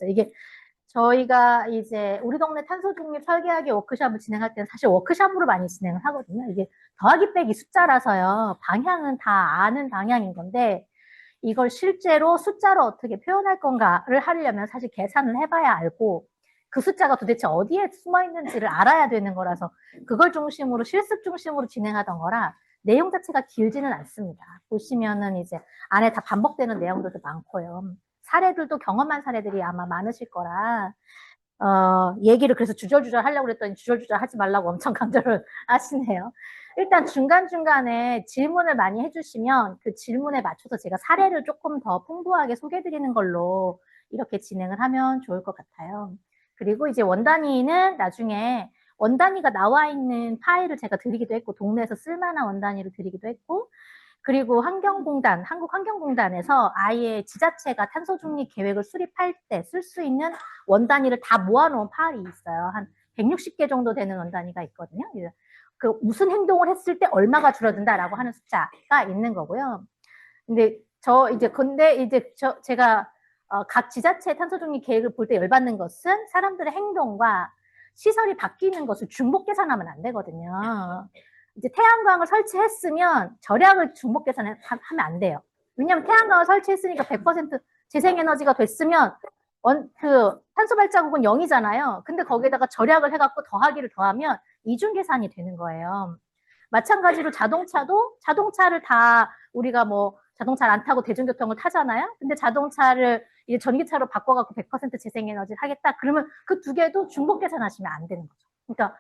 이게 저희가 이제 우리 동네 탄소 중립 설계하기 워크숍을 진행할 때는 사실 워크숍으로 많이 진행을 하거든요. 이게 더하기 빼기 숫자라서요. 방향은 다 아는 방향인 건데 이걸 실제로 숫자로 어떻게 표현할 건가를 하려면 사실 계산을 해봐야 알고 그 숫자가 도대체 어디에 숨어 있는지를 알아야 되는 거라서 그걸 중심으로 실습 중심으로 진행하던 거라 내용 자체가 길지는 않습니다. 보시면은 이제 안에 다 반복되는 내용들도 많고요. 사례들도 경험한 사례들이 아마 많으실 거라 얘기를 그래서 주절주절 하려고 그랬더니 주절주절 하지 말라고 엄청 강조를 하시네요. 일단 중간중간에 질문을 많이 해주시면 그 질문에 맞춰서 제가 사례를 조금 더 풍부하게 소개해드리는 걸로 이렇게 진행을 하면 좋을 것 같아요. 그리고 이제 원단위는 나중에 원단위가 나와 있는 파일을 제가 드리기도 했고 동네에서 쓸만한 원단위를 드리기도 했고 그리고 환경공단, 한국환경공단에서 아예 지자체가 탄소중립 계획을 수립할 때 쓸 수 있는 원단위를 다 모아놓은 파일이 있어요. 한 160개 정도 되는 원단위가 있거든요. 그 무슨 행동을 했을 때 얼마가 줄어든다라고 하는 숫자가 있는 거고요. 근데 제가 각 지자체 탄소중립 계획을 볼 때 열받는 것은 사람들의 행동과 시설이 바뀌는 것을 중복 계산하면 안 되거든요. 이제 태양광을 설치했으면 절약을 중복 계산하면 안 돼요. 왜냐하면 태양광을 설치했으니까 100% 재생에너지가 됐으면 탄소 발자국은 0이잖아요. 근데 거기에다가 절약을 해갖고 더하기를 더하면 이중 계산이 되는 거예요. 마찬가지로 자동차를 다 우리가 뭐 자동차를 안 타고 대중교통을 타잖아요. 근데 자동차를 이제 전기차로 바꿔갖고 100% 재생에너지를 하겠다. 그러면 그 두 개도 중복 계산하시면 안 되는 거죠. 그러니까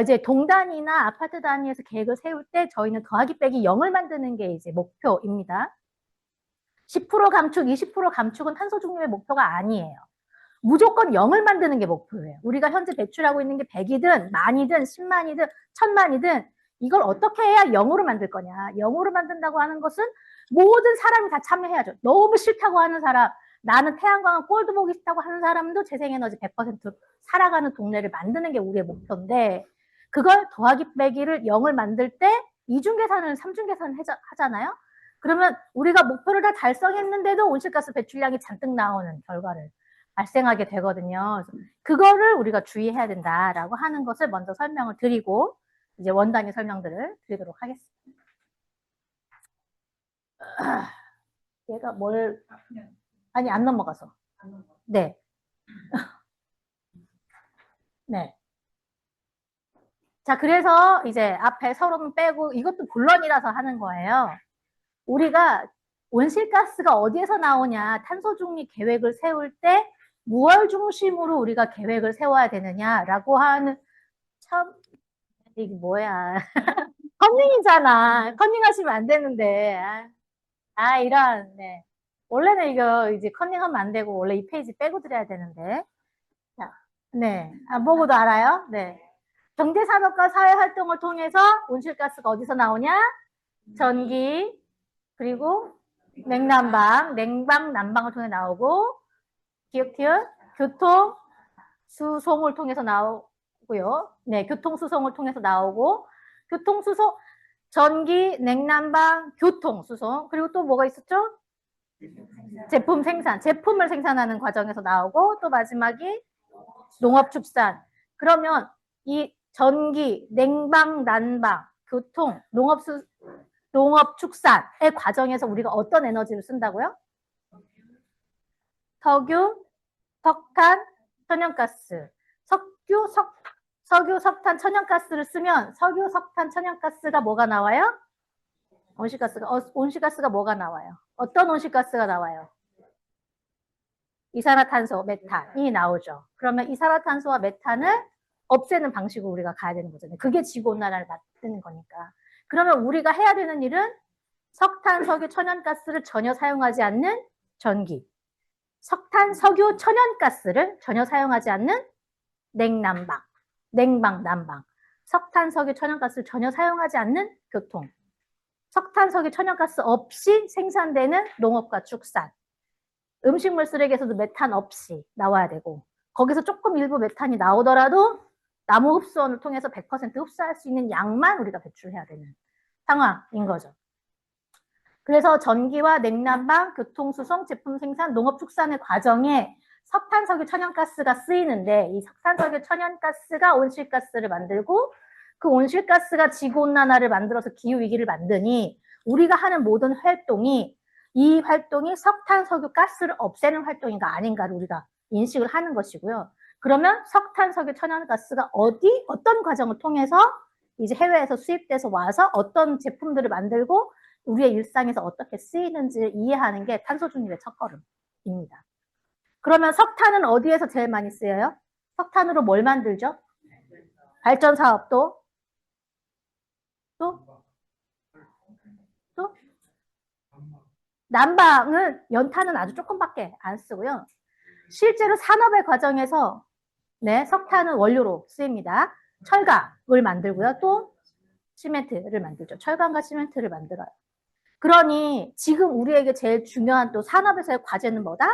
이제 동단위나 아파트 단위에서 계획을 세울 때 저희는 더하기 빼기 0을 만드는 게 이제 목표입니다. 10% 감축, 20% 감축은 탄소 중립의 목표가 아니에요. 무조건 0을 만드는 게 목표예요. 우리가 현재 배출하고 있는 게 100이든 만이든 10만이든 1000만이든 이걸 어떻게 해야 0으로 만들 거냐. 0으로 만든다고 하는 것은 모든 사람이 다 참여해야죠. 너무 싫다고 하는 사람, 나는 태양광은 꼴도 보기 싫다고 하는 사람도 재생에너지 100% 살아가는 동네를 만드는 게 우리의 목표인데 그걸 더하기 빼기를 0을 만들 때 이중 계산을 3중 계산을 하잖아요. 그러면 우리가 목표를 다 달성했는데도 온실가스 배출량이 잔뜩 나오는 결과를 발생하게 되거든요. 그거를 우리가 주의해야 된다라고 하는 것을 먼저 설명을 드리고 이제 원단위 설명들을 드리도록 하겠습니다. 얘가 아니 안 넘어가서. 네. 네. 자, 그래서 이제 앞에 서로는 빼고 이것도 본론이라서 하는 거예요. 우리가 온실가스가 어디에서 나오냐, 탄소중립 계획을 세울 때 무얼 중심으로 우리가 계획을 세워야 되느냐라고 하는 참 이게 뭐야. 컨닝이잖아. 컨닝하시면 안 되는데. 이런, 네. 원래는 이거 이제 컨닝하면 안 되고, 원래 이 페이지 빼고 드려야 되는데. 자, 네. 보고도 알아요? 네. 경제산업과 사회활동을 통해서 온실가스가 어디서 나오냐? 전기, 그리고 냉방, 난방을 통해 나오고, 기억, 교통, 수송을 통해서 나오고요. 네, 교통수송을 통해서 나오고, 교통수송, 전기, 냉난방, 교통수송, 그리고 또 뭐가 있었죠? 제품을 생산하는 과정에서 나오고, 또 마지막이 농업축산. 그러면 이 전기, 냉방, 난방, 교통, 농업축산의 과정에서 우리가 어떤 에너지를 쓴다고요? 석유, 석탄, 천연가스. 석유, 석탄, 천연가스를 쓰면 석유, 석탄, 천연가스가 뭐가 나와요? 온실가스가 뭐가 나와요? 어떤 온실가스가 나와요? 이산화탄소, 메탄이 나오죠. 그러면 이산화탄소와 메탄을 없애는 방식으로 우리가 가야 되는 거잖아요. 그게 지구온난화를 막는 거니까. 그러면 우리가 해야 되는 일은 석탄, 석유, 천연가스를 전혀 사용하지 않는 전기, 석탄, 석유, 천연가스를 전혀 사용하지 않는 냉난방, 난방, 석탄, 석유, 천연가스를 전혀 사용하지 않는 교통, 석탄, 석유, 천연가스 없이 생산되는 농업과 축산, 음식물 쓰레기에서도 메탄 없이 나와야 되고 거기서 조금 일부 메탄이 나오더라도 나무 흡수원을 통해서 100% 흡수할 수 있는 양만 우리가 배출해야 되는 상황인 거죠. 그래서 전기와 냉난방, 교통수송, 제품 생산, 농업 축산의 과정에 석탄석유 천연가스가 쓰이는데 이 석탄석유 천연가스가 온실가스를 만들고 그 온실가스가 지구온난화를 만들어서 기후위기를 만드니 우리가 하는 모든 활동이 이 활동이 석탄석유 가스를 없애는 활동인가 아닌가를 우리가 인식을 하는 것이고요. 그러면 석탄석유 천연가스가 어떤 과정을 통해서 이제 해외에서 수입돼서 와서 어떤 제품들을 만들고 우리의 일상에서 어떻게 쓰이는지를 이해하는 게 탄소 중립의 첫걸음입니다. 그러면 석탄은 어디에서 제일 많이 쓰여요? 석탄으로 뭘 만들죠? 발전 사업도 또 난방은 연탄은 아주 조금밖에 안 쓰고요. 실제로 산업의 과정에서 네, 석탄은 원료로 쓰입니다. 철강을 만들고요. 또 시멘트를 만들죠. 철강과 시멘트를 만들어요. 그러니 지금 우리에게 제일 중요한 또 산업에서의 과제는 뭐다?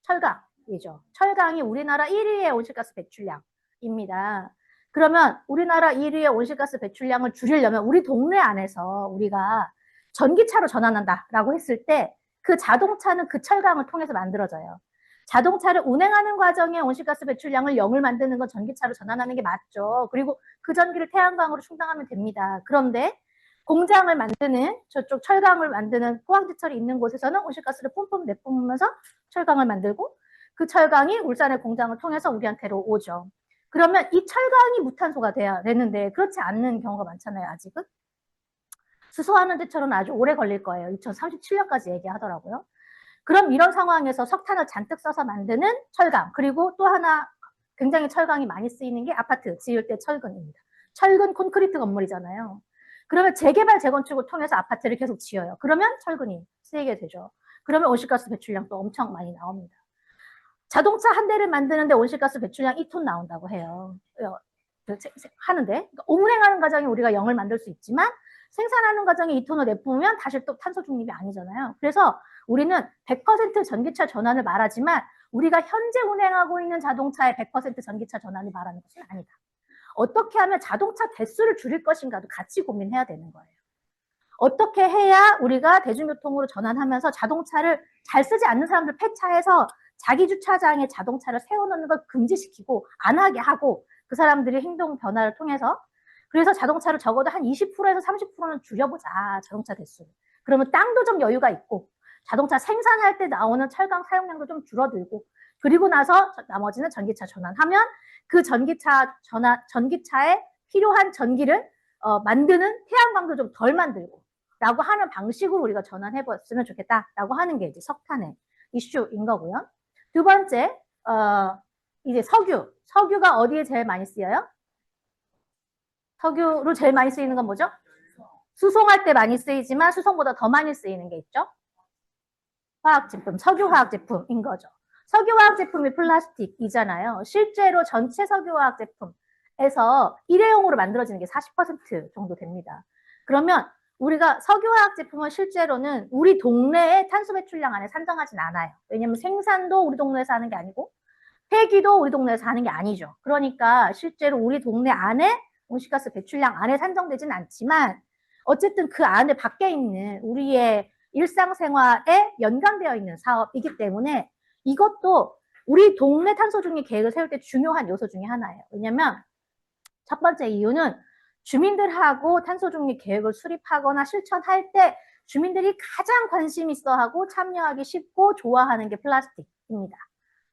철강이죠. 철강이 우리나라 1위의 온실가스 배출량입니다. 그러면 우리나라 1위의 온실가스 배출량을 줄이려면 우리 동네 안에서 우리가 전기차로 전환한다라고 했을 때 그 자동차는 그 철강을 통해서 만들어져요. 자동차를 운행하는 과정에 온실가스 배출량을 0을 만드는 건 전기차로 전환하는 게 맞죠. 그리고 그 전기를 태양광으로 충당하면 됩니다. 그런데 공장을 만드는 저쪽 철강을 만드는 포항지철이 있는 곳에서는 온실가스를 뿜뿜 내뿜으면서 철강을 만들고 그 철강이 울산의 공장을 통해서 우리한테로 오죠. 그러면 이 철강이 무탄소가 돼야 되는데 그렇지 않는 경우가 많잖아요. 아직은. 수소하는 데처럼 아주 오래 걸릴 거예요. 2037년까지 얘기하더라고요. 그럼 이런 상황에서 석탄을 잔뜩 써서 만드는 철강, 그리고 또 하나 굉장히 철강이 많이 쓰이는 게 아파트 지을 때 철근입니다. 철근 콘크리트 건물이잖아요. 그러면 재개발 재건축을 통해서 아파트를 계속 지어요. 그러면 철근이 쓰이게 되죠. 그러면 온실가스 배출량도 엄청 많이 나옵니다. 자동차 한 대를 만드는데 온실가스 배출량 2톤 나온다고 해요. 하는데 운행하는 과정에 우리가 0을 만들 수 있지만 생산하는 과정에 2톤을 내뿜으면 다시 또 탄소 중립이 아니잖아요. 그래서 우리는 100% 전기차 전환을 말하지만 우리가 현재 운행하고 있는 자동차의 100% 전기차 전환을 말하는 것은 아니다. 어떻게 하면 자동차 대수를 줄일 것인가도 같이 고민해야 되는 거예요. 어떻게 해야 우리가 대중교통으로 전환하면서 자동차를 잘 쓰지 않는 사람들 폐차해서 자기 주차장에 자동차를 세워놓는 걸 금지시키고 안 하게 하고 그 사람들이 행동 변화를 통해서 그래서 자동차를 적어도 한 20%에서 30%는 줄여보자, 자동차 대수를. 그러면 땅도 좀 여유가 있고 자동차 생산할 때 나오는 철강 사용량도 좀 줄어들고 그리고 나서 나머지는 전기차 전환하면 그 전기차에 필요한 전기를 만드는 태양광도 좀 덜 만들고 라고 하는 방식으로 우리가 전환해봤으면 좋겠다라고 하는 게 이제 석탄의 이슈인 거고요. 두 번째, 이제 석유가 어디에 제일 많이 쓰여요? 석유로 제일 많이 쓰이는 건 뭐죠? 수송할 때 많이 쓰이지만 수송보다 더 많이 쓰이는 게 있죠? 화학제품, 석유화학제품인 거죠. 석유화학제품이 플라스틱이잖아요. 실제로 전체 석유화학제품에서 일회용으로 만들어지는 게 40% 정도 됩니다. 그러면 우리가 석유화학제품은 실제로는 우리 동네의 탄소 배출량 안에 산정하진 않아요. 왜냐하면 생산도 우리 동네에서 하는 게 아니고 폐기도 우리 동네에서 하는 게 아니죠. 그러니까 실제로 우리 동네 안에 온실가스 배출량 안에 산정되진 않지만 어쨌든 그 안에 밖에 있는 우리의 일상생활에 연관되어 있는 사업이기 때문에 이것도 우리 동네 탄소 중립 계획을 세울 때 중요한 요소 중에 하나예요. 왜냐면 첫 번째 이유는 주민들하고 탄소 중립 계획을 수립하거나 실천할 때 주민들이 가장 관심 있어 하고 참여하기 쉽고 좋아하는 게 플라스틱입니다.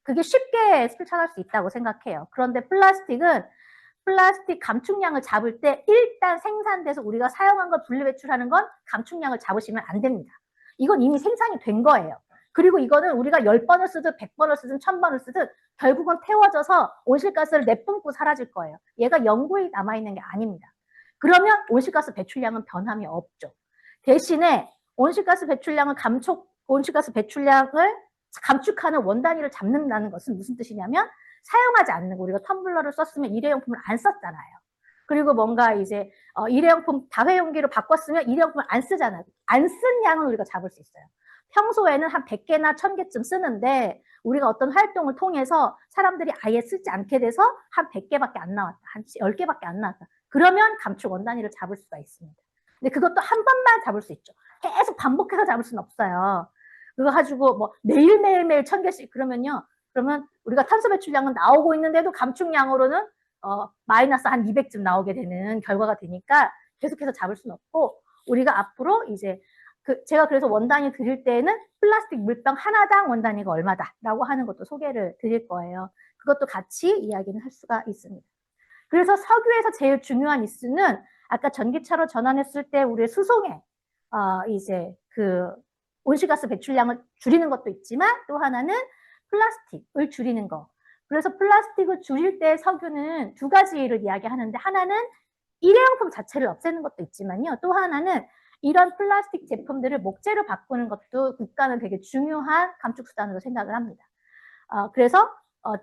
그게 쉽게 실천할 수 있다고 생각해요. 그런데 플라스틱 감축량을 잡을 때 일단 생산돼서 우리가 사용한 걸 분리배출하는 건 감축량을 잡으시면 안 됩니다. 이건 이미 생산이 된 거예요. 그리고 이거는 우리가 10번을 쓰든 100번을 쓰든 1000번을 쓰든 결국은 태워져서 온실가스를 내뿜고 사라질 거예요. 얘가 영구히 남아있는 게 아닙니다. 그러면 온실가스 배출량은 변함이 없죠. 대신에 온실가스 배출량을 감축하는 원단위를 잡는다는 것은 무슨 뜻이냐면 사용하지 않는 거. 우리가 텀블러를 썼으면 일회용품을 안 썼잖아요. 그리고 뭔가 이제 일회용품 다회용기로 바꿨으면 일회용품을 안 쓰잖아요. 안 쓴 양은 우리가 잡을 수 있어요. 평소에는 한 100개나 1000개쯤 쓰는데 우리가 어떤 활동을 통해서 사람들이 아예 쓰지 않게 돼서 한 100개밖에 안 나왔다. 한 10개밖에 안 나왔다. 그러면 감축 원단위를 잡을 수가 있습니다. 근데 그것도 한 번만 잡을 수 있죠. 계속 반복해서 잡을 수는 없어요. 그거 가지고 뭐 매일매일 1000개씩 그러면요. 그러면 우리가 탄소 배출량은 나오고 있는데도 감축량으로는 마이너스 한 200쯤 나오게 되는 결과가 되니까 계속해서 잡을 수는 없고, 우리가 앞으로 이제 제가 그래서 원단위 드릴 때에는 플라스틱 물병 하나당 원단위가 얼마다라고 하는 것도 소개를 드릴 거예요. 그것도 같이 이야기는 할 수가 있습니다. 그래서 석유에서 제일 중요한 이슈는 아까 전기차로 전환했을 때 우리의 수송에 이제 그 온실가스 배출량을 줄이는 것도 있지만, 또 하나는 플라스틱을 줄이는 거. 그래서 플라스틱을 줄일 때 석유는 두 가지를 이야기하는데, 하나는 일회용품 자체를 없애는 것도 있지만요, 또 하나는 이런 플라스틱 제품들을 목재로 바꾸는 것도 국가는 되게 중요한 감축수단으로 생각을 합니다. 그래서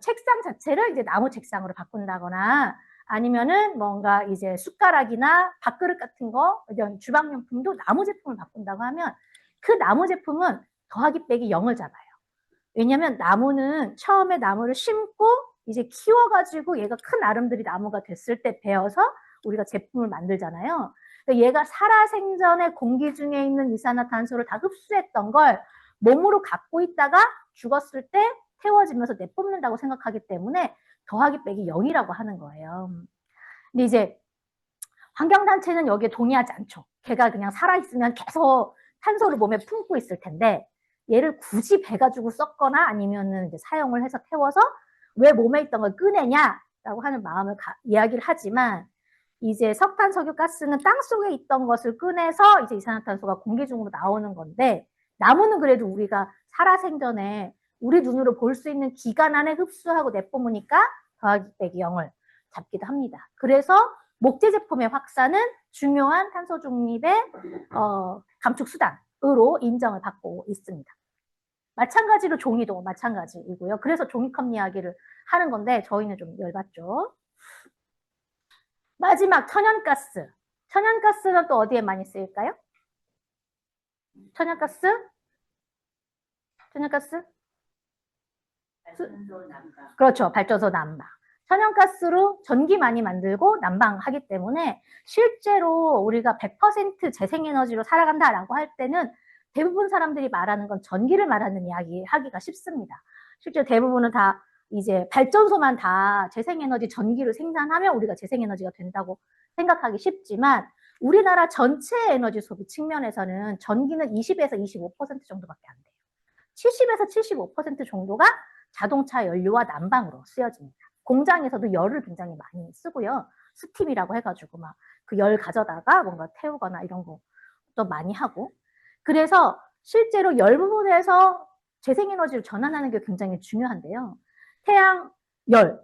책상 자체를 이제 나무 책상으로 바꾼다거나, 아니면은 뭔가 이제 숟가락이나 밥그릇 같은 거, 이런 주방용품도 나무 제품을 바꾼다고 하면 그 나무 제품은 더하기 빼기 0을 잡아요. 왜냐면 나무는 처음에 나무를 심고 이제 키워가지고 얘가 큰 아름드리 나무가 됐을 때 베어서 우리가 제품을 만들잖아요. 그러니까 얘가 살아생전에 공기 중에 있는 이산화탄소를 다 흡수했던 걸 몸으로 갖고 있다가 죽었을 때 태워지면서 내뿜는다고 생각하기 때문에 더하기 빼기 0이라고 하는 거예요. 근데 이제 환경단체는 여기에 동의하지 않죠. 걔가 그냥 살아있으면 계속 탄소를 몸에 품고 있을 텐데, 얘를 굳이 베가지고 썼거나 아니면은 이제 사용을 해서 태워서 왜 몸에 있던 걸 꺼내냐라고 하는 마음을 이야기를 하지만, 이제 석탄, 석유, 가스는 땅 속에 있던 것을 꺼내서 이제 이산화탄소가 공기 중으로 나오는 건데, 나무는 그래도 우리가 살아생전에 우리 눈으로 볼 수 있는 기간 안에 흡수하고 내뿜으니까 더하기 빼기 0을 잡기도 합니다. 그래서 목재 제품의 확산은 중요한 탄소 중립의 감축 수단으로 인정을 받고 있습니다. 마찬가지로 종이도 마찬가지이고요. 그래서 종이컵 이야기를 하는 건데 저희는 좀 열받죠. 마지막 천연가스. 천연가스는 또 어디에 많이 쓰일까요? 천연가스? 천연가스? 발전소 난방. 그렇죠. 발전소 난방. 천연가스로 전기 많이 만들고 난방하기 때문에 실제로 우리가 100% 재생에너지로 살아간다라고 할 때는 대부분 사람들이 말하는 건 전기를 말하는 이야기 하기가 쉽습니다. 실제 대부분은 다 이제 발전소만 다 재생에너지 전기를 생산하면 우리가 재생에너지가 된다고 생각하기 쉽지만, 우리나라 전체 에너지 소비 측면에서는 전기는 20에서 25% 정도밖에 안 돼요. 70에서 75% 정도가 자동차 연료와 난방으로 쓰여집니다. 공장에서도 열을 굉장히 많이 쓰고요. 스팀이라고 해가지고 막 그 열 가져다가 뭔가 태우거나 이런 것도 많이 하고, 그래서 실제로 열 부분에서 재생에너지를 전환하는 게 굉장히 중요한데요. 태양 열,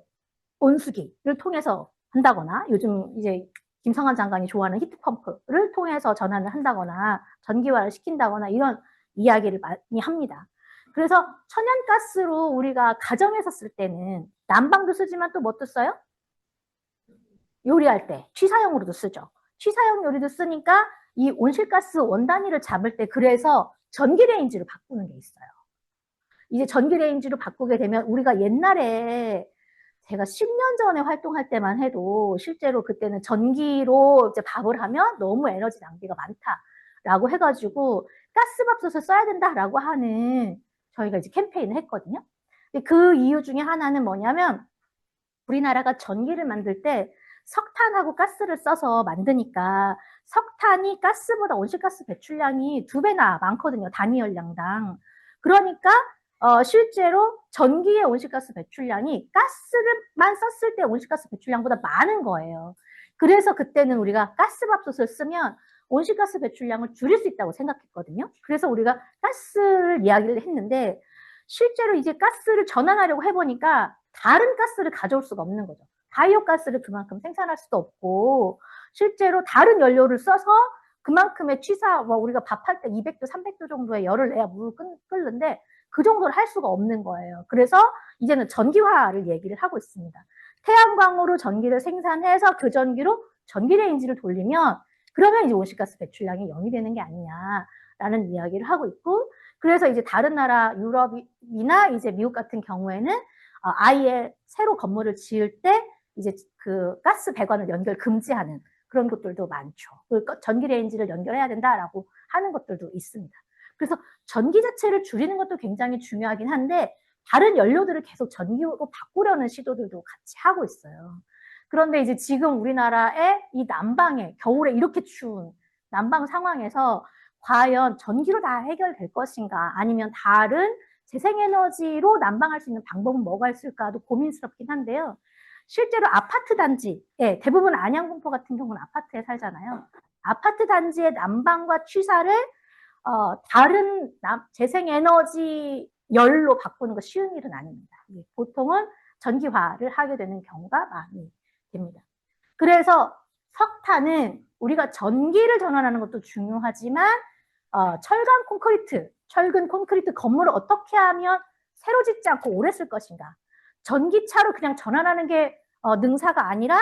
온수기를 통해서 한다거나, 요즘 이제 김성환 장관이 좋아하는 히트펌프를 통해서 전환을 한다거나 전기화를 시킨다거나 이런 이야기를 많이 합니다. 그래서 천연가스로 우리가 가정에서 쓸 때는 난방도 쓰지만 또 뭣도 써요? 요리할 때 취사용으로도 쓰죠. 취사용 요리도 쓰니까 이 온실가스 원단위를 잡을 때 그래서 전기레인지를 바꾸는 게 있어요. 이제 전기레인지로 바꾸게 되면 우리가 옛날에 제가 10년 전에 활동할 때만 해도 실제로 그때는 전기로 이제 밥을 하면 너무 에너지 낭비가 많다라고 해가지고 가스밥솥을 써야 된다라고 하는 저희가 이제 캠페인을 했거든요. 근데 그 이유 중에 하나는 뭐냐면 우리나라가 전기를 만들 때 석탄하고 가스를 써서 만드니까 석탄이 가스보다 온실가스 배출량이 2배나 많거든요. 단위 열량당. 그러니까 실제로 전기의 온실가스 배출량이 가스를만 썼을 때 온실가스 배출량보다 많은 거예요. 그래서 그때는 우리가 가스밥솥을 쓰면 온실가스 배출량을 줄일 수 있다고 생각했거든요. 그래서 우리가 가스를 이야기를 했는데 실제로 이제 가스를 전환하려고 해보니까 다른 가스를 가져올 수가 없는 거죠. 바이오 가스를 그만큼 생산할 수도 없고 실제로 다른 연료를 써서 그만큼의 취사, 우리가 밥할 때 200도, 300도 정도의 열을 내야 물을 끓는데 그 정도를 할 수가 없는 거예요. 그래서 이제는 전기화를 얘기를 하고 있습니다. 태양광으로 전기를 생산해서 그 전기로 전기레인지를 돌리면 그러면 이제 온실가스 배출량이 0이 되는 게 아니냐라는 이야기를 하고 있고, 그래서 이제 다른 나라 유럽이나 이제 미국 같은 경우에는 아예 새로 건물을 지을 때 이제 그 가스 배관을 연결 금지하는 그런 것들도 많죠. 전기레인지를 연결해야 된다라고 하는 것들도 있습니다. 그래서 전기 자체를 줄이는 것도 굉장히 중요하긴 한데 다른 연료들을 계속 전기로 바꾸려는 시도들도 같이 하고 있어요. 그런데 이제 지금 우리나라의 이 난방에 겨울에 이렇게 추운 난방 상황에서 과연 전기로 다 해결될 것인가 아니면 다른 재생에너지로 난방할 수 있는 방법은 뭐가 있을까도 고민스럽긴 한데요. 실제로 아파트 단지, 대부분 안양공포 같은 경우는 아파트에 살잖아요. 아파트 단지의 난방과 취사를 다른 재생에너지 열로 바꾸는 거 쉬운 일은 아닙니다. 보통은 전기화를 하게 되는 경우가 많이 됩니다. 그래서 석탄은 우리가 전기를 전환하는 것도 중요하지만 철근 콘크리트 건물을 어떻게 하면 새로 짓지 않고 오래 쓸 것인가. 전기차로 그냥 전환하는 게 능사가 아니라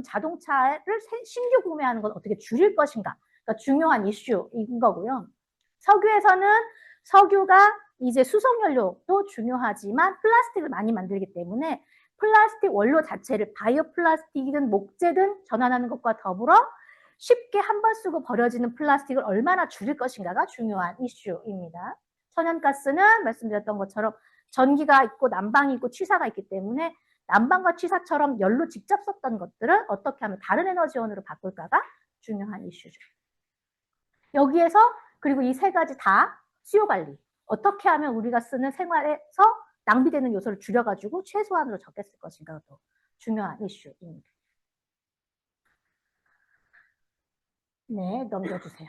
자동차를 신규 구매하는 건 어떻게 줄일 것인가. 그러니까 중요한 이슈인 거고요. 석유에서는 석유가 이제 수송연료도 중요하지만 플라스틱을 많이 만들기 때문에 플라스틱 원료 자체를 바이오 플라스틱이든 목재든 전환하는 것과 더불어 쉽게 한 번 쓰고 버려지는 플라스틱을 얼마나 줄일 것인가가 중요한 이슈입니다. 천연가스는 말씀드렸던 것처럼 전기가 있고 난방이 있고 취사가 있기 때문에 난방과 취사처럼 연료 직접 썼던 것들을 어떻게 하면 다른 에너지원으로 바꿀까가 중요한 이슈죠. 여기에서 그리고 이 세 가지 다 수요 관리. 어떻게 하면 우리가 쓰는 생활에서 낭비되는 요소를 줄여가지고 최소한으로 적게 쓸 것인가가 또 중요한 이슈입니다. 네, 넘겨주세요.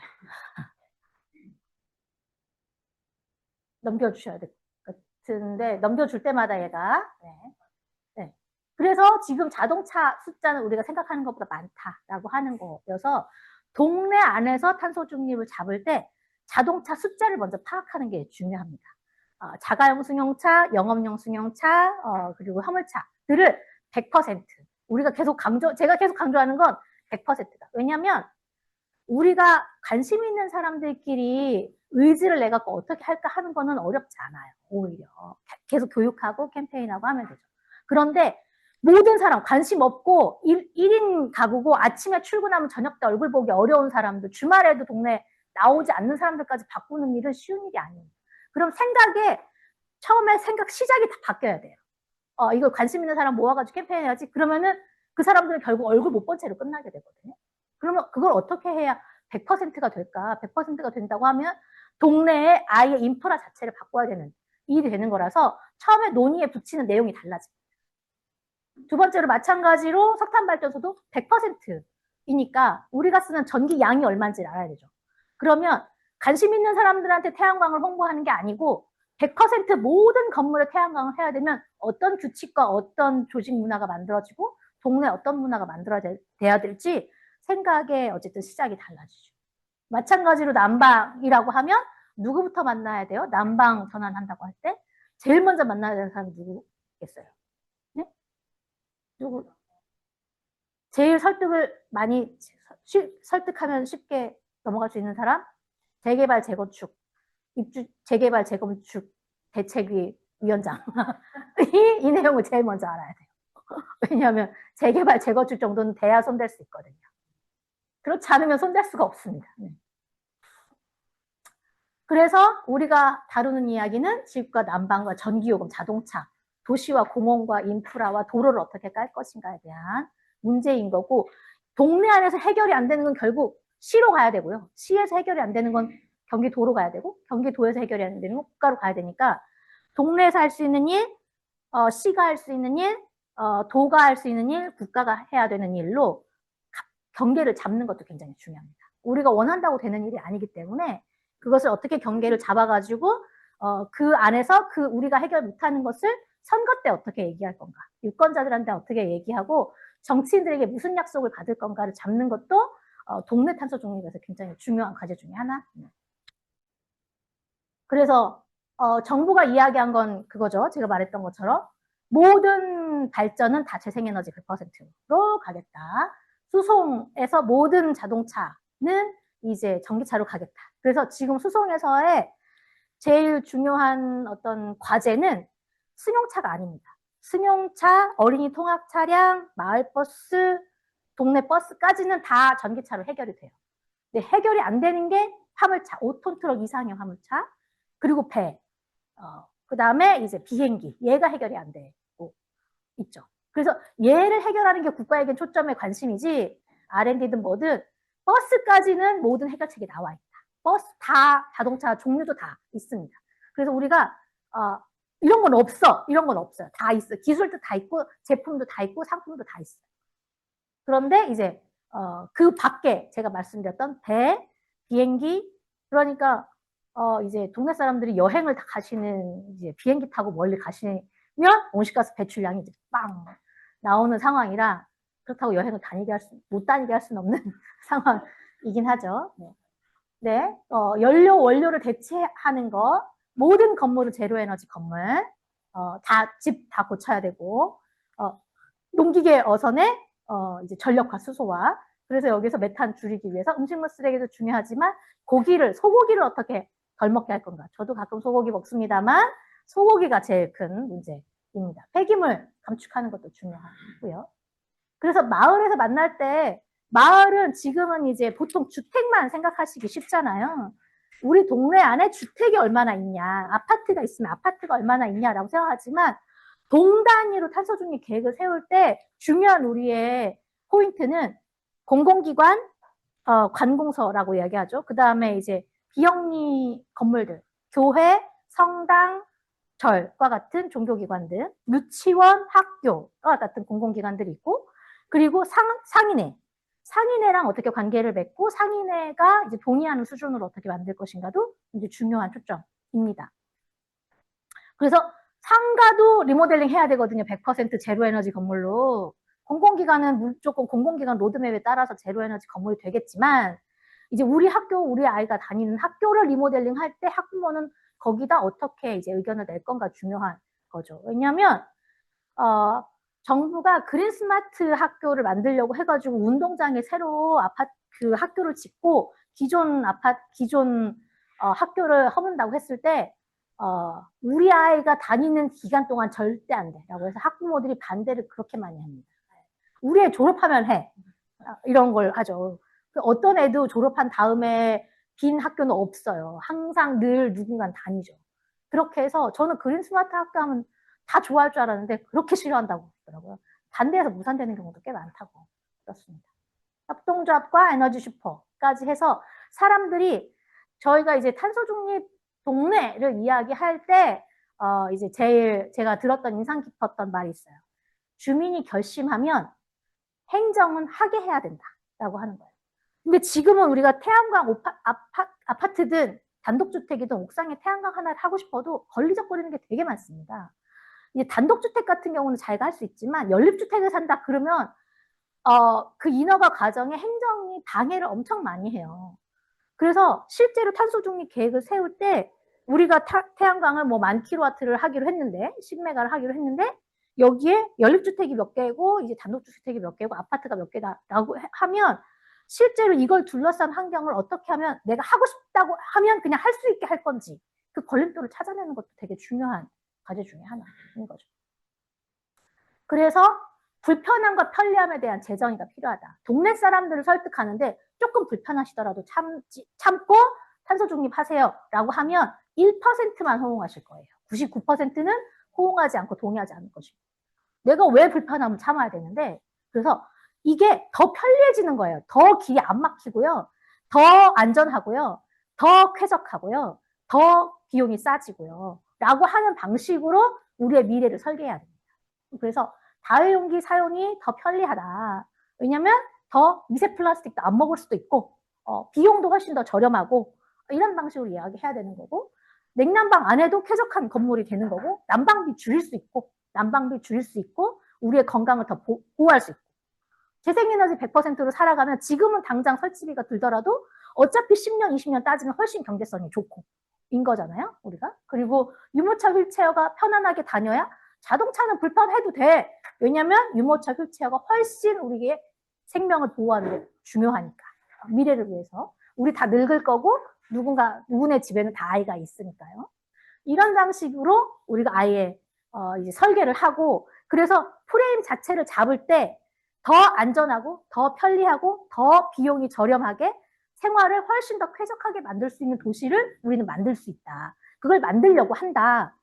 넘겨주셔야 될 것 같은데 넘겨줄 때마다 얘가 네. 그래서 지금 자동차 숫자는 우리가 생각하는 것보다 많다라고 하는 거여서 동네 안에서 탄소 중립을 잡을 때 자동차 숫자를 먼저 파악하는 게 중요합니다. 자가용 승용차, 영업용 승용차, 그리고 화물차들을 100% 우리가 제가 계속 강조하는 건 100%다. 왜냐하면 우리가 관심 있는 사람들끼리 의지를 내갖고 어떻게 할까 하는 거는 어렵지 않아요. 오히려 계속 교육하고 캠페인하고 하면 되죠. 그런데 모든 사람 관심 없고 1인 가구고 아침에 출근하면 저녁 때 얼굴 보기 어려운 사람들, 주말에도 동네 나오지 않는 사람들까지 바꾸는 일은 쉬운 일이 아니에요. 그럼 처음에 생각 시작이 다 바뀌어야 돼요. 이걸 관심 있는 사람 모아가지고 캠페인 해야지. 그러면은 그 사람들은 결국 얼굴 못 본 채로 끝나게 되거든요. 그러면 그걸 어떻게 해야 100%가 될까? 100%가 된다고 하면 동네에 아예 인프라 자체를 바꿔야 되는 일이 되는 거라서 처음에 논의에 붙이는 내용이 달라집니다. 두 번째로 마찬가지로 석탄 발전소도 100%이니까 우리가 쓰는 전기 양이 얼마인지를 알아야 되죠. 그러면 관심 있는 사람들한테 태양광을 홍보하는 게 아니고 100% 모든 건물에 태양광을 해야 되면 어떤 규칙과 어떤 조직 문화가 만들어지고 동네에 어떤 문화가 만들어져야 될지 생각에 어쨌든 시작이 달라지죠. 마찬가지로 난방이라고 하면 누구부터 만나야 돼요? 난방 전환한다고 할 때 제일 먼저 만나야 되는 사람이 누구겠어요? 네? 누구? 제일 설득하면 쉽게 넘어갈 수 있는 사람? 재개발 재건축, 재개발 재건축 대책위 위원장. 이 내용을 제일 먼저 알아야 돼요. 왜냐하면 재개발 재건축 정도는 돼야 손댈 수 있거든요. 그렇지 않으면 손댈 수가 없습니다. 네. 그래서 우리가 다루는 이야기는 집과 난방과 전기요금, 자동차, 도시와 공원과 인프라와 도로를 어떻게 깔 것인가에 대한 문제인 거고 동네 안에서 해결이 안 되는 건 결국 시로 가야 되고요. 시에서 해결이 안 되는 건 경기도로 가야 되고 경기도에서 해결이 안 되는 건 국가로 가야 되니까 동네에서 할 수 있는 일, 시가 할 수 있는 일, 도가 할 수 있는 일, 국가가 해야 되는 일로 경계를 잡는 것도 굉장히 중요합니다. 우리가 원한다고 되는 일이 아니기 때문에 그것을 어떻게 경계를 잡아가지고 그 안에서 우리가 해결 못하는 것을 선거 때 어떻게 얘기할 건가, 유권자들한테 어떻게 얘기하고 정치인들에게 무슨 약속을 받을 건가를 잡는 것도 동네 탄소 중립에서 굉장히 중요한 과제 중에 하나. 그래서 정부가 이야기한 건 그거죠. 제가 말했던 것처럼 모든 발전은 다 재생에너지 100%로 가겠다. 수송에서 모든 자동차는 이제 전기차로 가겠다. 그래서 지금 수송에서의 제일 중요한 어떤 과제는 승용차가 아닙니다. 승용차, 어린이 통학 차량, 마을버스, 동네 버스까지는 다 전기차로 해결이 돼요. 근데 해결이 안 되는 게 화물차, 5톤 트럭 이상의 화물차, 그리고 배, 그 다음에 이제 비행기, 얘가 해결이 안 되고 있죠. 그래서 얘를 해결하는 게 국가에겐 초점의 관심이지 R&D든 뭐든 버스까지는 모든 해결책이 나와 있다. 버스 다 자동차 종류도 다 있습니다. 그래서 우리가 이런 건 없어. 이런 건 없어요. 다 있어. 기술도 다 있고 제품도 다 있고 상품도 다 있어요. 그런데 이제 그 밖에 제가 말씀드렸던 배, 비행기, 그러니까 이제 동네 사람들이 여행을 다 가시는 이제 비행기 타고 멀리 가시면 온실가스 배출량이 이제 빵 나오는 상황이라 그렇다고 여행을 못 다니게 할 수는 없는 상황이긴 하죠. 네, 연료, 원료를 대체하는 거, 모든 건물은 제로 에너지 건물, 집 다 고쳐야 되고, 농기계 어선에 이제 전력화 수소화. 그래서 여기서 메탄 줄이기 위해서 음식물 쓰레기도 중요하지만 소고기를 어떻게 덜 먹게 할 건가. 저도 가끔 소고기 먹습니다만 소고기가 제일 큰 문제입니다. 폐기물 감축하는 것도 중요하고요. 그래서 마을에서 만날 때 마을은 지금은 이제 보통 주택만 생각하시기 쉽잖아요. 우리 동네 안에 주택이 얼마나 있냐, 아파트가 있으면 아파트가 얼마나 있냐라고 생각하지만 동 단위로 탄소 중립 계획을 세울 때 중요한 우리의 포인트는 공공기관, 관공서라고 이야기하죠. 그 다음에 이제 비영리 건물들, 교회, 성당, 절과 같은 종교기관들, 유치원, 학교와 같은 공공기관들이 있고, 그리고 상인회랑 어떻게 관계를 맺고 상인회가 이제 동의하는 수준으로 어떻게 만들 것인가도 이제 중요한 초점입니다. 그래서 상가도 리모델링 해야 되거든요. 100% 제로 에너지 건물로. 공공기관은 무조건 공공기관 로드맵에 따라서 제로 에너지 건물이 되겠지만 이제 우리 아이가 다니는 학교를 리모델링 할 때 학부모는 거기다 어떻게 이제 의견을 낼 건가 중요한 거죠. 왜냐하면 정부가 그린 스마트 학교를 만들려고 해가지고 운동장에 새로 그 학교를 짓고 기존 학교를 허문다고 했을 때 우리 아이가 다니는 기간 동안 절대 안 돼라고 해서 학부모들이 반대를 그렇게 많이 합니다. 우리 애 졸업하면 해. 이런 걸 하죠. 어떤 애도 졸업한 다음에 빈 학교는 없어요. 항상 늘 누군가 다니죠. 그렇게 해서 저는 그린 스마트 학교 하면 다 좋아할 줄 알았는데 그렇게 싫어한다고 그러더라고요. 반대해서 무산되는 경우도 꽤 많다고 그렇습니다. 협동조합과 에너지 슈퍼까지 해서 사람들이 저희가 이제 탄소 중립 동네를 이야기할 때 이제 제일 제가 들었던 인상 깊었던 말이 있어요. 주민이 결심하면 행정은 하게 해야 된다라고 하는 거예요. 근데 지금은 우리가 태양광 아파트든 단독주택이든 옥상에 태양광 하나를 하고 싶어도 걸리적거리는 게 되게 많습니다. 이제 단독주택 같은 경우는 자기가 할 수 있지만 연립주택을 산다 그러면 그 인허가 과정에 행정이 방해를 엄청 많이 해요. 그래서 실제로 탄소 중립 계획을 세울 때 우리가 태양광을 뭐 10,000kW를 하기로 했는데 10메가를 하기로 했는데 여기에 연립주택이 몇 개고 이제 단독주택이 몇 개고 아파트가 몇 개다라고 하면 실제로 이걸 둘러싼 환경을 어떻게 하면 내가 하고 싶다고 하면 그냥 할 수 있게 할 건지 그 걸림돌을 찾아내는 것도 되게 중요한 과제 중에 하나인 거죠. 그래서 불편함과 편리함에 대한 재정의가 필요하다. 동네 사람들을 설득하는데 조금 불편하시더라도 참고 탄소 중립하세요라고 하면 1%만 호응하실 거예요. 99%는 호응하지 않고 동의하지 않을 것입니다. 내가 왜 불편함을 참아야 되는데 그래서 이게 더 편리해지는 거예요. 더 길이 안 막히고요. 더 안전하고요. 더 쾌적하고요. 더 비용이 싸지고요. 라고 하는 방식으로 우리의 미래를 설계해야 됩니다. 그래서 다회용기 사용이 더 편리하다. 왜냐면 더 미세 플라스틱도 안 먹을 수도 있고 비용도 훨씬 더 저렴하고 이런 방식으로 이야기해야 되는 거고 냉난방 안에도 쾌적한 건물이 되는 거고 난방비 줄일 수 있고 우리의 건강을 더 보호할 수 있고 재생에너지 100%로 살아가면 지금은 당장 설치비가 들더라도 어차피 10년, 20년 따지면 훨씬 경제성이 좋고 인 거잖아요, 우리가. 그리고 유모차 휠체어가 편안하게 다녀야 자동차는 불편해도 돼. 왜냐면 유모차 휠체어가 훨씬 우리의 생명을 보호하는 게 중요하니까. 미래를 위해서. 우리 다 늙을 거고 누구네 집에는 다 아이가 있으니까요. 이런 방식으로 우리가 아예 이제 설계를 하고 그래서 프레임 자체를 잡을 때 더 안전하고 더 편리하고 더 비용이 저렴하게 생활을 훨씬 더 쾌적하게 만들 수 있는 도시를 우리는 만들 수 있다. 그걸 만들려고 한다.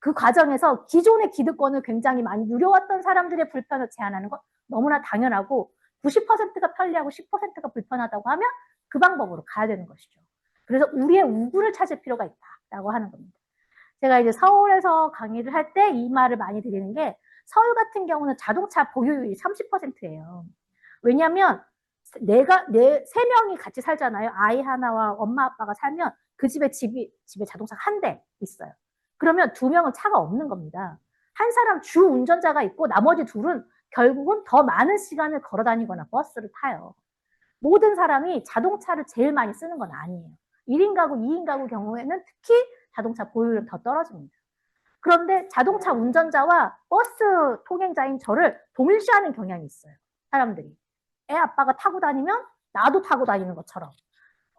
그 과정에서 기존의 기득권을 굉장히 많이 누려왔던 사람들의 불편을 제한하는 건 너무나 당연하고 90%가 편리하고 10%가 불편하다고 하면 그 방법으로 가야 되는 것이죠. 그래서 우리의 우구를 찾을 필요가 있다라고 하는 겁니다. 제가 이제 서울에서 강의를 할 때 이 말을 많이 드리는 게 서울 같은 경우는 자동차 보유율이 30%예요. 왜냐하면 세 명이 같이 살잖아요. 아이 하나와 엄마 아빠가 살면 그 집에 자동차가 한 대 있어요. 그러면 두 명은 차가 없는 겁니다. 한 사람 주 운전자가 있고 나머지 둘은 결국은 더 많은 시간을 걸어 다니거나 버스를 타요. 모든 사람이 자동차를 제일 많이 쓰는 건 아니에요. 1인 가구, 2인 가구 경우에는 특히 자동차 보유율은 더 떨어집니다. 그런데 자동차 운전자와 버스 통행자인 저를 동일시하는 경향이 있어요. 사람들이. 애 아빠가 타고 다니면 나도 타고 다니는 것처럼.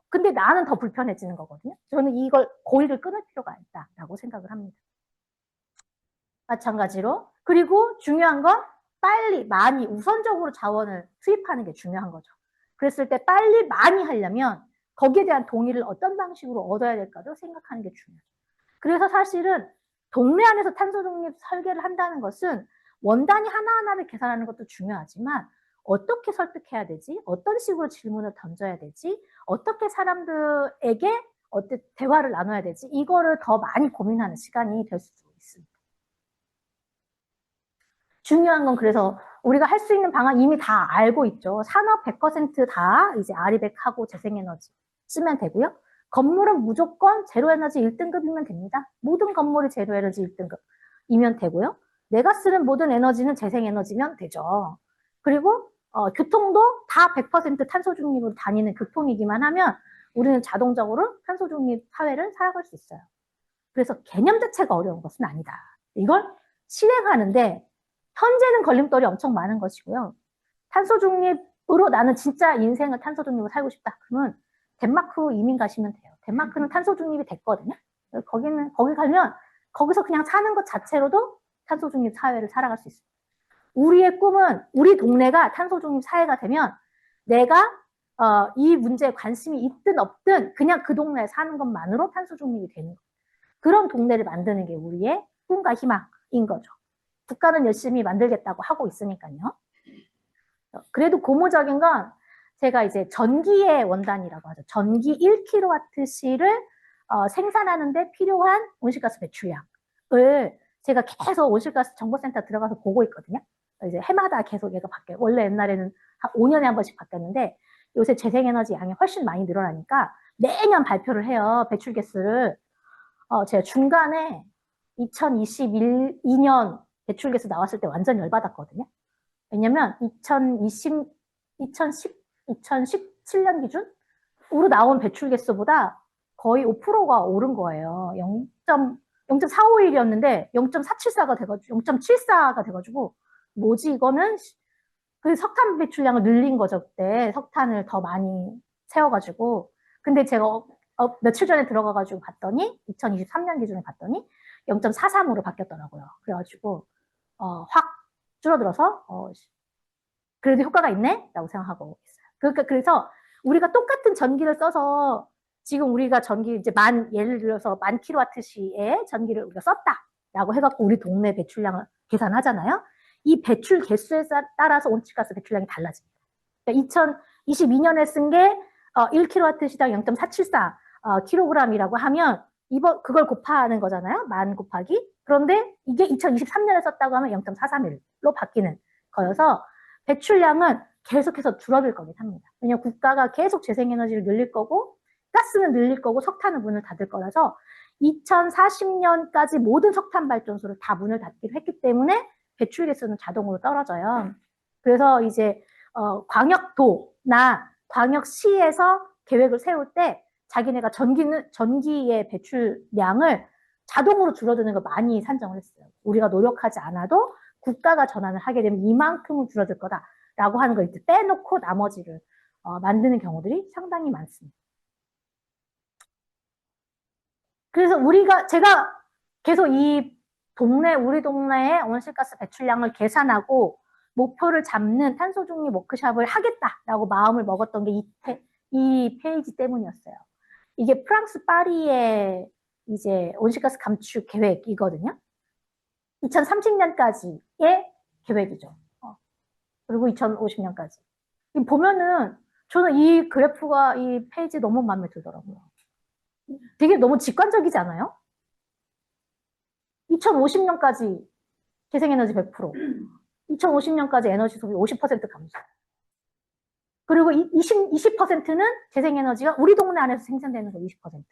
근데 나는 더 불편해지는 거거든요. 저는 이걸 고리를 끊을 필요가 있다라고 생각을 합니다. 마찬가지로. 그리고 중요한 건 빨리 많이 우선적으로 자원을 투입하는 게 중요한 거죠. 그랬을 때 빨리 많이 하려면 거기에 대한 동의를 어떤 방식으로 얻어야 될까도 생각하는 게 중요해요. 그래서 사실은 동네 안에서 탄소 중립 설계를 한다는 것은 원단위 하나하나를 계산하는 것도 중요하지만 어떻게 설득해야 되지? 어떤 식으로 질문을 던져야 되지? 어떻게 사람들에게 대화를 나눠야 되지? 이거를 더 많이 고민하는 시간이 될 수 있습니다. 중요한 건 그래서 우리가 할 수 있는 방안 이미 다 알고 있죠. 산업 100%다 이제 아리백하고 재생에너지 쓰면 되고요. 건물은 무조건 제로에너지 1등급이면 됩니다. 모든 건물이 제로에너지 1등급이면 되고요. 내가 쓰는 모든 에너지는 재생에너지면 되죠. 그리고 교통도 다 100% 탄소 중립으로 다니는 교통이기만 하면 우리는 자동적으로 탄소 중립 사회를 살아갈 수 있어요. 그래서 개념 자체가 어려운 것은 아니다. 이걸 실행하는데 현재는 걸림돌이 엄청 많은 것이고요. 탄소 중립으로 나는 진짜 인생을 탄소 중립으로 살고 싶다. 그러면 덴마크 이민 가시면 돼요. 덴마크는 탄소 중립이 됐거든요. 거기 가면 거기서 그냥 사는 것 자체로도 탄소 중립 사회를 살아갈 수 있어요. 우리의 꿈은 우리 동네가 탄소 중립 사회가 되면 내가 이 문제에 관심이 있든 없든 그냥 그 동네에 사는 것만으로 탄소 중립이 되는 거예요. 그런 동네를 만드는 게 우리의 꿈과 희망인 거죠. 국가는 열심히 만들겠다고 하고 있으니까요. 그래도 고무적인 건 제가 이제 전기의 원단이라고 하죠. 전기 1kWh를 생산하는데 필요한 온실가스 배출량을 제가 계속 온실가스 정보센터 들어가서 보고 있거든요. 이제 해마다 계속 얘가 바뀌어요. 원래 옛날에는 한 5년에 한 번씩 바뀌었는데 요새 재생에너지 양이 훨씬 많이 늘어나니까 매년 발표를 해요. 배출가스를. 제가 중간에 2022년 배출가스 나왔을 때 완전 열받았거든요. 왜냐면 2017년 기준으로 나온 배출가스보다 거의 5%가 오른 거예요. 0.451이었는데 0.474가 돼가지고 0.74가 돼가지고 뭐지 이거는 그 석탄 배출량을 늘린 거죠. 그때 석탄을 더 많이 세워가지고. 근데 제가 며칠 전에 들어가가지고 봤더니 2023년 기준에 봤더니 0.43으로 바뀌었더라고요. 그래가지고 확 줄어들어서 그래도 효과가 있네? 라고 생각하고 있어요. 그래서 우리가 똑같은 전기를 써서 지금 우리가 전기 이제 예를 들어서 1000kWh의 전기를 우리가 썼다라고 해갖고 우리 동네 배출량을 계산하잖아요. 이 배출 개수에 따라서 온실가스 배출량이 달라집니다. 그러니까 2022년에 쓴 게 1kWh당 0.474 kg이라고 하면 그걸 곱하는 거잖아요. 1000 곱하기. 그런데 이게 2023년에 썼다고 하면 0.431로 바뀌는 거여서 배출량은 계속해서 줄어들 거긴 합니다. 왜냐하면 국가가 계속 재생에너지를 늘릴 거고 가스는 늘릴 거고 석탄은 문을 닫을 거라서 2040년까지 모든 석탄 발전소를 다 문을 닫기로 했기 때문에 배출가스는 자동으로 떨어져요. 그래서 이제 광역도나 광역시에서 계획을 세울 때 자기네가 전기의 배출량을 자동으로 줄어드는 걸 많이 산정을 했어요. 우리가 노력하지 않아도 국가가 전환을 하게 되면 이만큼은 줄어들 거다라고 하는 걸 이제 빼놓고 나머지를 만드는 경우들이 상당히 많습니다. 그래서 제가 계속 우리 동네의 온실가스 배출량을 계산하고 목표를 잡는 탄소 중립 워크숍을 하겠다라고 마음을 먹었던 게 이 페이지 때문이었어요. 이게 프랑스 파리의 이제 온실가스 감축 계획이거든요. 2030년까지의 계획이죠. 그리고 2050년까지. 보면은 저는 이 그래프가 이 페이지 너무 마음에 들더라고요. 되게 너무 직관적이지 않아요? 2050년까지 재생에너지 100%, 2050년까지 에너지 소비 50% 감소. 그리고 20%는 재생에너지가 우리 동네 안에서 생산되는 거 20%.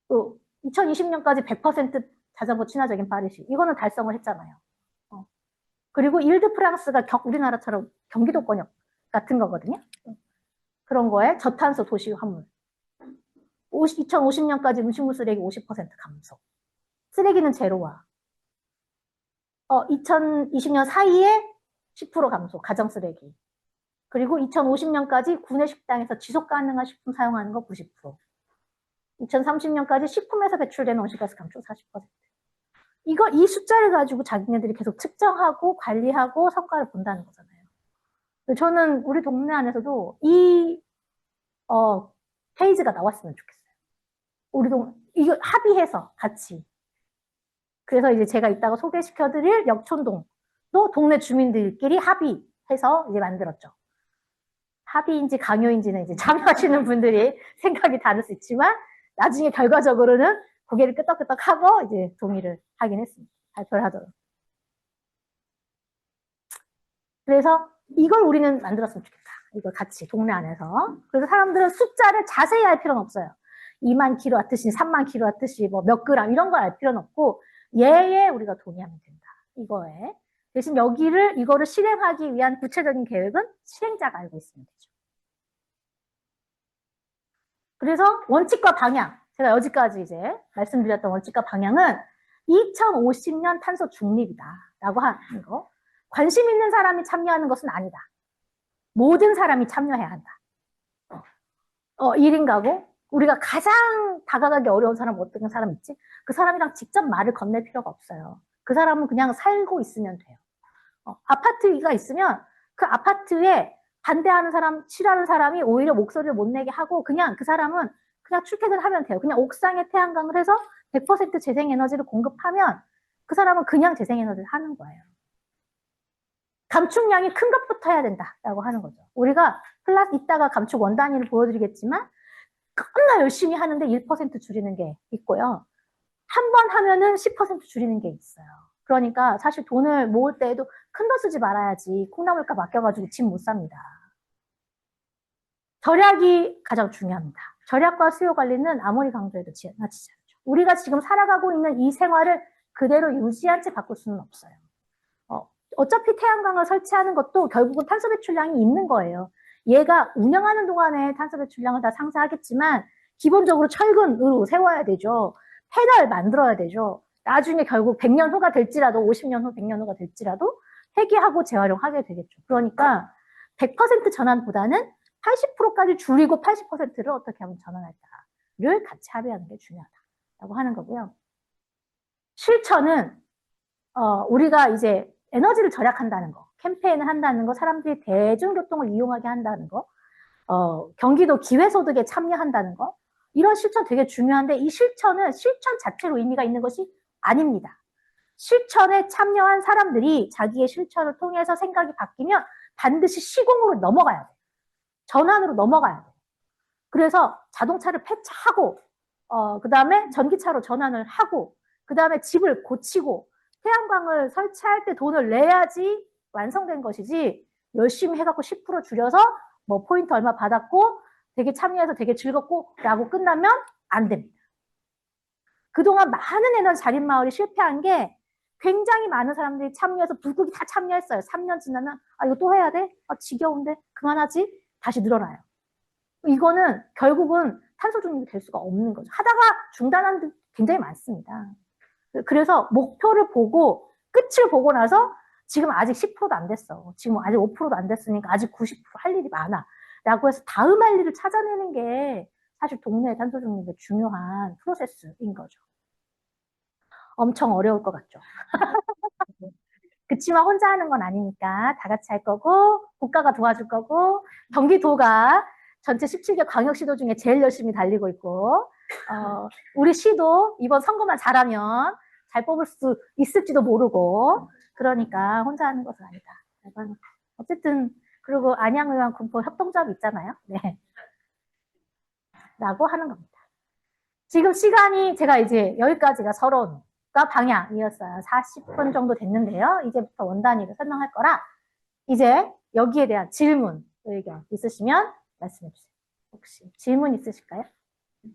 또 2020년까지 100% 자전거 친화적인 파리시. 이거는 달성을 했잖아요. 그리고 일드 프랑스가 우리나라처럼 경기도권 같은 거거든요. 그런 거에 저탄소 도시 화물. 2050년까지 음식물 쓰레기 50% 감소. 쓰레기는 제로화. 2020년 사이에 10% 감소, 가정 쓰레기. 그리고 2050년까지 구내 식당에서 지속 가능한 식품 사용하는 거 90%. 2030년까지 식품에서 배출되는 온실가스 감축 40%. 이 숫자를 가지고 자기네들이 계속 측정하고 관리하고 성과를 본다는 거잖아요. 저는 우리 동네 안에서도 이 페이지가 나왔으면 좋겠어요. 이거 합의해서 같이. 그래서 이제 제가 이따가 소개시켜드릴 역촌동도 동네 주민들끼리 합의해서 이제 만들었죠. 합의인지 강요인지는 이제 참여하시는 분들이 생각이 다를 수 있지만 나중에 결과적으로는 고개를 끄덕끄덕하고 이제 동의를 하긴 했습니다. 발표를 하도록. 그래서 이걸 우리는 만들었으면 좋겠다. 이걸 같이 동네 안에서. 그래서 사람들은 숫자를 자세히 알 필요는 없어요. 2만 킬로와트시, 3만 킬로와트시, 뭐 몇 그램 이런 걸 알 필요는 없고 얘에 우리가 동의하면 된다. 이거에. 대신 이거를 실행하기 위한 구체적인 계획은 실행자가 알고 있으면 되죠. 그래서 원칙과 방향. 제가 여기까지 이제 말씀드렸던 원칙과 방향은 2050년 탄소 중립이다라고 하는 거. 관심 있는 사람이 참여하는 것은 아니다. 모든 사람이 참여해야 한다. 1인 가구. 우리가 가장 다가가기 어려운 사람 어떤 사람 있지? 그 사람이랑 직접 말을 건넬 필요가 없어요. 그 사람은 그냥 살고 있으면 돼요. 아파트가 있으면 그 아파트에 반대하는 사람, 싫어하는 사람이 오히려 목소리를 못 내게 하고 그냥 그 사람은 그냥 출퇴근을 하면 돼요. 그냥 옥상에 태양광을 해서 100% 재생에너지를 공급하면 그 사람은 그냥 재생에너지를 하는 거예요. 감축량이 큰 것부터 해야 된다라고 하는 거죠. 우리가 이따가 감축 원단위를 보여드리겠지만 겁나 열심히 하는데 1% 줄이는 게 있고요. 한 번 하면은 10% 줄이는 게 있어요. 그러니까 사실 돈을 모을 때에도 큰 돈 쓰지 말아야지 콩나물값 아껴가지고 집 못 삽니다. 절약이 가장 중요합니다. 절약과 수요 관리는 아무리 강조해도 지나치지 않죠. 우리가 지금 살아가고 있는 이 생활을 그대로 유지한 채 바꿀 수는 없어요. 어차피 태양광을 설치하는 것도 결국은 탄소 배출량이 있는 거예요. 얘가 운영하는 동안에 탄소 배출량을 다 상쇄하겠지만 기본적으로 철근으로 세워야 되죠. 패널 만들어야 되죠. 나중에 결국 100년 후가 될지라도 50년 후, 100년 후가 될지라도 폐기하고 재활용하게 되겠죠. 그러니까 100% 전환보다는 80%까지 줄이고 80%를 어떻게 하면 전환할까를 같이 합의하는 게 중요하다라고 하는 거고요. 실천은 우리가 이제 에너지를 절약한다는 거, 캠페인을 한다는 거, 사람들이 대중교통을 이용하게 한다는 거, 경기도 기회소득에 참여한다는 거, 이런 실천 되게 중요한데 이 실천은 실천 자체로 의미가 있는 것이 아닙니다. 실천에 참여한 사람들이 자기의 실천을 통해서 생각이 바뀌면 반드시 시공으로 넘어가야 돼요. 전환으로 넘어가야 돼요. 그래서 자동차를 폐차하고 그 다음에 전기차로 전환을 하고 그 다음에 집을 고치고 태양광을 설치할 때 돈을 내야지 완성된 것이지 열심히 해갖고 10% 줄여서 뭐 포인트 얼마 받았고 되게 참여해서 되게 즐겁고 라고 끝나면 안 됩니다. 그동안 많은 에너지 자립마을이 실패한 게 굉장히 많은 사람들이 참여해서 불국이 다 참여했어요. 3년 지나면 이거 또 해야 돼? 지겨운데 그만하지? 다시 늘어나요. 이거는 결국은 탄소 중립이 될 수가 없는 거죠. 하다가 중단하는 데 굉장히 많습니다. 그래서 목표를 보고 끝을 보고 나서 지금 아직 10%도 안 됐어. 지금 아직 5%도 안 됐으니까 아직 90%할 일이 많아. 라고 해서 다음 할 일을 찾아내는 게 사실 동네의 탄소 중립의 중요한 프로세스인 거죠. 엄청 어려울 것 같죠. 그치만 혼자 하는 건 아니니까 다 같이 할 거고 국가가 도와줄 거고 경기도가 전체 17개 광역시도 중에 제일 열심히 달리고 있고 우리 시도 이번 선거만 잘하면 잘 뽑을 수 있을지도 모르고 그러니까 혼자 하는 것은 아니다. 어쨌든 그리고 안양의원 군포 협동조합 있잖아요. 네. 라고 하는 겁니다. 지금 시간이 제가 이제 여기까지가 서론과 방향이었어요. 40분 정도 됐는데요. 이제부터 원단위를 설명할 거라 이제 여기에 대한 질문, 의견 있으시면 말씀해 주세요. 혹시 질문 있으실까요?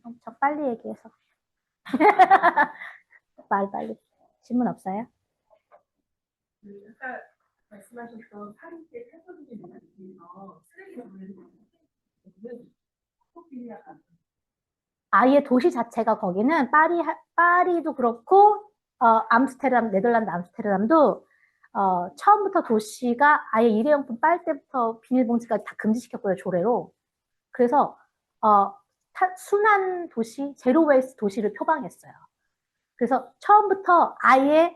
엄청 빨리 얘기해서. 빨리. 질문 없어요? 아까 말씀하셨던 파리 때 탈소들이 많아서 쓰레기를 보내는 아예 도시 자체가 거기는 파리도 그렇고 암스테르담, 네덜란드 암스테르담도 처음부터 도시가 아예 일회용품 빨 때부터 비닐봉지까지 다 금지시켰고요, 조례로. 그래서 순환 도시, 제로 웨이스트 도시를 표방했어요. 그래서 처음부터 아예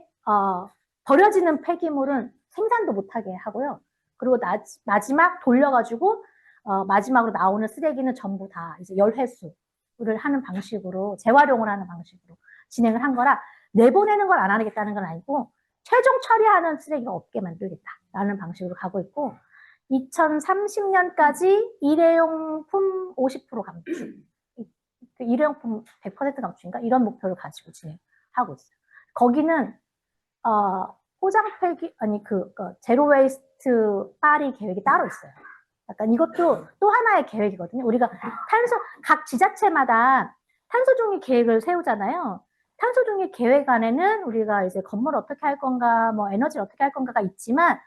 버려지는 폐기물은 생산도 못하게 하고요. 그리고 마지막 돌려가지고 마지막으로 나오는 쓰레기는 전부 다 이제 열회수를 하는 방식으로 재활용을 하는 방식으로 진행을 한 거라 내보내는 걸 안 하겠다는 건 아니고 최종 처리하는 쓰레기가 없게 만들겠다라는 방식으로 가고 있고 2030년까지 일회용품 50% 감축, 일회용품 100% 감축인가 이런 목표를 가지고 진행하고 있어요. 거기는 포장 폐기 아니 제로 웨이스트 파리 계획이 따로 있어요. 약간 이것도 또 하나의 계획이거든요. 우리가 각 지자체마다 탄소 중립 계획을 세우잖아요. 탄소 중립 계획 안에는 우리가 이제 건물을 어떻게 할 건가, 뭐 에너지를 어떻게 할 건가가 있지만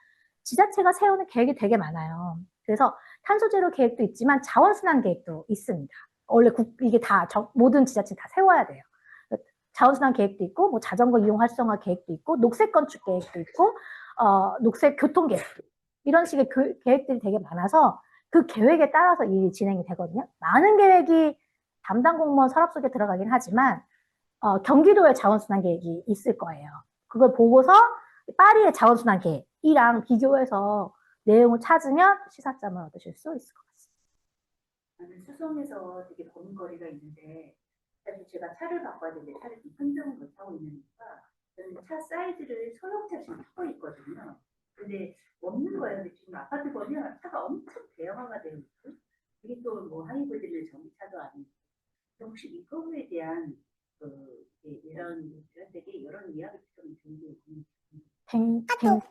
지자체가 세우는 계획이 되게 많아요. 그래서 탄소 제로 계획도 있지만 자원순환 계획도 있습니다. 원래 이게 다 모든 지자체 다 세워야 돼요. 자원순환 계획도 있고, 뭐 자전거 이용 활성화 계획도 있고, 녹색 건축 계획도 있고, 녹색 교통 계획도 있고, 이런 식의 계획들이 되게 많아서 그 계획에 따라서 일이 진행이 되거든요. 많은 계획이 담당 공무원 서랍 속에 들어가긴 하지만 경기도의 자원순환 계획이 있을 거예요. 그걸 보고서 파리의 자원순환 계획이랑 비교해서 내용을 찾으면 시사점을 얻으실 수 있을 것 같습니다. 수성에서 되게 보는 거리가 있는데 사실 제가 차를 바꿔야 되는데 차를 한정을 못 하고 있는 이유가 저는 차 사이즈를 소형차 지금 하고 있거든요. 근데 없는 거예요. 근데 지금 아파트 보면 차가 엄청 대형화가 되어 있고 이게 또 뭐 하이브리드 전기차도 아니고 혹시 이 부분에 대한 이런 되게 이런 이야기를 좀 듣고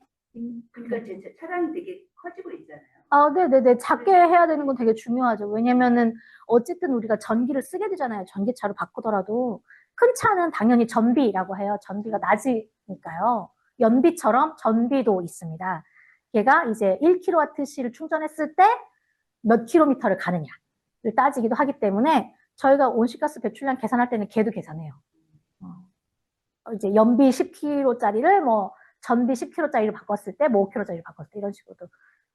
그러니까 제 차량이 되게 커지고 있잖아요. 네네네. 작게 해야 되는 건 되게 중요하죠. 왜냐면은 어쨌든 우리가 전기를 쓰게 되잖아요. 전기차로 바꾸더라도 큰 차는 당연히 전비라고 해요. 전비가 낮으니까요. 연비처럼 전비도 있습니다. 걔가 이제 1kWh를 충전했을 때 몇 킬로미터를 가느냐를 따지기도 하기 때문에 저희가 온실가스 배출량 계산할 때는 걔도 계산해요. 이제 연비 10kg짜리를 뭐 전비 10kg짜리로 바꿨을 때, 뭐 5kg짜리로 바꿨을 때 이런 식으로도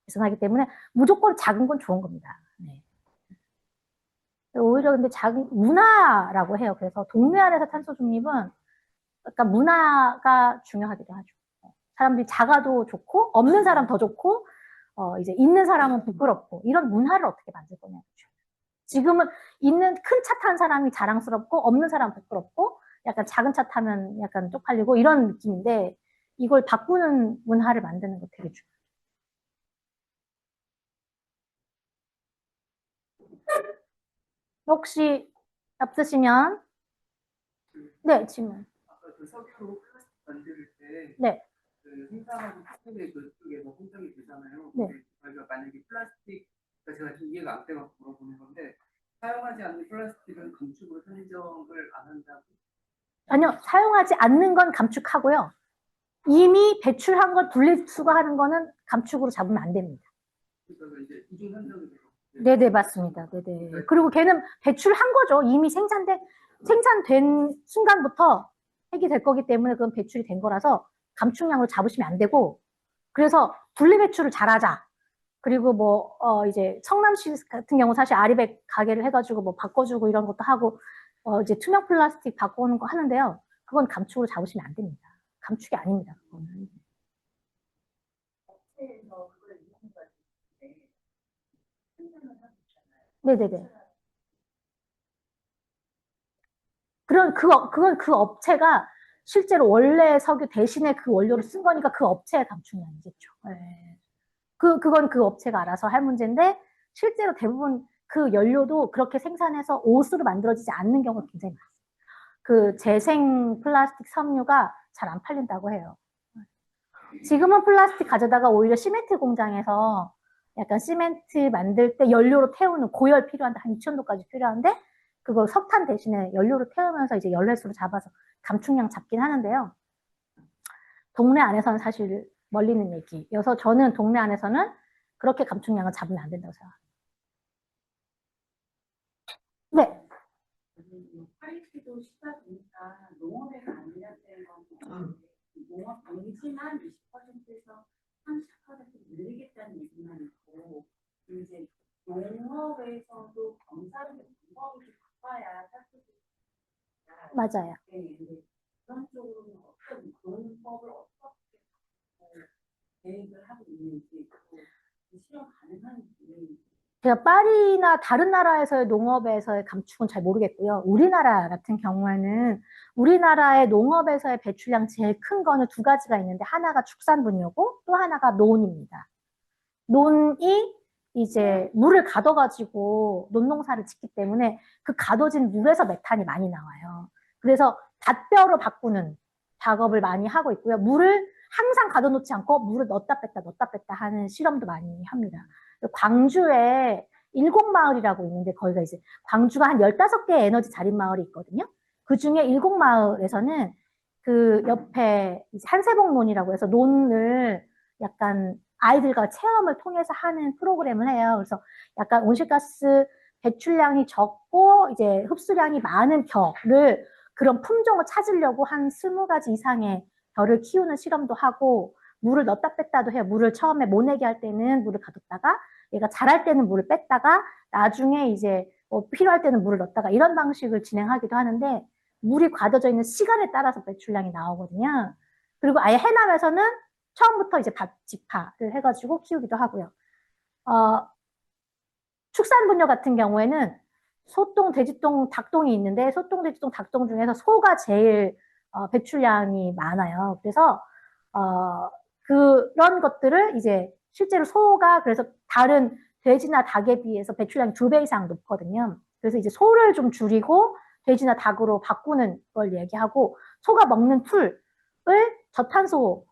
계산하기 때문에 무조건 작은 건 좋은 겁니다. 네. 오히려 근데 작은 문화라고 해요. 그래서 동네 안에서 탄소 중립은 약간 문화가 중요하기도 하죠. 사람들이 작아도 좋고 없는 사람 더 좋고 이제 있는 사람은 부끄럽고 이런 문화를 어떻게 만들 거냐죠. 지금은 있는 큰 차 탄 사람이 자랑스럽고 없는 사람 부끄럽고 약간 작은 차 타면 약간 쪽팔리고 이런 느낌인데 이걸 바꾸는 문화를 만드는 거 되게 중요해요. 혹시 없으시면 네, 질문. 아까 그 석유로 플라스틱 만들 때 네. 그 생산하고 판매 그쪽에서 혼정이 되잖아요. 네. 근데 저희가 만약에 플라스틱, 그러니까 제가 지금 이해가 안 돼서 물어보는 건데 사용하지 않는 플라스틱은 감축으로 선정을 안 한다고? 아니요, 사용하지 않는 건 감축하고요. 이미 배출한 걸 분리수거하는 거는 감축으로 잡으면 안 됩니다. 그러니까 이제 이중 선정이 돼요. 네네, 맞습니다. 네네. 그리고 걔는 배출한 거죠. 이미 생산된 순간부터 폐기될 거기 때문에 그건 배출이 된 거라서 감축량으로 잡으시면 안 되고, 그래서 분리배출을 잘하자. 그리고 뭐, 이제 성남시 같은 경우 사실 아리백 가게를 해가지고 뭐 바꿔주고 이런 것도 하고, 이제 투명 플라스틱 바꿔오는 거 하는데요. 그건 감축으로 잡으시면 안 됩니다. 감축이 아닙니다. 그거는. 업체에서 그걸 이용해가지고 생산을 하고 있잖아요. 네네네. 그건 그 업체가 실제로 원래 석유 대신에 그 원료를 쓴 거니까 그 업체의 감축량이겠죠. 예. 그건 그 업체가 알아서 할 문제인데 실제로 대부분 그 연료도 그렇게 생산해서 옷으로 만들어지지 않는 경우가 굉장히 많아요. 그 재생 플라스틱 섬유가 잘 안 팔린다고 해요. 지금은 플라스틱 가져다가 오히려 시멘트 공장에서 약간 시멘트 만들 때 연료로 태우는 고열 필요한데 한 2000도까지 필요한데 그거 석탄 대신에 연료로 태우면서 이제 열횟수로 잡아서 감축량 잡긴 하는데요. 동네 안에서는 사실 멀리 있는 얘기여서 저는 동네 안에서는 그렇게 감축량을 잡으면 안 된다고 생각합니다. 네. 파리시도 시다 보니까 농업에 관련된 건 농업 동지만 20%에서 30% 늘리겠다는 얘기만 있고 이제 농업에서도 검사를 방법을 바꿔야 사실 맞아요. 네, 그런 쪽으로는 어떤 농법을 어떻게 계획을 하고 있는지 실현 가능한지 제가 파리나 다른 나라에서의 농업에서의 감축은 잘 모르겠고요. 우리나라 같은 경우에는 우리나라의 농업에서의 배출량 제일 큰 거는 두 가지가 있는데 하나가 축산분유고 또 하나가 논입니다. 논이 이제 물을 가둬가지고 논농사를 짓기 때문에 그 가둬진 물에서 메탄이 많이 나와요. 그래서 닷벼로 바꾸는 작업을 많이 하고 있고요. 물을 항상 가둬놓지 않고 물을 넣었다 뺐다 하는 실험도 많이 합니다. 광주에 일곡마을이라고 있는데 거기가 이제 광주가 한 15개의 에너지 자립 마을이 있거든요. 그 중에 일곡마을에서는 그 옆에 이제 한세봉논이라고 해서 논을 약간 아이들과 체험을 통해서 하는 프로그램을 해요. 그래서 약간 온실가스 배출량이 적고 이제 흡수량이 많은 벼를 그런 품종을 찾으려고 한 20가지 이상의 벼를 키우는 실험도 하고 물을 넣었다 뺐다도 해요. 물을 처음에 모내기 할 때는 물을 가뒀다가 얘가 자랄 때는 물을 뺐다가 나중에 이제 필요할 때는 물을 넣었다가 이런 방식을 진행하기도 하는데 물이 가둬져 있는 시간에 따라서 배출량이 나오거든요. 그리고 아예 해남에서는 처음부터 이제 밭집화를 해가지고 키우기도 하고요. 축산분뇨 같은 경우에는 소똥, 돼지똥, 닭똥이 있는데 소똥, 돼지똥, 닭똥 중에서 소가 제일 배출량이 많아요. 그래서 그런 것들을 이제 실제로 소가 그래서 다른 돼지나 닭에 비해서 배출량이 2배 이상 높거든요. 그래서 이제 소를 좀 줄이고 돼지나 닭으로 바꾸는 걸 얘기하고 소가 먹는 풀을 저탄소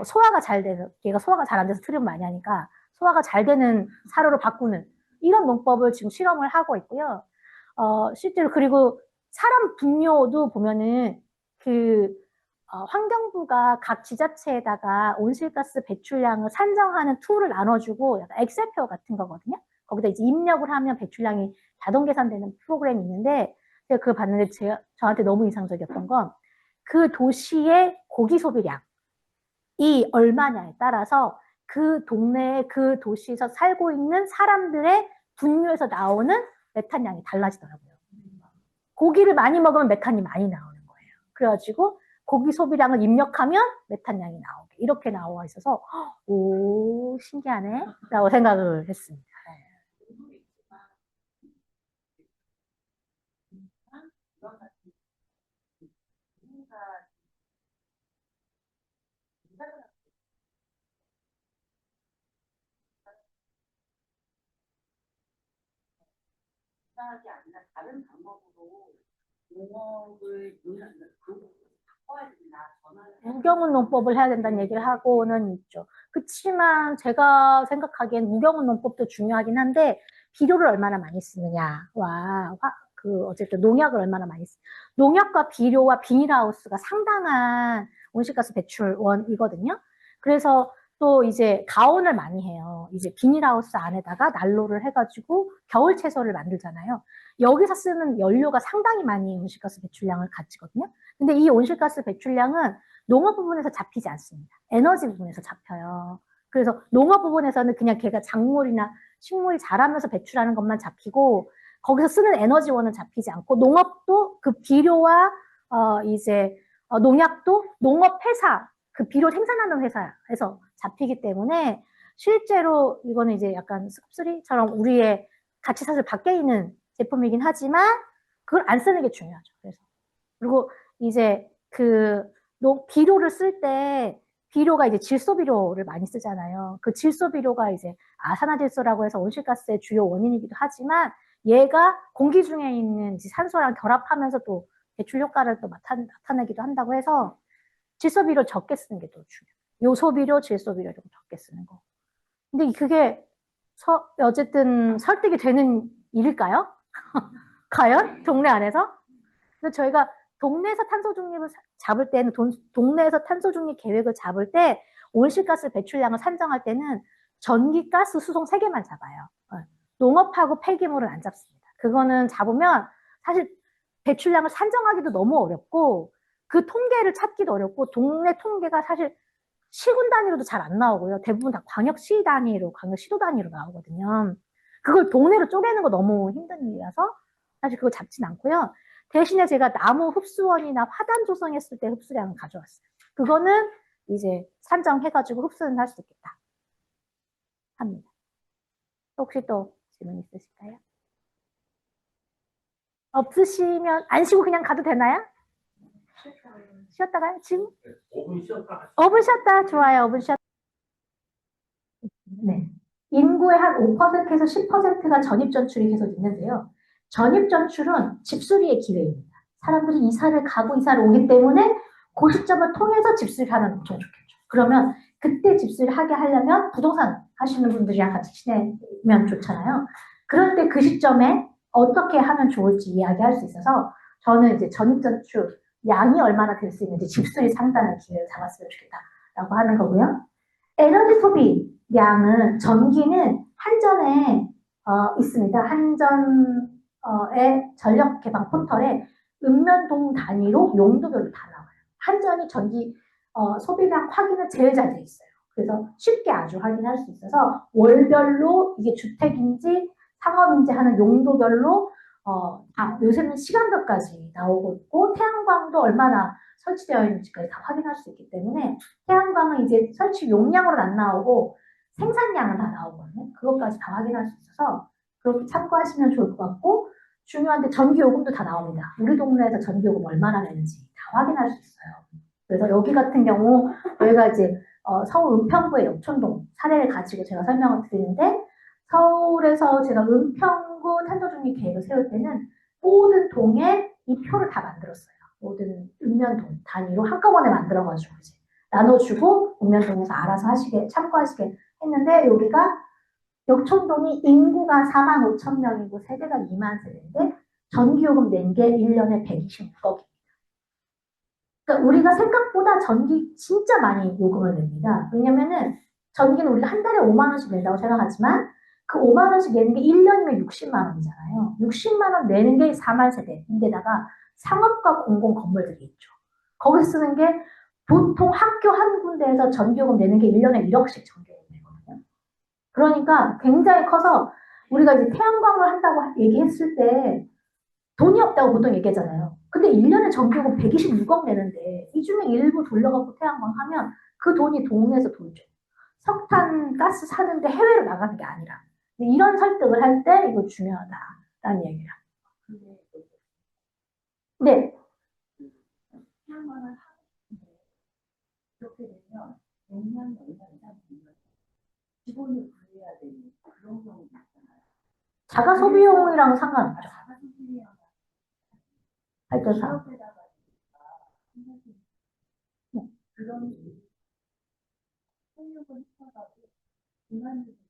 소화가 잘 되는 얘가 소화가 잘 안 돼서 트림 많이 하니까 소화가 잘 되는 사료로 바꾸는 이런 농법을 지금 실험을 하고 있고요. 실제로 그리고 사람 분뇨도 보면은 그 환경부가 각 지자체에다가 온실가스 배출량을 산정하는 툴을 나눠주고 약간 엑셀표 같은 거거든요. 거기다 이제 입력을 하면 배출량이 자동 계산되는 프로그램이 있는데 제가 그걸 봤는데 저한테 너무 인상적이었던 건 그 도시의 고기 소비량이 얼마냐에 따라서 그 동네에 그 도시에서 살고 있는 사람들의 분뇨에서 나오는 메탄량이 달라지더라고요. 고기를 많이 먹으면 메탄이 많이 나오는 거예요. 그래가지고 고기 소비량을 입력하면 메탄량이 나오게 이렇게 나와 있어서 오 신기하네 라고 생각을 했습니다. 하지 않나 다른 방법으로 농업을 바꿔야 된다. 무경운 농법을 해야 된다는 얘기를 하고는 있죠. 그렇지만 제가 생각하기엔 무경운 농법도 중요하긴 한데 비료를 얼마나 많이 쓰느냐와 어쨌든 농약을 얼마나 많이 쓰. 농약과 비료와 비닐하우스가 상당한 온실가스 배출원이거든요. 그래서 또 이제 가온을 많이 해요. 이제 비닐하우스 안에다가 난로를 해가지고 겨울 채소를 만들잖아요. 여기서 쓰는 연료가 상당히 많이 온실가스 배출량을 가지거든요. 근데 이 온실가스 배출량은 농업 부분에서 잡히지 않습니다. 에너지 부분에서 잡혀요. 그래서 농업 부분에서는 그냥 걔가 작물이나 식물이 자라면서 배출하는 것만 잡히고 거기서 쓰는 에너지원은 잡히지 않고 농업도 그 비료와 농약도 농업 회사 그 비료 생산하는 회사에서 잡히기 때문에 실제로 이거는 이제 약간 습쓰리처럼 우리의 가치 사슬 밖에 있는 제품이긴 하지만 그걸 안 쓰는 게 중요하죠. 그래서 그리고 이제 그 비료를 쓸 때 비료가 이제 질소 비료를 많이 쓰잖아요. 그 질소 비료가 이제 아산화질소라고 해서 온실가스의 주요 원인이기도 하지만 얘가 공기 중에 있는 이제 산소랑 결합하면서 또 배출 효과를 또 나타내기도 한다고 해서 질소 비료 적게 쓰는 게 더 중요해요. 요소 비료, 질소 비료 좀 적게 쓰는 거. 근데 그게 어쨌든 설득이 되는 일일까요? 과연? 동네 안에서? 그래서 저희가 동네에서 탄소 중립을 잡을 때는 동네에서 탄소 중립 계획을 잡을 때 온실가스 배출량을 산정할 때는 전기, 가스, 수송 3개만 잡아요. 농업하고 폐기물은 안 잡습니다. 그거는 잡으면 사실 배출량을 산정하기도 너무 어렵고 그 통계를 찾기도 어렵고 동네 통계가 사실 시군 단위로도 잘 안 나오고요. 대부분 다 광역시 단위로, 광역시도 단위로 나오거든요. 그걸 동네로 쪼개는 거 너무 힘든 일이라서 사실 그거 잡진 않고요. 대신에 제가 나무 흡수원이나 화단 조성했을 때 흡수량을 가져왔어요. 그거는 이제 산정해가지고 흡수는 할 수 있겠다 합니다. 혹시 또 질문 있으실까요? 없으시면 안 쉬고 그냥 가도 되나요? 쉬었다가요? 지금? 5분 쉬었다. 5분 쉬었다. 좋아요. 5분 쉬었다. 네. 인구의 한 5%에서 10%가 전입전출이 계속 있는데요. 전입전출은 집수리의 기회입니다. 사람들이 이사를 가고 이사를 오기 때문에 그 시점을 통해서 집수리를 하면 엄청 좋겠죠. 그러면 그때 집수리를 하게 하려면 부동산 하시는 분들이랑 같이 지내면 좋잖아요. 그럴 때 그 시점에 어떻게 하면 좋을지 이야기할 수 있어서 저는 이제 전입전출 양이 얼마나 될 수 있는지 집수리 상단의 기회를 잡았으면 좋겠다라고 하는 거고요. 에너지 소비 양은 전기는 한전에 있습니다. 한전의 전력 개방 포털에 읍면동 단위로 용도별로 다 나와요. 한전이 전기 소비량 확인은 제일 잘 돼 있어요. 그래서 쉽게 아주 확인할 수 있어서 월별로 이게 주택인지 상업인지 하는 용도별로 요새는 시간별까지 나오고 있고 태양광도 얼마나 설치되어 있는지까지 다 확인할 수 있기 때문에 태양광은 이제 설치 용량으로는 안 나오고 생산량은 다 나오거든요. 그것까지 다 확인할 수 있어서 그렇게 참고하시면 좋을 것 같고 중요한데 전기요금도 다 나옵니다. 우리 동네에서 전기요금 얼마나 내는지 다 확인할 수 있어요. 그래서 여기 같은 경우 저희가 이제 서울 은평구의 역촌동 사례를 가지고 제가 설명을 드리는데 서울에서 제가 은평구 탄소중립 계획을 세울 때는 모든 동에 이 표를 다 만들었어요. 모든 읍면동 단위로 한꺼번에 만들어가지고 이제 나눠주고 읍면동에서 알아서 참고하시게 했는데 여기가 역촌동이 인구가 45,000명이고 세대가 2만 세대인데 전기요금 낸 게 1년에 126억입니다. 그러니까 우리가 생각보다 전기 진짜 많이 요금을 냅니다. 왜냐면은 전기는 우리가 한 달에 5만 원씩 낸다고 생각하지만 그 5만 원씩 내는 게 1년이면 60만 원이잖아요. 60만 원 내는 게 4만 세대인데다가 상업과 공공 건물들이 있죠. 거기서 쓰는 게 보통 학교 한 군데에서 전기요금 내는 게 1년에 1억씩 전기요금 내거든요. 그러니까 굉장히 커서 우리가 이제 태양광을 한다고 얘기했을 때 돈이 없다고 보통 얘기하잖아요. 근데 1년에 전기요금 126억 내는데 이 중에 일부 돌려갖고 태양광 하면 그 돈이 동네에서 돌죠. 석탄, 가스 사는데 해외로 나가는 게 아니라. 이런 설득을 할 때 이거 중요하다라는 얘기를 합니다. 네. 태양광을 하는데 그렇게 되면 몇년 이상 기본을 구해야 되는 그런 경우도 있잖아요. 자가 소비용이랑 상관없죠. 자가 소비용 발전사. 그런 소유를 해가지고 인간적인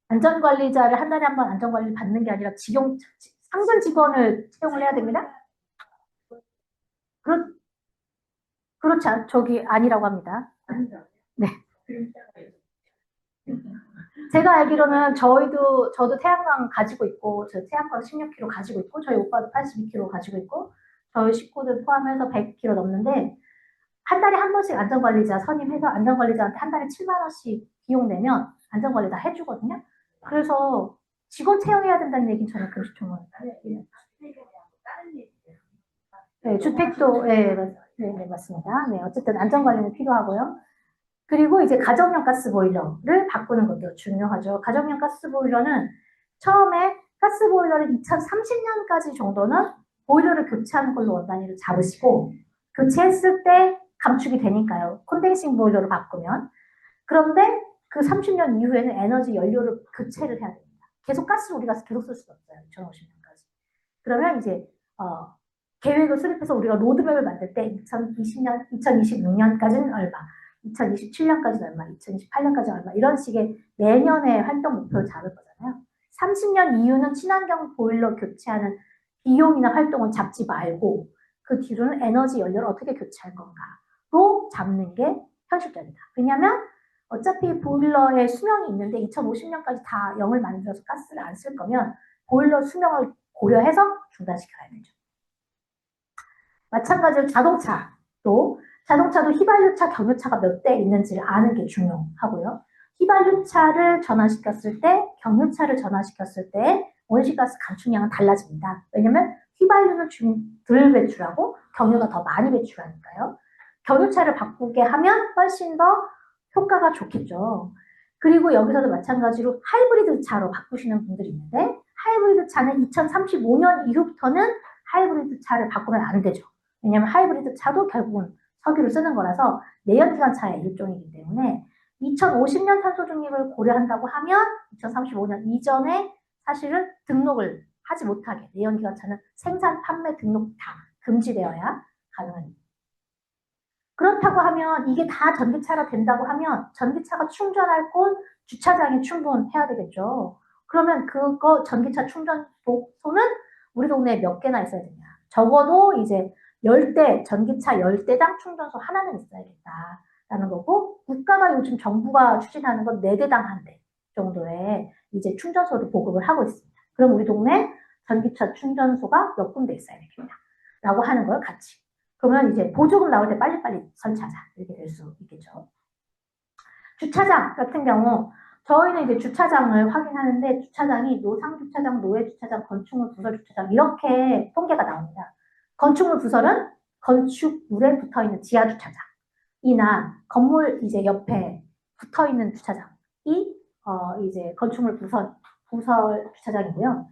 안전관리자를 한 달에 한 번 안전관리를 받는 게 아니라 상근 직원을 채용을 해야 됩니다. 그렇지 저기 아니라고 합니다. 네. 제가 알기로는 저도 태양광 가지고 있고, 저 태양광 16kg 가지고 있고, 저희 오빠도 82kg 가지고 있고, 저희 식구들 포함해서 100kg 넘는데, 한 달에 한 번씩 안전관리자 선임해서 안전관리자한테 한 달에 7만 원씩 비용 내면 안전관리 다 해주거든요. 그래서 직원 채용해야 된다는 얘기는 저는 금시초문. 네, 주택도, 네, 맞습니다. 네, 어쨌든 안전관리는 필요하고요. 그리고 이제 가정용 가스보일러를 바꾸는 것도 중요하죠. 가정용 가스보일러는 처음에 가스보일러를 2030년까지 정도는 보일러를 교체하는 걸로 원단위를 잡으시고 교체했을 때 감축이 되니까요. 콘덴싱 보일러로 바꾸면. 그런데 그 30년 이후에는 에너지 연료를 교체를 해야 됩니다. 계속 가스를 우리가 계속 쓸 수 없어요. 2050년까지. 그러면 이제 계획을 수립해서 우리가 로드맵을 만들 때 2020년, 2026년까지는 얼마, 2027년까지는 얼마, 2028년까지는 얼마 이런 식의 매년의 활동 목표를 잡을 거잖아요. 30년 이후는 친환경 보일러 교체하는 비용이나 활동을 잡지 말고 그 뒤로는 에너지 연료를 어떻게 교체할 건가로 잡는 게 현실적이다. 왜냐하면 어차피 보일러의 수명이 있는데 2050년까지 다 0을 만들어서 가스를 안 쓸 거면 보일러 수명을 고려해서 중단시켜야 되죠. 마찬가지로 자동차도 휘발유차, 경유차가 몇 대 있는지를 아는 게 중요하고요. 휘발유차를 전환시켰을 때, 경유차를 전환시켰을 때 온실가스 감축량은 달라집니다. 왜냐면 휘발유는 덜 배출하고 경유가 더 많이 배출하니까요. 경유차를 바꾸게 하면 훨씬 더 효과가 좋겠죠. 그리고 여기서도 마찬가지로 하이브리드 차로 바꾸시는 분들이 있는데 하이브리드 차는 2035년 이후부터는 하이브리드 차를 바꾸면 안 되죠. 왜냐하면 하이브리드 차도 결국은 석유를 쓰는 거라서 내연기관 차의 일종이기 때문에 2050년 탄소 중립을 고려한다고 하면 2035년 이전에 사실은 등록을 하지 못하게 내연기관 차는 생산, 판매, 등록 다 금지되어야 가능합니다. 그렇다고 하면 이게 다 전기차가 된다고 하면 전기차가 충전할 곳 주차장이 충분해야 되겠죠. 그러면 그거 전기차 충전소는 우리 동네에 몇 개나 있어야 되냐. 적어도 이제 10대, 전기차 10대당 충전소 하나는 있어야겠다라는 거고 국가가 요즘 정부가 추진하는 건 4대당 1대 정도의 이제 충전소를 보급을 하고 있습니다. 그럼 우리 동네 전기차 충전소가 몇 군데 있어야 되겠냐라고 하는 걸 같이. 그러면 이제 보조금 나올 때 빨리빨리 설치하자 이렇게 될 수 있겠죠. 주차장 같은 경우 저희는 이제 주차장을 확인하는데 주차장이 노상 주차장, 노예 주차장, 건축물 부설 주차장 이렇게 통계가 나옵니다. 건축물 부설은 건축물에 붙어있는 지하 주차장이나 건물 이제 옆에 붙어있는 주차장이 이제 건축물 부설 주차장이고요.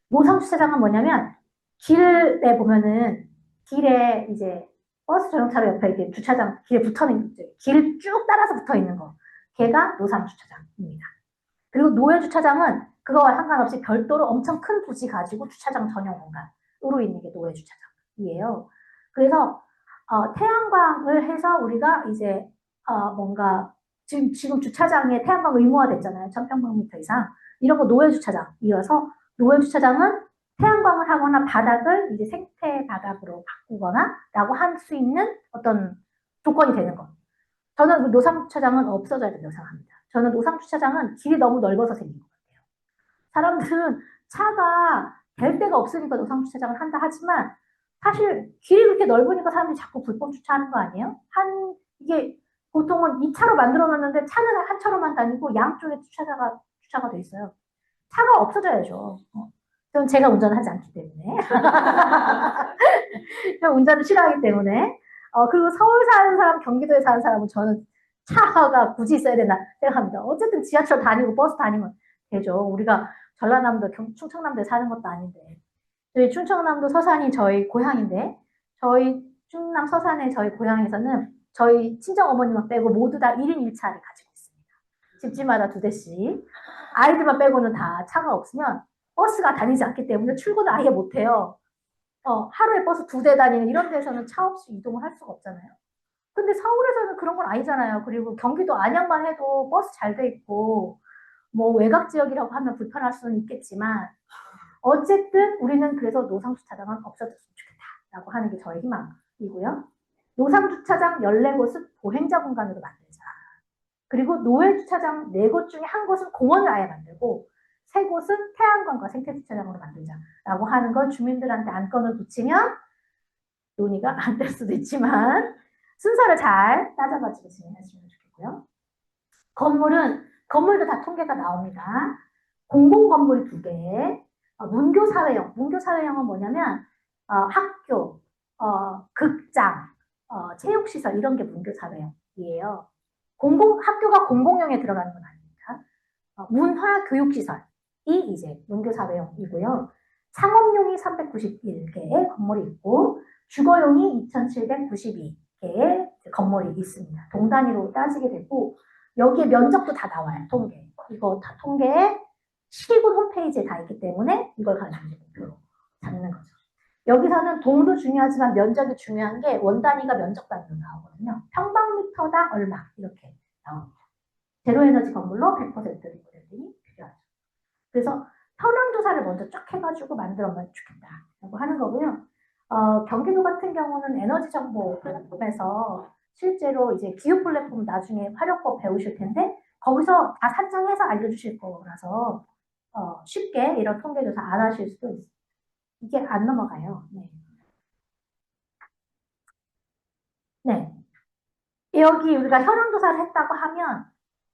노상 주차장은 뭐냐면 길에 보면은 길에 이제 버스 전용차로 옆에 이렇게 주차장 길에 붙어있는 길 쭉 따라서 붙어있는 거 걔가 노상 주차장입니다. 그리고 노예 주차장은 그거와 상관없이 별도로 엄청 큰 부지 가지고 주차장 전용 공간으로 있는 게 노예 주차장이에요. 그래서 태양광을 해서 우리가 이제 뭔가 지금 주차장에 태양광 의무화됐잖아요. 1000평방미터 이상. 이런 거 노예 주차장이어서 노예 주차장은 태양광을 하거나 바닥을 이제 생태 바닥으로 바꾸거나 라고 할 수 있는 어떤 조건이 되는 거. 저는 그 노상 주차장은 없어져야 된다고 생각합니다. 저는 노상 주차장은 길이 너무 넓어서 생긴 것 같아요. 사람들은 차가 될 데가 없으니까 노상 주차장을 한다 하지만 사실 길이 그렇게 넓으니까 사람들이 자꾸 불법 주차하는 거 아니에요? 이게 보통은 2차로 만들어 놨는데 차는 한 차로만 다니고 양쪽에 주차가 돼 있어요. 차가 없어져야죠. 저는 제가 운전을 하지 않기 때문에. 운전을 싫어하기 때문에. 그리고 서울 사는 사람, 경기도에 사는 사람은 저는 차가 굳이 있어야 된다 생각합니다. 어쨌든 지하철 다니고 버스 다니면 되죠. 우리가 전라남도, 충청남도에 사는 것도 아닌데. 저희 충청남도 서산이 저희 고향인데, 저희 충남 서산의 저희 고향에서는 저희 친정 어머니만 빼고 모두 다 1인 1차를 가지고 있습니다. 집집마다 2대씩. 아이들만 빼고는 다 차가 없으면 버스가 다니지 않기 때문에 출근을 아예 못해요. 하루에 버스 2대 다니는 이런 데서는 차 없이 이동을 할 수가 없잖아요. 근데 서울에서는 그런 건 아니잖아요. 그리고 경기도 안양만 해도 버스 잘 돼 있고 뭐 외곽 지역이라고 하면 불편할 수는 있겠지만 어쨌든 우리는 그래서 노상 주차장은 없어졌으면 좋겠다라고 하는 게 저의 희망이고요. 노상 주차장 14곳은 보행자 공간으로 만들자. 그리고 노예 주차장 4곳 중에 한 곳은 공원을 아예 만들고 3곳은 태양광과 생태 주차장으로 만들자라고 하는 걸 주민들한테 안건을 붙이면 논의가 안 될 수도 있지만 순서를 잘 따져가지고 진행하시면 좋겠고요. 건물도 다 통계가 나옵니다. 공공건물이 2개, 문교사회형은 뭐냐면 학교, 극장, 체육시설 이런 게 문교사회형이에요. 학교가 공공용에 들어가는 건 아닙니다. 문화교육시설이 이제 문교사회형이고요. 상업용이 391개의 건물이 있고 주거용이 2,792개의 건물이 있습니다. 동 단위로 따지게 되고 여기에 면적도 다 나와요. 통계. 이거 다 통계에 시군 홈페이지에 다 있기 때문에 이걸 가지고 목표로 잡는 거죠. 여기서는 동도 중요하지만 면적이 중요한 게 원 단위가 면적 단위로 나오거든요. 평방미터당 얼마 이렇게 나옵니다. 제로에너지 건물로 100% 리모델링이 필요하죠. 그래서 현황조사를 먼저 쫙 해가지고 만들어만 주겠다라고 하는 거고요. 경기도 같은 경우는 에너지 정보 플랫폼에서 실제로 이제 기후 플랫폼 나중에 활용법 배우실 텐데 거기서 다 산정해서 알려주실 거라서 쉽게 이런 통계조사 안 하실 수도 있어요. 이게 안 넘어가요. 네. 네. 여기 우리가 현황조사를 했다고 하면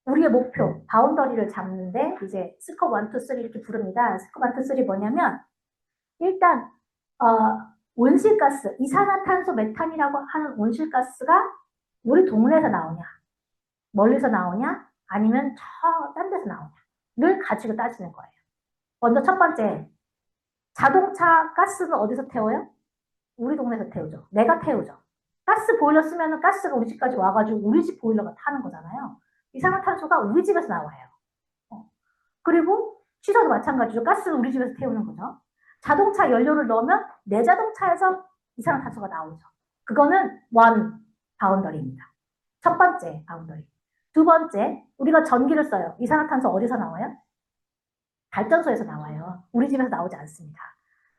우리의 목표, 바운더리를 잡는데 이제 스컵 1, 2, 3 이렇게 부릅니다. 스컵 1, 2, 3 뭐냐면 일단 온실가스, 이산화탄소, 메탄이라고 하는 온실가스가 우리 동네에서 나오냐, 멀리서 나오냐, 아니면 저 딴 데서 나오냐를 가지고 따지는 거예요. 먼저 첫 번째, 자동차 가스는 어디서 태워요? 우리 동네에서 태우죠. 내가 태우죠. 가스 보일러 쓰면 가스가 우리 집까지 와가지고 우리 집 보일러가 타는 거잖아요. 이산화탄소가 우리 집에서 나와요. 그리고 취사도 마찬가지로 가스는 우리 집에서 태우는 거죠. 자동차 연료를 넣으면 내 자동차에서 이산화탄소가 나오죠. 그거는 원 바운더리입니다. 첫 번째 바운더리. 두 번째, 우리가 전기를 써요. 이산화탄소 어디서 나와요? 발전소에서 나와요. 우리 집에서 나오지 않습니다.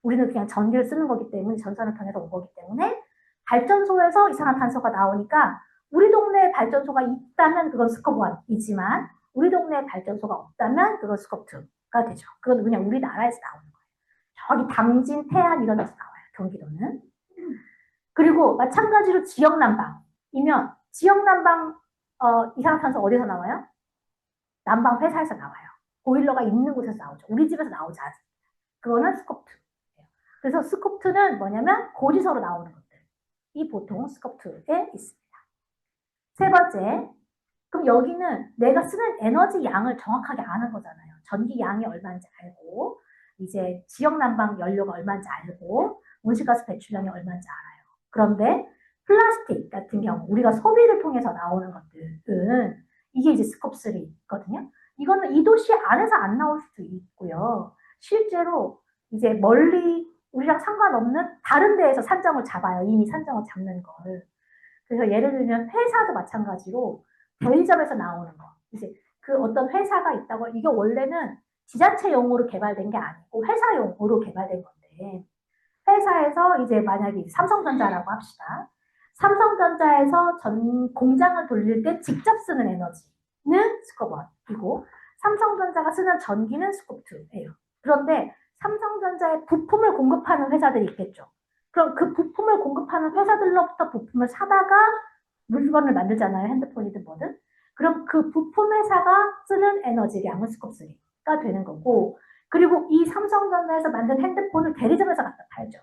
우리는 그냥 전기를 쓰는 거기 때문에 전산화탄에서 온 거기 때문에 발전소에서 이산화탄소가 나오니까 우리 동네에 발전소가 있다면 그건 스컵 1이지만 우리 동네에 발전소가 없다면 그건 스컵 2가 되죠. 그건 그냥 우리나라에서 나오는 거예요. 저기 당진, 태안 이런 데서 나와요. 경기도는. 그리고 마찬가지로 지역난방이면 지역난방 이산화탄소 어디서 나와요? 난방 회사에서 나와요. 보일러가 있는 곳에서 나오죠. 우리 집에서 나오지 않습니다. 그거는 스컵 2예요. 그래서 스컵 2는 뭐냐면 고지서로 나오는 것들이 보통 스컵 2에 있습니다. 세 번째, 그럼 여기는 내가 쓰는 에너지 양을 정확하게 아는 거잖아요. 전기 양이 얼마인지 알고 이제 지역 난방 연료가 얼마인지 알고 온실가스 배출량이 얼마인지 알아요. 그런데 플라스틱 같은 경우 우리가 소비를 통해서 나오는 것들은 이게 이제 스컵 3거든요. 이거는 이 도시 안에서 안 나올 수도 있고요. 실제로 이제 멀리 우리랑 상관없는 다른 데에서 산정을 잡아요. 이미 산정을 잡는 걸. 그래서 예를 들면 회사도 마찬가지로 대리점에서 나오는 거. 이제 그 어떤 회사가 있다고 이게 원래는 지자체용으로 개발된 게 아니고 회사용으로 개발된 건데 회사에서 이제 만약에 삼성전자라고 합시다. 삼성전자에서 전 공장을 돌릴 때 직접 쓰는 에너지는 스컵 1이고 삼성전자가 쓰는 전기는 스컵 2예요. 그런데 삼성전자에 부품을 공급하는 회사들이 있겠죠. 그럼 그 부품을 공급하는 회사들로부터 부품을 사다가 물건을 만들잖아요. 핸드폰이든 뭐든. 그럼 그 부품 회사가 쓰는 에너지량은 스컵 3가 되는 거고 그리고 이 삼성전자에서 만든 핸드폰을 대리점에서 갖다 팔죠.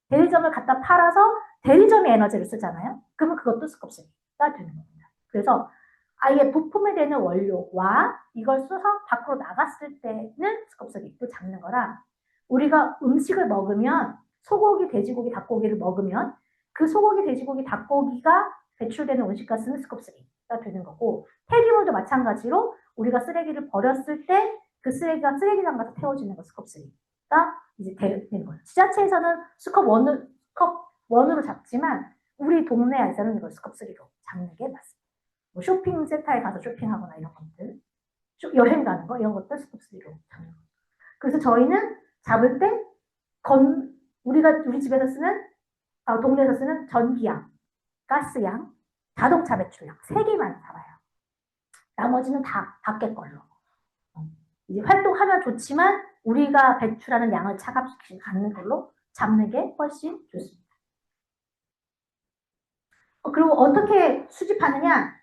대리점을 갖다 팔아서 대리점이 에너지를 쓰잖아요. 그러면 그것도 스컵 3가 되는 겁니다. 그래서 아예 부품이 되는 원료와 이걸 써서 밖으로 나갔을 때는 스컵 3도 잡는 거라 우리가 음식을 먹으면 소고기, 돼지고기, 닭고기를 먹으면 그 소고기, 돼지고기, 닭고기가 배출되는 온실가스는 스컵 3가 되는 거고 폐기물도 마찬가지로 우리가 쓰레기를 버렸을 때 그 쓰레기가 쓰레기장 가서 태워지는 거 스컵 3가 이제 되는 거예요. 지자체에서는 스컵 1으로 잡지만 우리 동네에서는 이걸 스컵 3로 잡는 게 맞습니다. 뭐 쇼핑센터에 가서 쇼핑하거나 이런 것들, 여행 가는 거 이런 것들 스컵 3로 잡는 거예요. 그래서 저희는 잡을 때 우리가 우리 집에서 쓰는 동네에서 쓰는 전기양, 가스양, 자동차 배출량 3개만 잡아요. 나머지는 다 밖에 걸로. 이제 활동하면 좋지만 우리가 배출하는 양을 차감시키지 않는 걸로 잡는 게 훨씬 좋습니다. 그리고 어떻게 수집하느냐?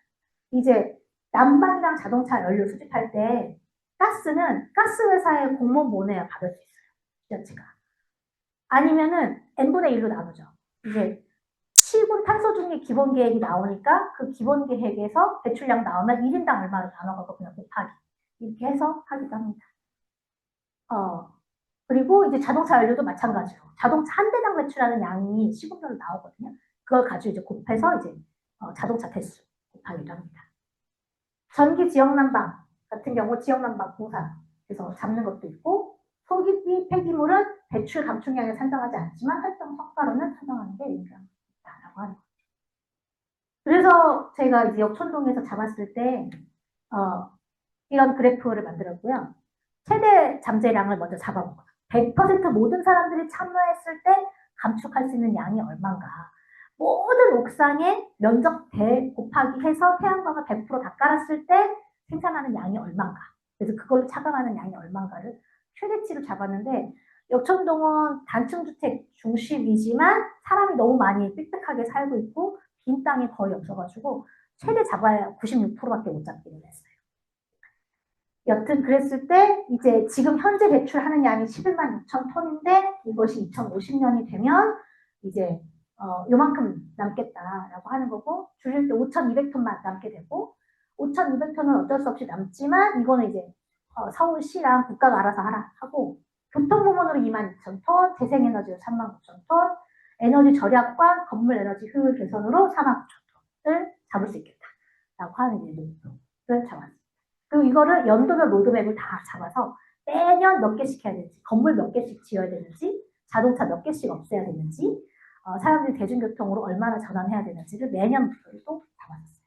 이제 난방이랑 자동차 연료 수집할 때 가스는 가스회사에 공문 보내야 받을 수 있어요. 지자체가. 아니면은 n분의 1로 나누죠. 이제 시군 탄소중립 기본계획이 나오니까 그 기본계획에서 배출량 나오면 1인당 얼마로 나눠가고 그냥 곱하기 이렇게 해서 하기도 합니다. 그리고 이제 자동차 연료도 마찬가지로 자동차 한 대당 매출하는 양이 시급료로 나오거든요. 그걸 가지고 이제 곱해서 이제 자동차 대수 곱하기도 합니다. 전기 지역 난방 같은 경우 지역 난방 공사에서 잡는 것도 있고, 소기비 폐기물은 배출 감축량에 산정하지 않지만 활동 성과로는 산정하는 게 유리하다라고 하는 거죠. 그래서 제가 이제 역촌동에서 잡았을 때 이런 그래프를 만들었고요. 최대 잠재량을 먼저 잡아보고 100% 모든 사람들이 참여했을 때 감축할 수 있는 양이 얼마인가. 모든 옥상에 면적 대 곱하기 해서 태양광을 100%다 깔았을 때 생산하는 양이 얼마인가. 그래서 그걸로 차감하는 양이 얼마인가를 최대치로 잡았는데, 역촌동은 단층주택 중심이지만 사람이 너무 많이 빽빽하게 살고 있고 빈 땅이 거의 없어가지고 최대 잡아야 96%밖에 못 잡기는 했어요. 여튼 그랬을 때 이제 지금 현재 배출하는 양이 11만 6천 톤인데 이것이 2050년이 되면 이제 요만큼 남겠다라고 하는 거고, 줄일 때 5,200톤만 남게 되고, 5,200톤은 어쩔 수 없이 남지만 이거는 이제 서울시랑 국가가 알아서 하라 하고, 교통 부문으로 22,000톤, 재생에너지로 39,000톤, 에너지 절약과 건물 에너지 효율 개선으로 49,000톤을 잡을 수 있겠다라고 하는 일을 잡았습니다. 그리고 이거를 연도별 로드맵을 다 잡아서 매년 몇 개씩 해야 되는지, 건물 몇 개씩 지어야 되는지, 자동차 몇 개씩 없애야 되는지, 사람들이 대중교통으로 얼마나 전환해야 되는지를 매년 목표를 또 잡았어요.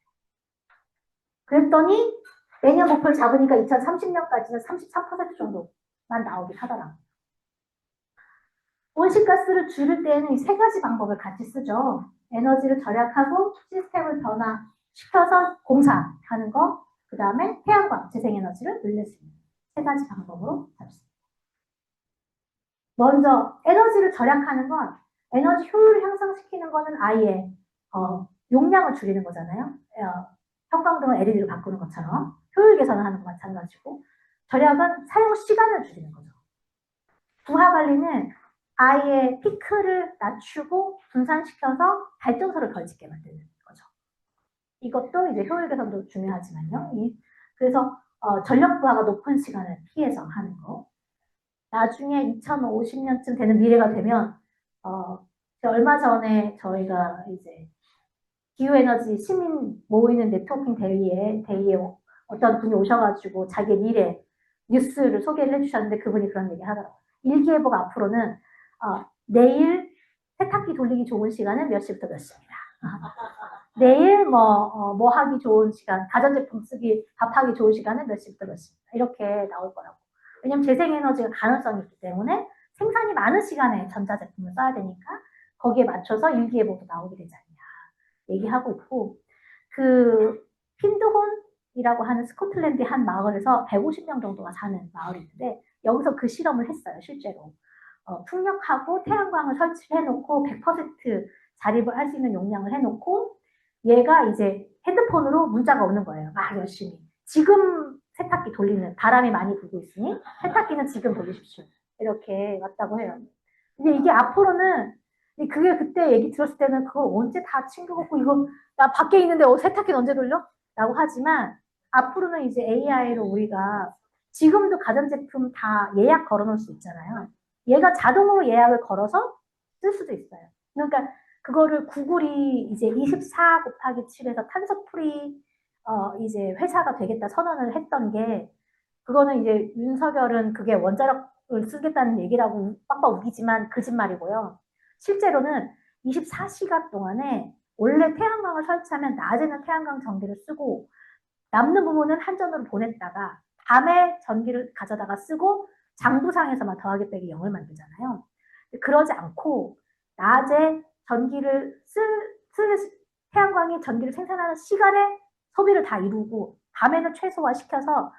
그랬더니 매년 목표를 잡으니까 2030년까지는 33% 정도만 나오긴 하더라고요. 온실가스를 줄일 때에는 이 세 가지 방법을 같이 쓰죠. 에너지를 절약하고 시스템을 변화시켜서 공사하는 거, 그 다음에 태양광, 재생에너지를 늘릴 수 있는 세 가지 방법으로 잡습니다. 먼저 에너지를 절약하는 건, 에너지 효율을 향상시키는 거는 아예 용량을 줄이는 거잖아요. 형광등을 LED로 바꾸는 것처럼 효율 개선을 하는 거 마찬가지고, 절약은 사용 시간을 줄이는 거죠. 부하 관리는 아예 피크를 낮추고 분산시켜서 발전소를 덜 짓게 만드는 거죠. 이것도 이제 효율 개선도 중요하지만요. 그래서 전력 부하가 높은 시간을 피해서 하는 거. 나중에 2050년쯤 되는 미래가 되면 얼마 전에 저희가 이제 기후에너지 시민 모이는 네트워킹 대회에 어떤 분이 오셔가지고 자기 미래 뉴스를 소개를 해주셨는데, 그분이 그런 얘기 하더라고요. 일기예보가 앞으로는 내일 세탁기 돌리기 좋은 시간은 몇 시부터 몇 시입니다. 내일 뭐 하기 좋은 시간, 가전제품 쓰기, 밥하기 좋은 시간은 몇 시부터 몇 시입니다. 이렇게 나올 거라고. 왜냐면 재생에너지가 가능성이 있기 때문에 생산이 많은 시간에 전자제품을 써야 되니까 거기에 맞춰서 일기예보도 나오게 되지 않냐 얘기하고 있고, 그 핀드혼이라고 하는 스코틀랜드의 한 마을에서 150명 정도가 사는 마을이 있는데, 여기서 그 실험을 했어요. 실제로 풍력하고 태양광을 설치해놓고 100% 자립을 할 수 있는 용량을 해놓고, 얘가 이제 핸드폰으로 문자가 오는 거예요. 열심히 지금 세탁기 돌리는, 바람이 많이 불고 있으니 세탁기는 지금 돌리십시오, 이렇게 왔다고 해요. 근데 이게 앞으로는, 그게 그때 얘기 들었을 때는 그걸 언제 다 챙겨갖고 이거 나 밖에 있는데 세탁기는 언제 돌려? 라고 하지만, 앞으로는 이제 AI로 우리가 지금도 가전제품 다 예약 걸어놓을 수 있잖아요. 얘가 자동으로 예약을 걸어서 쓸 수도 있어요. 그러니까 그거를 구글이 이제 24 곱하기 7에서 탄소프리 이제 회사가 되겠다 선언을 했던 게, 그거는 이제 윤석열은 그게 원자력을 쓰겠다는 얘기라고 빡빡 우기지만 거짓말이고요. 실제로는 24시간 동안에 원래 태양광을 설치하면 낮에는 태양광 전기를 쓰고 남는 부분은 한전으로 보냈다가 밤에 전기를 가져다가 쓰고 장부상에서만 더하기 빼기 0을 만들잖아요. 그러지 않고 낮에 전기를 태양광이 전기를 생산하는 시간에 소비를 다 이루고 밤에는 최소화시켜서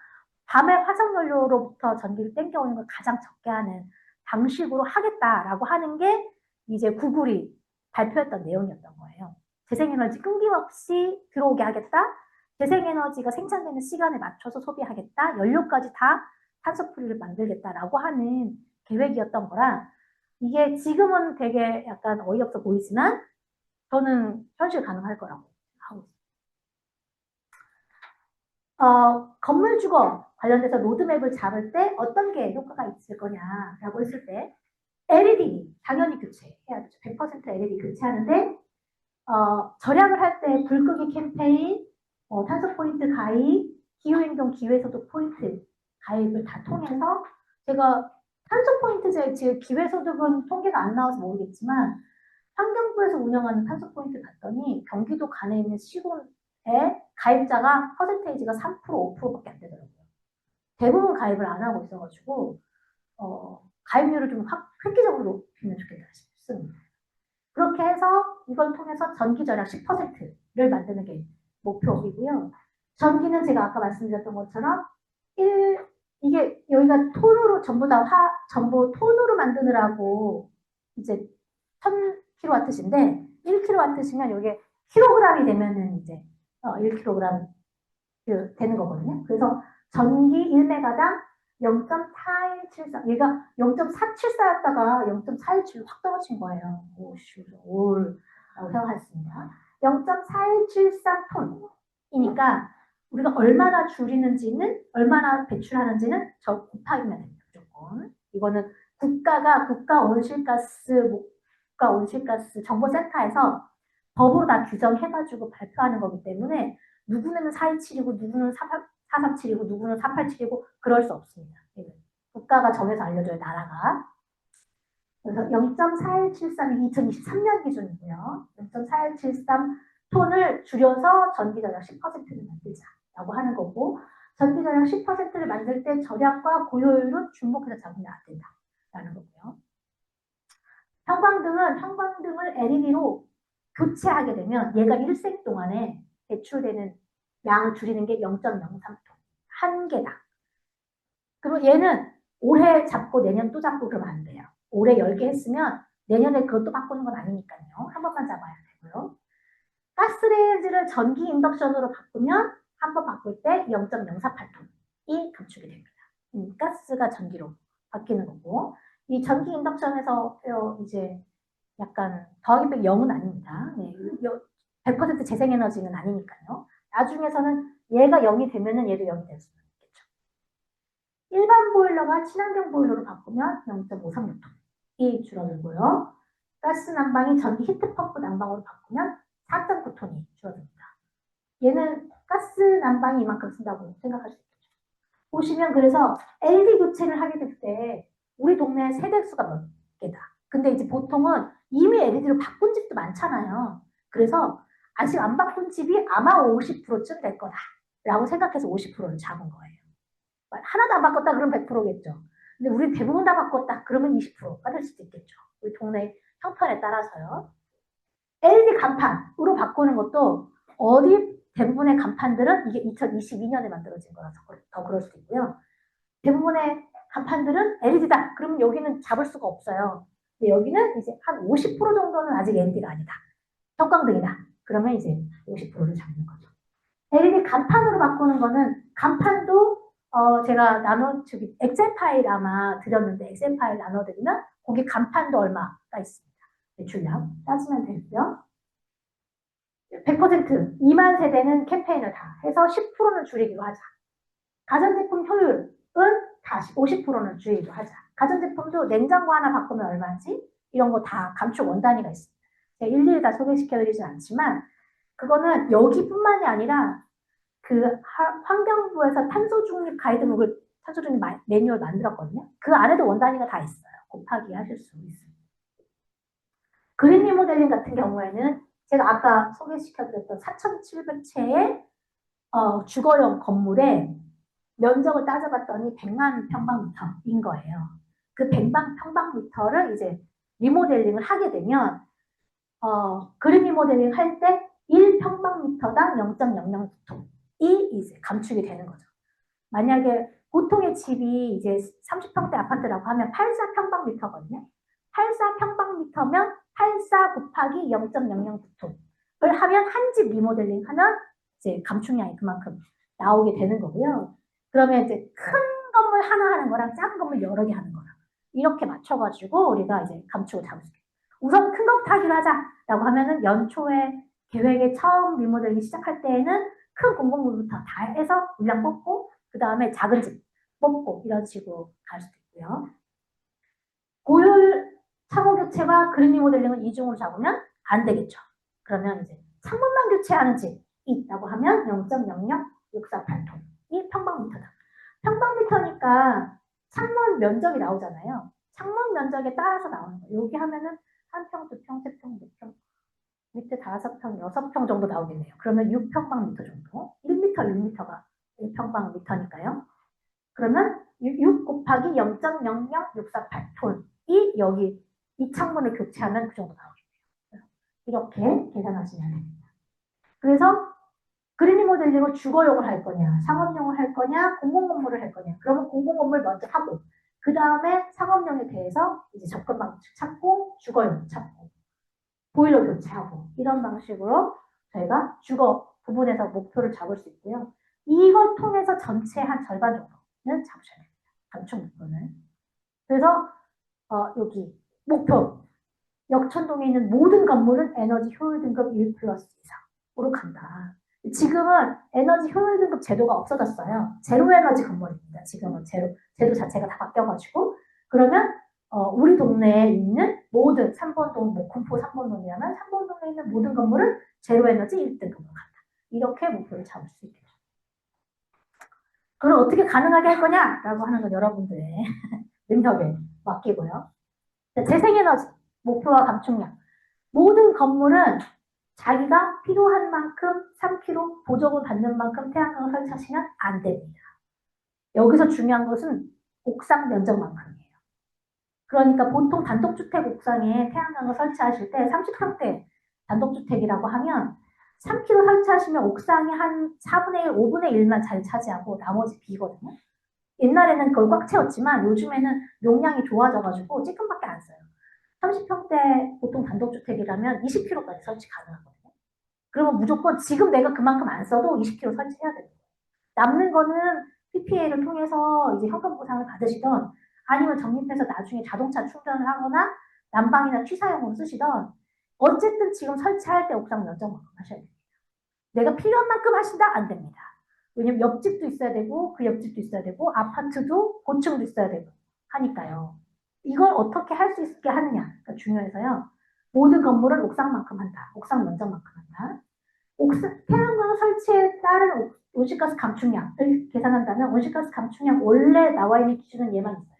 밤에 화석연료로부터 전기를 땡겨오는 걸 가장 적게 하는 방식으로 하겠다라고 하는 게 이제 구글이 발표했던 내용이었던 거예요. 재생에너지 끊김없이 들어오게 하겠다. 재생에너지가 생산되는 시간에 맞춰서 소비하겠다. 연료까지 다 탄소프리를 만들겠다라고 하는 계획이었던 거라, 이게 지금은 되게 약간 어이없어 보이지만 저는 현실 가능할 거라고 하고 있습니다. 건물 주거 관련돼서 로드맵을 잡을 때 어떤 게 효과가 있을 거냐라고 했을 때 LED 당연히 교체해야 되죠. 100% LED 교체하는데 절약을 할 때 불끄기 캠페인, 탄소 포인트 가입, 기후행동 기회소득 포인트 가입을 다 통해서 제가 탄소 포인트제 지금 기회소득은 통계가 안 나와서 모르겠지만 환경부에서 운영하는 탄소 포인트 봤더니 경기도 간에 있는 시군에 가입자가 퍼센테이지가 3%, 5%밖에 안 되더라고요. 대부분 가입을 안 하고 있어가지고 가입률을 좀 획기적으로 높이면 좋겠다 싶습니다. 그렇게 해서 이걸 통해서 전기 절약 10%를 만드는 게 목표이고요. 전기는 제가 아까 말씀드렸던 것처럼 이게 여기가 톤으로 전부 다 전부 톤으로 만드느라고 이제 1000kW인데 1kW면 이게 킬로그램이 되면은 이제 1kg 되는 거거든요. 그래서 전기 1메가당 0.4173, 얘가 0.474였다가 0.417로 확 떨어진 거예요. 오씨, 라고 생각했습니다. 0.4173톤이니까 우리가 얼마나 줄이는지는, 얼마나 배출하는지는 저 곱하기면 됩니다. 무조건. 이거는 국가 온실가스 정보센터에서 법으로 다 규정해가지고 발표하는 거기 때문에 누구는 427이고 누구는 437이고 누구는 487이고 그럴 수 없습니다. 국가가 정해서 알려줘요, 나라가. 그래서 0.4173이 2023년 기준이고요. 0.4173 톤을 줄여서 전기 절약 10%를 만들자라고 하는 거고, 전기 절약 10%를 만들 때 절약과 고효율은 중복해서 잡으면 안 된다라는 거고요. 형광등을 LED로 교체하게 되면 얘가 일생 동안에 배출되는 양을 줄이는 게 0.03톤. 한 개당. 그리고 얘는 올해 잡고 내년 또 잡고 그러면 안 돼요. 올해 10개 했으면 내년에 그것도 바꾸는 건 아니니까요. 한 번만 잡아야 되고요. 가스레인지를 전기 인덕션으로 바꾸면 한 번 바꿀 때 0.048톤이 감축이 됩니다. 가스가 전기로 바뀌는 거고, 이 전기 인덕션에서 이제 약간 더하기 빼기 0은 아닙니다. 네, 100% 재생에너지는 아니니까요. 나중에서는 얘가 0이 되면은 얘도 0이 될 수는 있겠죠. 일반 보일러가 친환경 보일러로 바꾸면 0.536톤이 줄어들고요. 가스 난방이 전기 히트펌프 난방으로 바꾸면 4.9톤이 줄어듭니다. 얘는 가스 난방이 이만큼 쓴다고 생각할 수 있겠죠. 보시면 그래서 LED 교체를 하게 될 때 우리 동네 세대수가 몇 개다. 근데 이제 보통은 이미 LED로 바꾼 집도 많잖아요. 그래서 아직 안 바꾼 집이 아마 50%쯤 될 거다라고 생각해서 50%를 잡은 거예요. 하나도 안 바꿨다 그러면 100%겠죠. 근데 우리 대부분 다 바꿨다 그러면 20%가 될 수도 있겠죠. 우리 동네 형편에 따라서요. LED 간판으로 바꾸는 것도 어디 대부분의 간판들은 이게 2022년에 만들어진 거라서 더 그럴 수도 있고요. 대부분의 간판들은 LED다. 그러면 여기는 잡을 수가 없어요. 근데 여기는 이제 한 50% 정도는 아직 LED가 아니다. 형광등이다. 그러면 이제 50%를 잡는 거죠. LED 간판으로 바꾸는 거는 간판도 제가 엑셀 파일 아마 드렸는데 엑셀 파일 나눠드리면 거기 간판도 얼마가 있습니다. 매출량 따지면 되고요. 100% 2만 세대는 캠페인을 다 해서 10%는 줄이기로 하자. 가전제품 효율은 다시 50%는 줄이기로 하자. 가전제품도 냉장고 하나 바꾸면 얼마인지 이런 거 다 감축 원단위가 있습니다. 제가 일일이 다 소개시켜드리진 않지만 그거는 여기뿐만이 아니라 그 환경부에서 탄소중립 가이드북을 탄소중립 매뉴얼 만들었거든요. 그 안에도 원단위가 다 있어요. 곱하기 하실 수 있습니다. 그린 리모델링 같은 경우에는 제가 아까 소개시켜드렸던 4,700채의 주거용 건물의 면적을 따져봤더니 100만 평방미터인 거예요. 그 100만 평방미터를 이제 리모델링을 하게 되면 그린 리모델링 할 때 1평방미터당 0.009톤이 이제 감축이 되는 거죠. 만약에 보통의 집이 이제 30평대 아파트라고 하면 84평방미터거든요. 84평방미터면 84 곱하기 0.009톤을 하면 한 집 리모델링 하면 이제 감축량이 그만큼 나오게 되는 거고요. 그러면 이제 큰 건물 하나 하는 거랑 작은 건물 여러 개 하는 거랑 이렇게 맞춰가지고 우리가 이제 감축을 잡을 수 있어요. 우선 큰 것부터 하기로 하자라고 하면은 연초에 계획에 처음 리모델링 시작할 때에는 큰 공공물부터 다 해서 물량 뽑고 그 다음에 작은 집 뽑고 이런 식으로 갈 수도 있고요. 고율 창호 교체와 그린 리모델링을 이중으로 잡으면 안 되겠죠. 그러면 이제 창문만 교체하는 집이 있다고 하면 0.00648톤이 평방미터다. 평방미터니까 창문 면적이 나오잖아요. 창문 면적에 따라서 나오는 거예요. 여기 하면은 한 평, 두 평, 세 평, 네 평, 밑에 5평, 6평 정도 나오겠네요. 그러면 6평방미터 정도. 1m, 6m가 1평방미터니까요. 그러면 6 곱하기 0.00648톤이 여기 이 창문을 교체하면 그 정도 나오겠네요. 이렇게 계산하시면 됩니다. 그래서 그린 리모델링을 주거용을 할 거냐, 상업용을 할 거냐, 공공건물을 할 거냐. 그러면 공공건물 먼저 하고 그 다음에 상업용에 대해서 이제 접근 방식 찾고 주거용 찾고 보일러 교체하고 이런 방식으로 저희가 주거 부분에서 목표를 잡을 수 있고요. 이걸 통해서 전체 한 절반 정도는 잡으셔야 됩니다. 단축 목표는. 그래서 여기 목표 역천동에 있는 모든 건물은 에너지 효율 등급 1+ 이상으로 간다. 지금은 에너지 효율 등급 제도가 없어졌어요. 제로 에너지 건물입니다. 지금은 제도 자체가 다 바뀌어가지고 그러면 우리 동네에 있는 모든 3번동, 뭐 군포 3번동이라면 3번동에 있는 모든 건물은 제로 에너지 1등급으로 간다. 이렇게 목표를 잡을 수 있겠죠. 그걸 어떻게 가능하게 할 거냐라고 하는 건 여러분들의 능력에 맡기고요. 재생에너지 목표와 감축량. 모든 건물은 자기가 필요한 만큼 3kg 보조금 받는 만큼 태양광을 설치하시면 안 됩니다. 여기서 중요한 것은 옥상 면적만큼이에요. 그러니까 보통 단독주택 옥상에 태양광을 설치하실 때 30평대 단독주택이라고 하면 3kg 설치하시면 옥상이 한 4분의 1, 5분의 1만 잘 차지하고 나머지 비거든요. 옛날에는 그걸 꽉 채웠지만 요즘에는 용량이 좋아져가지고 찌끔밖에 안 써요. 30평대 보통 단독주택이라면 20kg까지 설치 가능하거든요. 그러면 무조건 지금 내가 그만큼 안 써도 20kg 설치해야 됩니다. 남는 거는 PPA를 통해서 이제 현금 보상을 받으시던 아니면 적립해서 나중에 자동차 충전을 하거나 난방이나 취사용으로 쓰시던 어쨌든 지금 설치할 때 옥상 면적만큼 하셔야 됩니다. 내가 필요한 만큼 하신다? 안 됩니다. 왜냐면 옆집도 있어야 되고 그 옆집도 있어야 되고 아파트도 고층도 있어야 되고 하니까요. 이걸 어떻게 할 수 있게 하느냐가 중요해서요. 모든 건물은 옥상만큼 한다. 옥상 면적만큼 한다. 태양광 설치에 따른 온실가스 감축량을 계산한다면 온실가스 감축량 원래 나와 있는 기준은 얘만 있어요.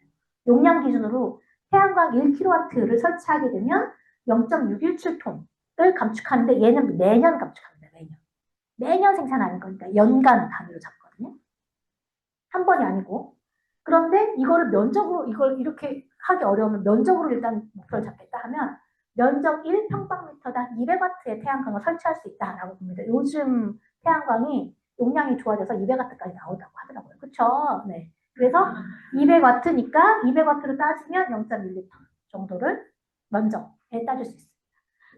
용량 기준으로 태양광 1kW를 설치하게 되면 0.617톤을 감축하는데 얘는 매년 감축합니다. 매년 생산하는 거니까 연간 단위로 잡거든요. 한 번이 아니고. 그런데 이거를 면적으로 이걸 이렇게 하기 어려우면 면적으로 일단 목표를 잡겠다 하면 면적 1평방미터당 200W의 태양광을 설치할 수 있다라고 봅니다. 요즘 태양광이 용량이 좋아져서 200W까지 나온다고 하더라고요. 그렇죠? 네. 그래서 200W니까 200W로 따지면 0.1L 정도를 면적에 따질 수 있습니다.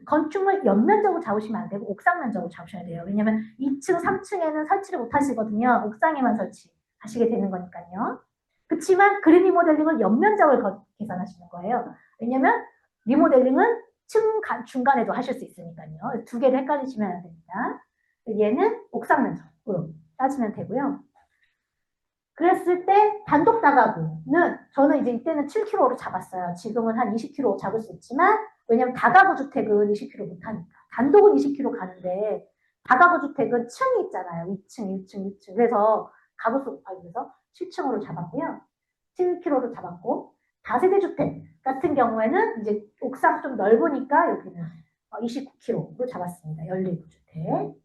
건축물 연면적으로 잡으시면 안 되고 옥상 면적으로 잡으셔야 돼요. 왜냐하면 2층, 3층에는 설치를 못 하시거든요. 옥상에만 설치하시게 되는 거니까요. 그렇지만 그린 리모델링은 연면적을 계산하시는 거예요. 왜냐하면 리모델링은 층 중간에도 하실 수 있으니까요. 두 개를 헷갈리시면 안 됩니다. 얘는 옥상 면적으로 따지면 되고요. 그랬을 때 단독 다가구는 저는 이제 이때는 7kg로 잡았어요. 지금은 한 20kg 잡을 수 있지만 왜냐면 다가구 주택은 20kg 못하니까. 단독은 20kg 가는데 다가구 주택은 층이 있잖아요. 2층, 1층, 2층. 그래서 가구수 곱하기 해서 7층으로 잡았고요. 7kg로 잡았고 다세대 주택 같은 경우에는 이제 옥상 좀 넓으니까 여기는 29kg로 잡았습니다. 17주택.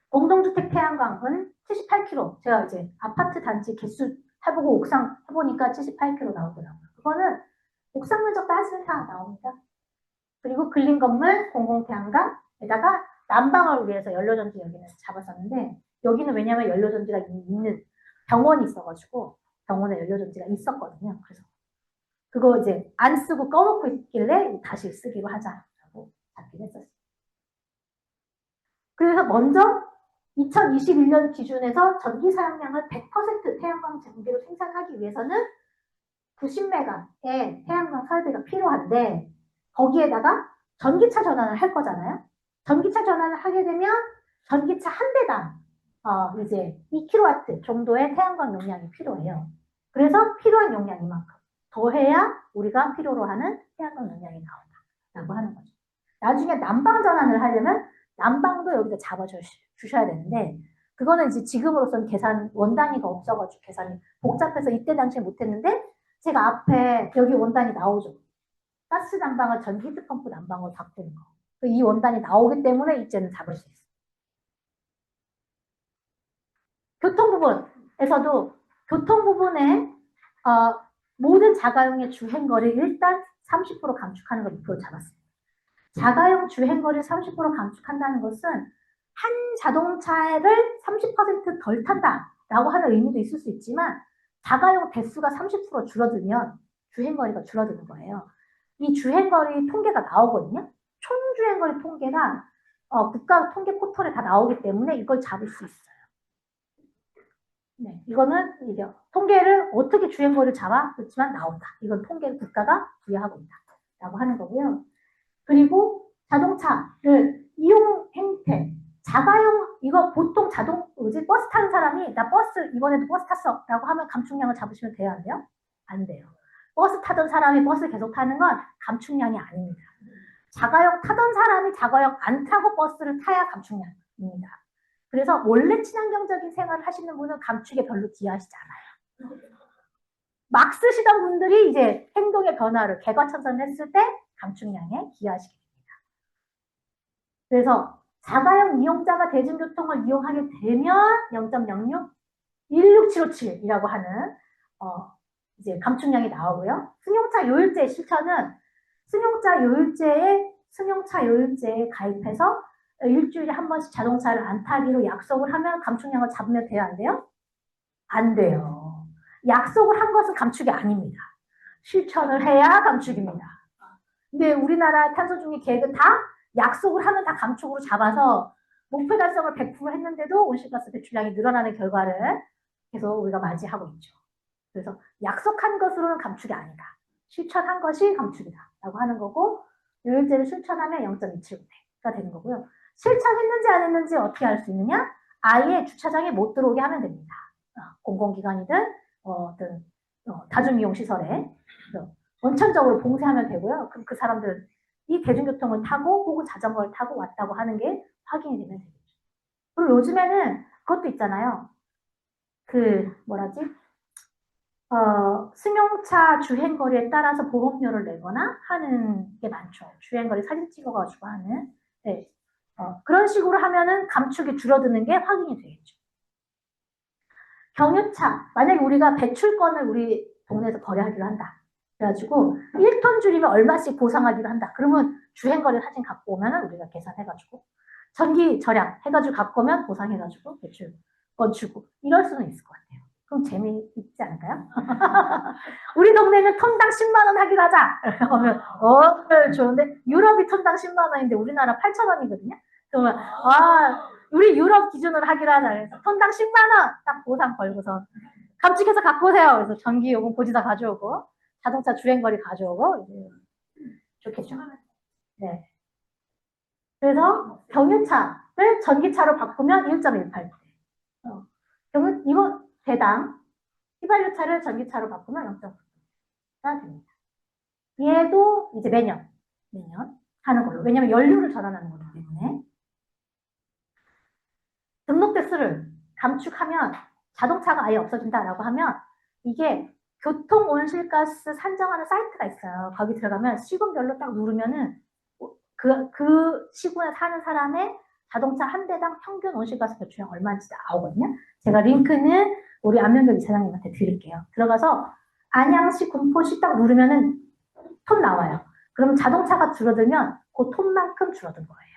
공동주택 태양광은 78kg. 제가 이제 아파트 단지 개수 해보고 옥상 해보니까 78kg 나오더라고요. 그거는 옥상 면적 따지면 다 나옵니다. 그리고 근린 건물, 공공태양광에다가 난방을 위해서 연료전지 여기는 잡았었는데 여기는 왜냐면 연료전지가 있는 병원이 있어가지고 병원에 연료전지가 있었거든요. 그래서 그거 이제 안 쓰고 꺼놓고 있길래 다시 쓰기로 하자라고 잡긴 했었어요. 그래서 먼저 2021년 기준에서 전기 사용량을 100% 태양광 전기로 생산하기 위해서는 90메가의 태양광 설비가 필요한데 거기에다가 전기차 전환을 할 거잖아요. 전기차 전환을 하게 되면 전기차 한 대당 이제 2kW 정도의 태양광 용량이 필요해요. 그래서 필요한 용량 이만큼 더해야 우리가 필요로 하는 태양광 용량이 나온다라고 하는 거죠. 나중에 난방 전환을 하려면 난방도 여기다 잡아주셔야 되는데 그거는 이제 지금으로서는 계산 원단위가 없어가지고 계산이 복잡해서 이때 당시에 못했는데 제가 앞에 여기 원단이 나오죠. 가스 난방을 전기 히트펌프 난방으로 바꾸는 거. 이 원단이 나오기 때문에 이제는 잡을 수 있어요. 교통 부분에서도 교통 부분에 모든 자가용의 주행거리 일단 30% 감축하는 걸 목표로 잡았습니다. 자가용 주행거리 30% 감축한다는 것은 한 자동차를 30% 덜 탄다라고 하는 의미도 있을 수 있지만 자가용 대수가 30% 줄어들면 주행거리가 줄어드는 거예요. 이 주행거리 통계가 나오거든요. 총 주행거리 통계가 국가 통계 포털에 다 나오기 때문에 이걸 잡을 수 있어요. 네, 이거는 이제 통계를 어떻게 주행거리를 잡아? 그렇지만 나온다. 이건 통계를 국가가 부여하고 있다라고 하는 거고요. 그리고 자동차를 이용 행태, 자가용 이거 보통 버스 타는 사람이 나 버스 이번에도 버스 탔어라고 하면 감축량을 잡으시면 돼요, 안 돼요? 안 돼요. 버스 타던 사람이 버스 계속 타는 건 감축량이 아닙니다. 자가용 타던 사람이 자가용 안 타고 버스를 타야 감축량입니다. 그래서 원래 친환경적인 생활을 하시는 분은 감축에 별로 기여하시지 않아요. 막 쓰시던 분들이 이제 행동의 변화를 개과천선했을 때 감축량에 기여하시게 됩니다. 그래서 자가용 이용자가 대중교통을 이용하게 되면 0.06, 16757이라고 하는 이제 감축량이 나오고요. 승용차 요율제 실천은 승용차 요율제에 가입해서 일주일에 한 번씩 자동차를 안 타기로 약속을 하면 감축량을 잡으면 돼요, 안 돼요? 안 돼요. 약속을 한 것은 감축이 아닙니다. 실천을 해야 감축입니다. 근데 우리나라 탄소중립 계획은 다 약속을 하면 다 감축으로 잡아서 목표 달성을 100% 했는데도 온실가스 배출량이 늘어나는 결과를 계속 우리가 맞이하고 있죠. 그래서 약속한 것으로는 감축이 아니다. 실천한 것이 감축이다 라고 하는 거고 요율제를 실천하면 0.279가 되는 거고요. 실천했는지 안 했는지 어떻게 알 수 있느냐? 아예 주차장에 못 들어오게 하면 됩니다. 공공기관이든 어떤 다중이용시설에 원천적으로 봉쇄하면 되고요. 그럼 그 사람들이 대중교통을 타고 혹은 자전거를 타고 왔다고 하는 게 확인이 되면 되겠죠. 그리고 요즘에는 그것도 있잖아요. 승용차 주행거리에 따라서 보험료를 내거나 하는 게 많죠. 주행거리 사진 찍어가지고 하는. 네. 그런 식으로 하면은 감축이 줄어드는 게 확인이 되겠죠. 경유차, 만약에 우리가 배출권을 우리 동네에서 거래하기로 한다. 그래가지고 1톤 줄이면 얼마씩 보상하기로 한다. 그러면 주행거리 사진 갖고 오면 우리가 계산해가지고 전기 절약 해가지고 갖고 오면 보상해가지고 배출권 주고 이럴 수는 있을 것 같아요. 그럼 재미있지 않을까요? 우리 동네는 톤당 10만 원 하기로 하자. 그러면 좋은데 유럽이 톤당 10만 원인데 우리나라 8천 원이거든요. 그러면 우리 유럽 기준으로 하기로 하자. 그래서 톤당 10만 원 딱 보상 걸고서 감축해서 갖고 오세요. 그래서 전기요금 고지서 가져오고 자동차 주행거리 가져오고 좋겠죠. 네. 그래서 경유차를 전기차로 바꾸면 1.18대. 이거 대당 휘발유차를 전기차로 바꾸면 0.9가 됩니다. 얘도 이제 매년 하는 걸로. 왜냐면 연료를 전환하는 거기 때문에. 등록 대수를 감축하면 자동차가 아예 없어진다라고 하면 이게 교통 온실가스 산정하는 사이트가 있어요. 거기 들어가면 시군별로 딱 누르면은 그 시군에 사는 사람의 자동차 한 대당 평균 온실가스 배출량 얼마인지 나오거든요. 제가 링크는 우리 안면벽 이사장님한테 드릴게요. 들어가서 안양시, 군포시 딱 누르면은 톤 나와요. 그럼 자동차가 줄어들면 그 톤만큼 줄어든 거예요.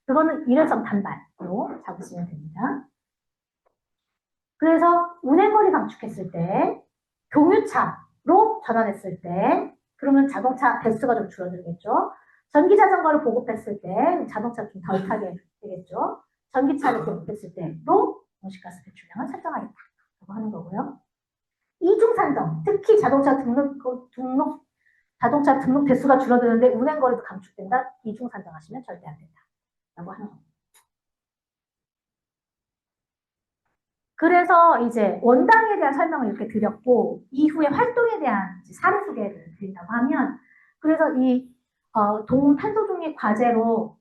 그거는 일회성 단발로 잡으시면 됩니다. 그래서 운행거리 감축했을 때, 경유차로 전환했을 때, 그러면 자동차 대수가 좀 줄어들겠죠. 전기자전거를 보급했을 때 자동차 좀 덜 타게 되겠죠. 전기차를 보급했을 때도 온실가스 배출량을 설정하겠다고 하는 거고요. 이중산정, 특히 자동차 등록 대수가 줄어드는데 운행거리도 감축된다. 이중산정하시면 절대 안 된다라고 하는 겁니다. 그래서 이제 원당에 대한 설명을 이렇게 드렸고, 이후에 활동에 대한 이제 사례 소개를 드린다고 하면, 그래서 이 동탄소중립 과제로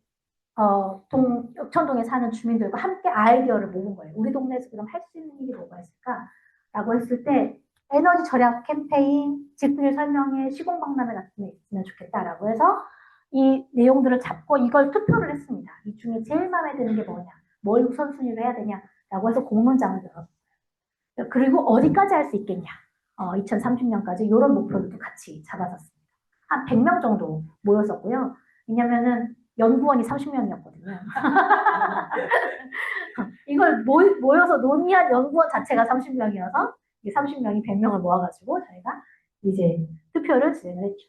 역천동에 사는 주민들과 함께 아이디어를 모은 거예요. 우리 동네에서 그럼 할 수 있는 일이 뭐가 있을까라고 했을 때 에너지 절약 캠페인, 집들 설명회, 시공박람회 같은 게 있으면 좋겠다라고 해서 이 내용들을 잡고 이걸 투표를 했습니다. 이 중에 제일 마음에 드는 게 뭐냐, 뭘 우선순위로 해야 되냐라고 해서 공문장을 열었어요. 그리고 어디까지 할 수 있겠냐, 2030년까지 이런 목표를 같이 잡아봤습니다. 한 100명 정도 모였었고요. 왜냐면은 연구원이 30명이었거든요. 이걸 모여서 논의한 연구원 자체가 30명이어서 이 30명이 100명을 모아가지고 저희가 이제 투표를 진행을 했죠.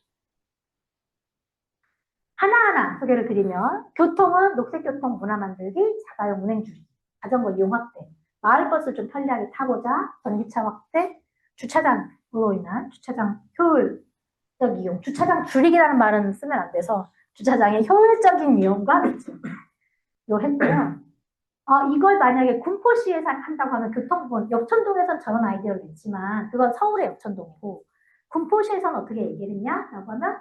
하나하나 소개를 드리면, 교통은 녹색교통 문화 만들기, 자가용 운행 줄이기, 자전거 이용 확대, 마을버스를 좀 편리하게 타고자 전기차 확대, 주차장으로 인한 주차장 효율적 이용, 주차장 줄이기라는 말은 쓰면 안 돼서 주차장의 효율적인 이용과 이거 했고요. 이걸 만약에 군포시에서 한다고 하면 교통부, 역천동에선 저런 아이디어를 냈지만 그건 서울의 역천동이고, 군포시에서는 어떻게 얘기를 했냐라고 하면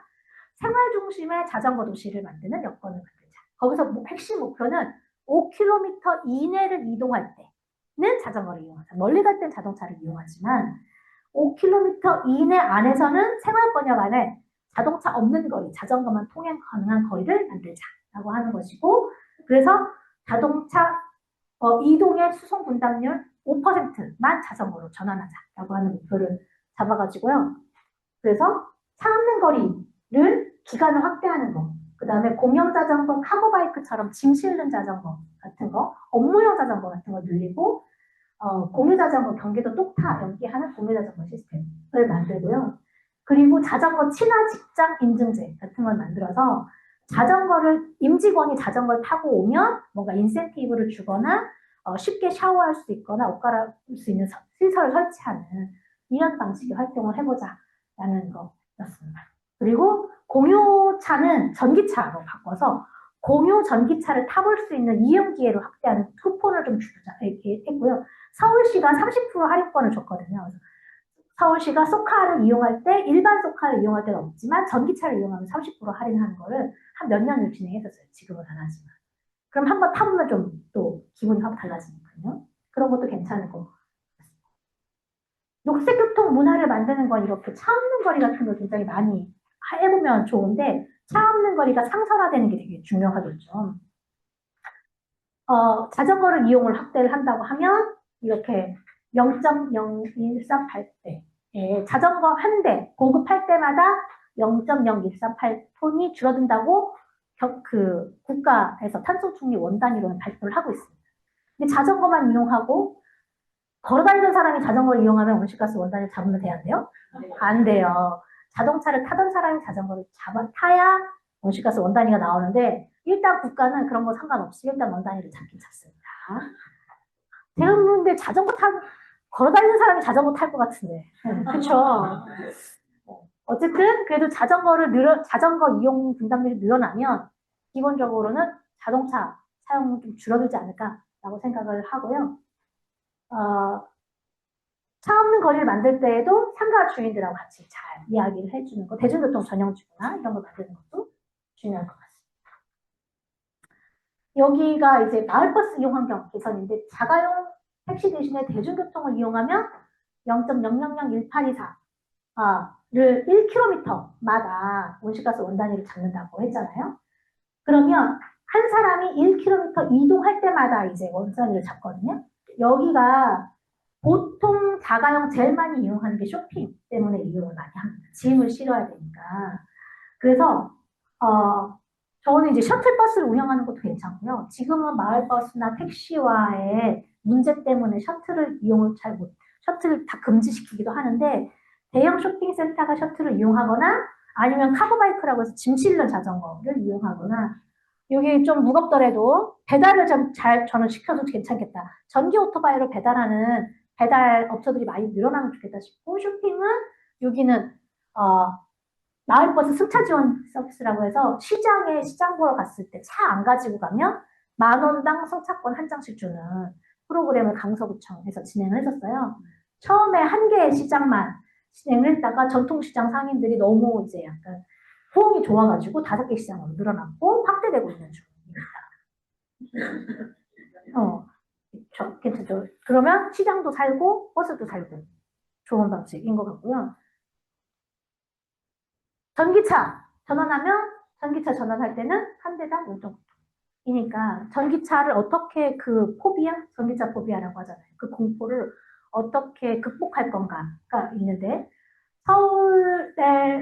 생활 중심의 자전거 도시를 만드는 여건을 만들자. 거기서 핵심 목표는 5km 이내를 이동할 때는 자전거를 이용하자. 멀리 갈 땐 자동차를 이용하지만 5km 이내 안에서는 생활 번역 안에 자동차 없는 거리, 자전거만 통행 가능한 거리를 만들자라고 하는 것이고, 그래서 자동차 이동의 수송 분담률 5%만 자전거로 전환하자라고 하는 목표를 잡아가지고요. 그래서 차 없는 거리를 기간을 확대하는 거, 그 다음에 공영 자전거, 카고바이크처럼 짐 실는 자전거 같은 거, 업무용 자전거 같은 거 늘리고, 공유 자전거 경기도 똑타 연기하는 공유 자전거 시스템을 만들고요. 그리고 자전거 친화 직장 인증제 같은 걸 만들어서 자전거를, 임직원이 자전거를 타고 오면 뭔가 인센티브를 주거나 쉽게 샤워할 수 있거나 옷 갈아입을 수 있는 시설을 설치하는 이런 방식의 활동을 해보자라는 거였습니다. 그리고 공유차는 전기차로 바꿔서 공유 전기차를 타볼 수 있는 이용 기회를 확대하는 쿠폰을 좀 주자 이렇게 했고요. 서울시가 30% 할인권을 줬거든요. 그래서 서울시가 소카를 이용할 때 일반 소카를 이용할 때는 없지만 전기차를 이용하면 30% 할인하는 거를 한 몇 년을 진행했었어요. 지금은 안 하지만. 그럼 한번 타보면 좀 또 기분이 확 달라지니까요. 그런 것도 괜찮을 것 같습니다. 녹색교통 문화를 만드는 건 이렇게 차 없는 거리 같은 거 굉장히 많이 해보면 좋은데, 차 없는 거리가 상설화되는 게 되게 중요하겠죠. 자전거를 이용을 확대를 한다고 하면 이렇게 0.0148대, 자전거 한 대 공급할 때마다 0.0148톤이 줄어든다고 국가에서 탄소중립 원단위로는 발표를 하고 있습니다. 근데 자전거만 이용하고 걸어다니는 사람이 자전거를 이용하면 온실가스 원단을 잡으면 돼야 돼요? 안 돼요. 자동차를 타던 사람이 자전거를 타야 온실가스 원단위가 나오는데, 일단 국가는 그런 거 상관없이 일단 원단위를 잡긴 잡습니다. 제가 그런데 걸어다니는 사람이 자전거 탈 것 같은데. 그렇죠. 어쨌든 그래도 자전거 이용 분담률이 늘어나면 기본적으로는 자동차 사용은 좀 줄어들지 않을까라고 생각을 하고요. 차 없는 거리를 만들 때에도 상가 주인들하고 같이 잘 이야기를 해주는 거, 대중교통 전용지구나 이런 걸 만드는 것도 중요할 것 같습니다. 여기가 이제 마을버스 이용 환경 개선인데, 자가용 택시 대신에 대중교통을 이용하면 0.000184를 1km마다 온실가스 원단위를 잡는다고 했잖아요. 그러면 한 사람이 1km 이동할 때마다 이제 원단위를 잡거든요. 여기가 보통 자가용 제일 많이 이용하는 게 쇼핑 때문에 이용을 많이 합니다. 짐을 실어야 되니까. 그래서 저는 이제 셔틀버스를 운영하는 것도 괜찮고요. 지금은 마을버스나 택시와의 문제 때문에 셔틀을 다 금지시키기도 하는데, 대형 쇼핑센터가 셔틀을 이용하거나 아니면 카고바이크라고 해서 짐 실는 자전거를 이용하거나, 여기 좀 무겁더라도 배달을 저는 시켜도 괜찮겠다. 전기 오토바이로 배달하는 배달 업체들이 많이 늘어나면 좋겠다 싶고, 쇼핑은 여기는 마을버스 승차 지원 서비스라고 해서 시장 보러 갔을 때 차 안 가지고 가면 10,000원당 승차권 한 장씩 주는 프로그램을 강서구청에서 진행을 했었어요. 처음에 한 개의 시장만 진행을 했다가 전통시장 상인들이 너무 이제 약간 호응이 좋아가지고 5개 시장으로 늘어났고 확대되고 있는 중입니다. 괜찮죠. 그러면 시장도 살고 버스도 살고 좋은 방식인 것 같고요. 전기차 전환할 때는 한 대당 5.9이니까 전기차를 어떻게 전기차 포비아라고 하잖아요. 그 공포를 어떻게 극복할 건가가 있는데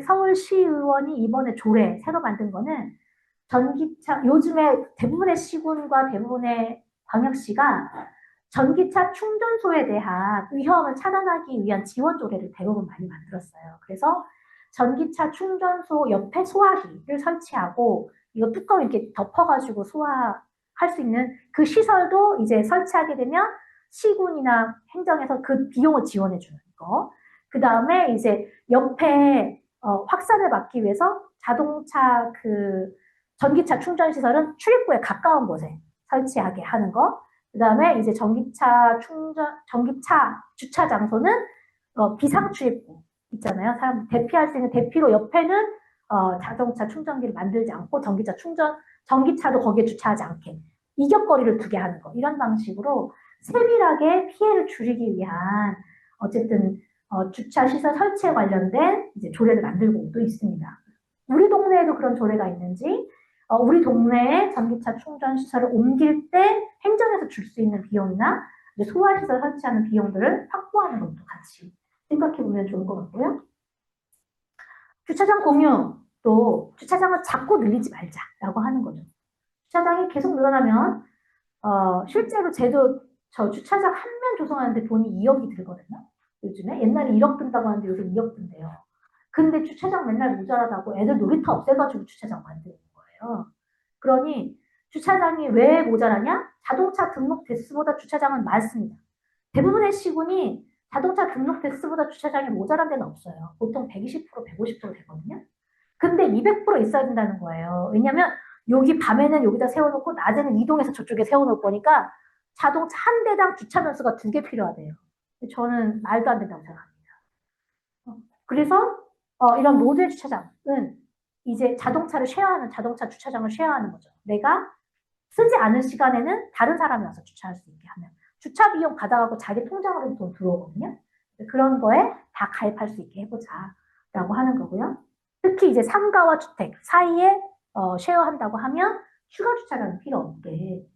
서울시의원이 이번에 새로 만든 거는 전기차, 요즘에 대부분의 시군과 대부분의 광역시가 전기차 충전소에 대한 위험을 차단하기 위한 지원 조례를 대부분 많이 만들었어요. 그래서 전기차 충전소 옆에 소화기를 설치하고 이거 뚜껑 이렇게 덮어가지고 소화할 수 있는 그 시설도 이제 설치하게 되면 시군이나 행정에서 그 비용을 지원해 주는 거. 그 다음에 이제 옆에 확산을 막기 위해서 자동차 전기차 충전 시설은 출입구에 가까운 곳에 설치하게 하는 거. 그 다음에 이제 전기차 주차 장소는 비상 출입구 있잖아요. 사람 대피할 수 있는 대피로 옆에는 자동차 충전기를 만들지 않고 전기차도 거기에 주차하지 않게 이격거리를 두게 하는 거. 이런 방식으로 세밀하게 피해를 줄이기 위한 어쨌든 주차 시설 설치에 관련된 이제 조례를 만들고 또 있습니다. 우리 동네에도 그런 조례가 있는지 우리 동네에 전기차 충전 시설을 옮길 때 행정에서 줄 수 있는 비용이나 소화시설 설치하는 비용들을 확보하는 것도 같이 생각해 보면 좋을 것 같고요. 주차장 공유도 주차장을 자꾸 늘리지 말자라고 하는 거죠. 주차장이 계속 늘어나면 실제로 저 주차장 한 면 조성하는데 돈이 2억이 들거든요. 요즘에 옛날에 1억 든다고 하는데 요새 2억 든대요. 근데 주차장 맨날 모자라다고 애들 놀이터 없애가지고 주차장 만드는 거예요. 그러니 주차장이 왜 모자라냐? 자동차 등록 대수보다 주차장은 많습니다. 대부분의 시군이 자동차 등록 대수보다 주차장이 모자란 데는 없어요. 보통 120%, 150% 되거든요. 근데 200% 있어야 된다는 거예요. 왜냐면 여기 밤에는 여기다 세워놓고 낮에는 이동해서 저쪽에 세워놓을 거니까 자동차 한 대당 주차 면수가 2개 필요하대요. 저는 말도 안 된다고 생각합니다. 그래서 이런 모듈 주차장은 이제 자동차 주차장을 쉐어하는 거죠. 내가 쓰지 않은 시간에는 다른 사람이 와서 주차할 수 있게 하면 주차 비용 받아가고 자기 통장으로 돈 들어오거든요. 그런 거에 다 가입할 수 있게 해보자라고 하는 거고요. 특히 이제 상가와 주택 사이에 쉐어한다고 하면 추가 주차장이 필요 없게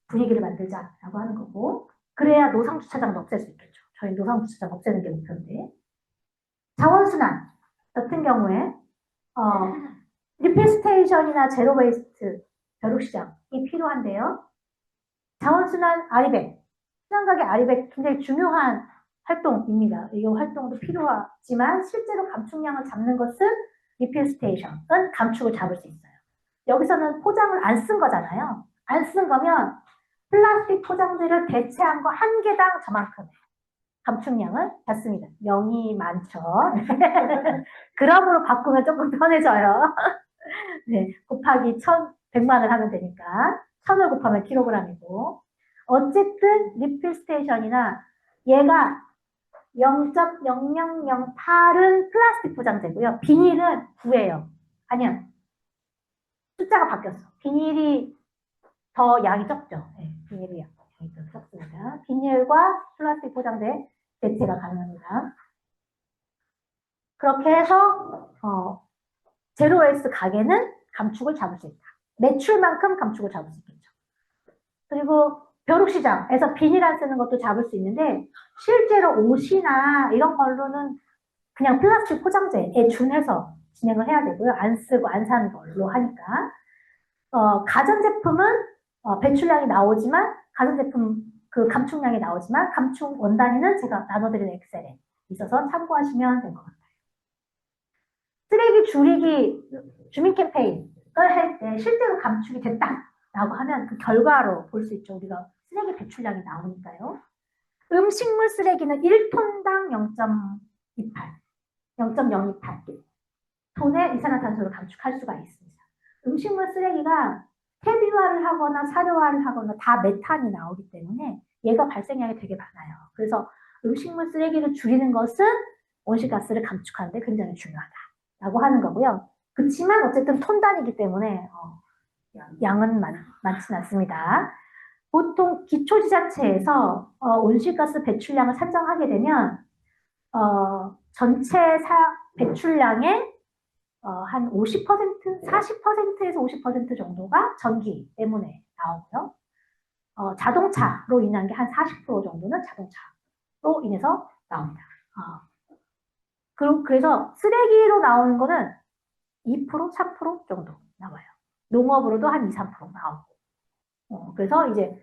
분위기를 만들자라고 하는 거고, 그래야 노상 주차장도 없앨 수 있겠죠. 저희 노상 주차장 없애는 게 목표인데, 자원순환 같은 경우에 리필 스테이션이나 제로 웨이스트 벼룩시장이 필요한데요. 자원순환 아리백, 순환가게 아리백 굉장히 중요한 활동입니다. 이 활동도 필요하지만 실제로 감축량을 잡는 것은 리필 스테이션은 감축을 잡을 수 있어요. 여기서는 포장을 안 쓴 거잖아요. 안 쓴 거면 플라스틱 포장재를 대체한 거 한 개당 저만큼 감축량을 받습니다. 0이 많죠. 그램으로 바꾸면 조금 편해져요. 네, 곱하기 100만을 하면 되니까 1000을 곱하면 킬로그램이고, 어쨌든 리필 스테이션이나 얘가 0.0008은 플라스틱 포장재고요. 비닐은 9예요. 아니야, 숫자가 바뀌었어. 비닐이 더 양이 적죠. 네, 비닐이 양이 더 적습니다. 비닐과 플라스틱 포장재 대체가 가능합니다. 그렇게 해서 제로 웨이스트 가게는 감축을 잡을 수 있다. 매출만큼 감축을 잡을 수 있겠죠. 그리고 벼룩시장에서 비닐 안 쓰는 것도 잡을 수 있는데 실제로 옷이나 이런 걸로는 그냥 플라스틱 포장재에 준해서 진행을 해야 되고요. 안 쓰고 안 사는 걸로 하니까. 가전제품은 배출량이 나오지만 가전제품 그 감축량이 나오지만 감축 원단위는 제가 나눠드리는 엑셀에 있어서 참고하시면 될 것 같아요. 쓰레기 줄이기 주민 캠페인을 할 때 실제로 감축이 됐다라고 하면 그 결과로 볼 수 있죠. 우리가 쓰레기 배출량이 나오니까요. 음식물 쓰레기는 1톤당 0.28톤의 이산화탄소를 감축할 수가 있습니다. 음식물 쓰레기가 폐비화를 하거나 사료화를 하거나 다 메탄이 나오기 때문에 얘가 발생량이 되게 많아요. 그래서 음식물 쓰레기를 줄이는 것은 온실가스를 감축하는 데 굉장히 중요하다라고 하는 거고요. 그렇지만 어쨌든 톤 단위이기 때문에 양은 많지는 않습니다. 보통 기초지자체에서 온실가스 배출량을 산정하게 되면 전체 배출량의 한 50%, 40%에서 50% 정도가 전기 때문에 나오고요. 자동차로 인한 게 한 40% 정도는 자동차로 인해서 나옵니다. 그래서 쓰레기로 나오는 거는 2%, 3% 정도 나와요. 농업으로도 한 2, 3% 나오고. 그래서 이제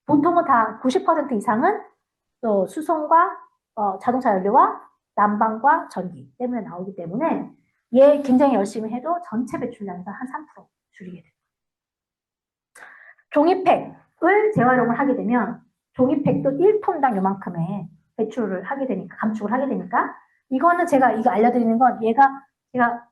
보통은 다 90% 이상은 또 수송과 자동차 연료와 난방과 전기 때문에 나오기 때문에 얘 굉장히 열심히 해도 전체 배출량에서 한 3% 줄이게 됩니다. 종이팩을 재활용을 하게 되면 종이팩도 1톤당 요만큼의 배출을 하게 되니까, 감축을 하게 되니까, 이거는 제가 이거 알려드리는 건 제가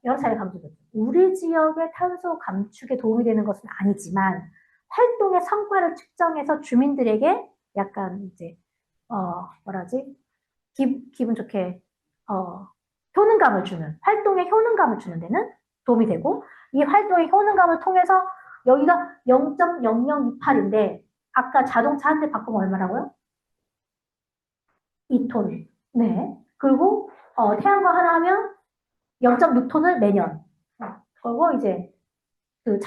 여러 차례 강조드렸죠. 우리 지역의 탄소 감축에 도움이 되는 것은 아니지만 활동의 성과를 측정해서 주민들에게 약간 이제 기분 좋게 효능감을 주는, 활동의 효능감을 주는 데는 도움이 되고, 이 활동의 효능감을 통해서 여기가 0.0028인데 아까 자동차 한 대 바꾸면 얼마라고요? 2톤. 네. 그리고 태양광 하나 하면 0.6톤을 매년. 그리고 이제 그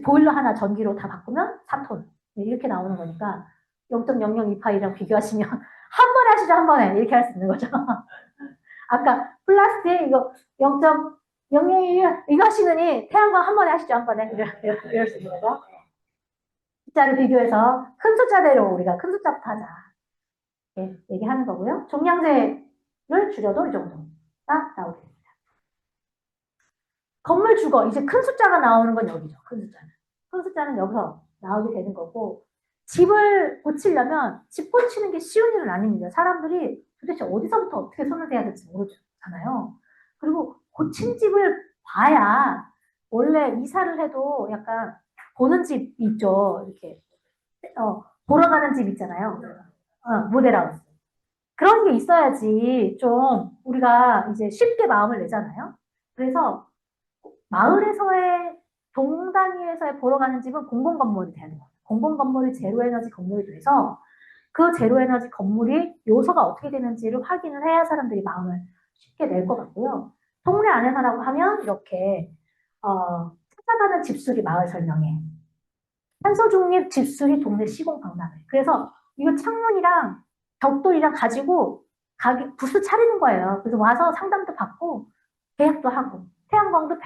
보일러 하나 전기로 다 바꾸면 4톤. 이렇게 나오는 거니까 0.0028이랑 비교하시면 한 번에 하시죠, 한 번에. 이렇게 할 수 있는 거죠. 아까 플라스틱 이거 0.001 이거 하시느니 태양광 한 번에 하시죠, 한 번에. 이럴 수 있는 거죠. 숫자를 비교해서 큰 숫자대로 우리가 큰 숫자부터 하자. 이렇게 얘기하는 거고요. 종량제를 줄여도 이 정도가 나오게 됩니다. 건물 주거, 이제 큰 숫자가 나오는 건 여기죠. 큰 숫자는. 큰 숫자는 여기서 나오게 되는 거고, 집을 고치려면 집 고치는 게 쉬운 일은 아닙니다. 사람들이 도대체 어디서부터 어떻게 손을 대야 될지 모르잖아요. 그리고 고친 집을 봐야 원래 이사를 해도 약간 보는 집 있죠. 이렇게 보러 가는 집 있잖아요. 모델하우스. 그런 게 있어야지 좀 우리가 이제 쉽게 마음을 내잖아요. 그래서 마을에서의 동 단위에서의 보러 가는 집은 공공건물이 돼야 돼요. 공공건물이 제로에너지 건물이 돼서 그 제로에너지 건물이 요소가 어떻게 되는지를 확인을 해야 사람들이 마음을 쉽게 낼 것 같고요. 동네 안에서라고 하면 이렇게 찾아가는 집수리 마을 설명회, 탄소 중립 집수리 동네 시공 박람회. 그래서 이거 창문이랑 벽돌이랑 가지고 부스 차리는 거예요. 그래서 와서 상담도 받고 계약도 하고 태양광도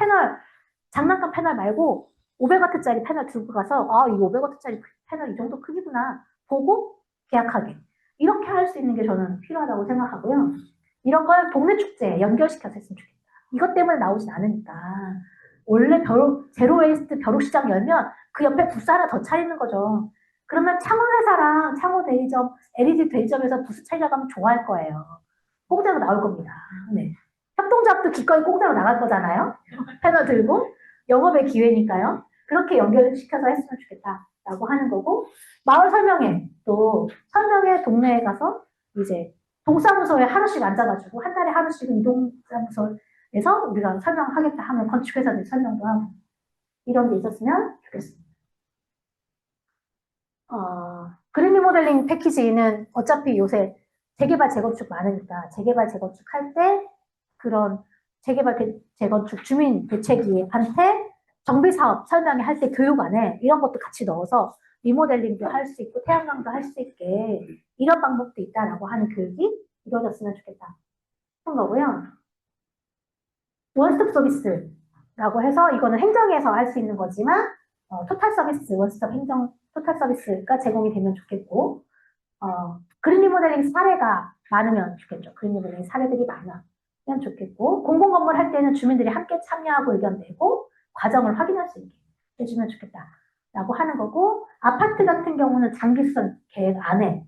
장난감 패널 말고 500W짜리 패널 들고 가서 이 500W짜리 패널 이 정도 크기구나 보고 계약하게. 이렇게 할 수 있는 게 저는 필요하다고 생각하고요. 이런 걸 동네 축제에 연결시켜서 했으면 좋겠다. 이것 때문에 나오진 않으니까. 원래 제로웨이스트 벼룩시장 열면 그 옆에 부스 하나 더 차리는 거죠. 그러면 창호회사랑 창호 대리점, LED 대리점에서 부스 차려가면 좋아할 거예요. 공짜로 나올 겁니다. 네. 협동조합도 기꺼이 공짜로 나갈 거잖아요. 패널 들고. 영업의 기회니까요. 그렇게 연결시켜서 했으면 좋겠다라고 하는 거고, 마을 설명회, 또 설명회 동네에 가서 이제 동사무소에 하루씩 앉아가지고 한 달에 하루씩은 이 동사무소에서 우리가 설명하겠다 하면 건축회사들 설명도 하고 이런 게 있었으면 좋겠습니다. 그린 리모델링 패키지는 어차피 요새 재개발 재건축 많으니까 재개발 재건축 할 때 그런 재개발 재건축 주민 대책위한테 정비사업 설명회 할 때 교육 안에 이런 것도 같이 넣어서 리모델링도 할 수 있고 태양광도 할 수 있게 이런 방법도 있다라고 하는 교육이 이루어졌으면 좋겠다 그런 거고요. 원스톱 서비스라고 해서 이거는 행정에서 할 수 있는 거지만 토탈 서비스, 원스톱 행정 토탈 서비스가 제공이 되면 좋겠고 그린 리모델링 사례가 많으면 좋겠죠. 그린 리모델링 사례들이 많으면 좋겠고 공공건물 할 때는 주민들이 함께 참여하고 의견 내고 과정을 확인할 수 있게 해주면 좋겠다라고 하는 거고 아파트 같은 경우는 장기수선 계획 안에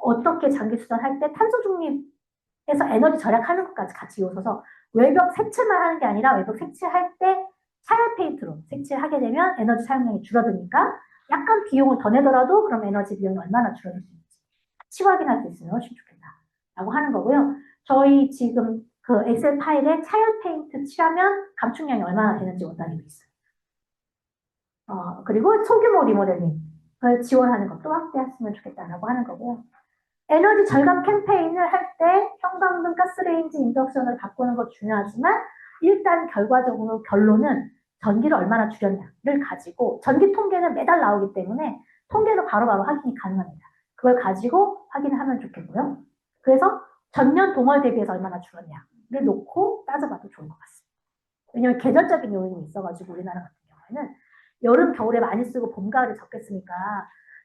어떻게 장기수선 할 때 탄소 중립해서 에너지 절약하는 것까지 같이 요소서 외벽 색칠만 하는 게 아니라 외벽 색칠할 때 차열 페인트로 색칠하게 되면 에너지 사용량이 줄어드니까 약간 비용을 더 내더라도 그럼 에너지 비용이 얼마나 줄어들 수 있는지 같이 확인할 수 있으면 훨씬 좋겠다라고 하는 거고요. 저희 지금 그 엑셀 파일에 차열 페인트 칠하면 감축량이 얼마나 되는지 원단이 있어요. 그리고 소규모 리모델링을 지원하는 것도 확대했으면 좋겠다라고 하는 거고요. 에너지 절감 캠페인을 할 때 형광등 가스레인지 인덕션을 바꾸는 것 중요하지만 일단 결과적으로 결론은 전기를 얼마나 줄였냐를 가지고 전기 통계는 매달 나오기 때문에 통계로 바로바로 확인이 가능합니다. 그걸 가지고 확인하면 좋겠고요. 그래서 전년 동월 대비해서 얼마나 줄었냐를 놓고 따져봐도 좋을 것 같습니다. 왜냐하면 계절적인 요인이 있어가지고 우리나라 같은 경우에는 여름, 겨울에 많이 쓰고 봄, 가을에 적게 쓰니까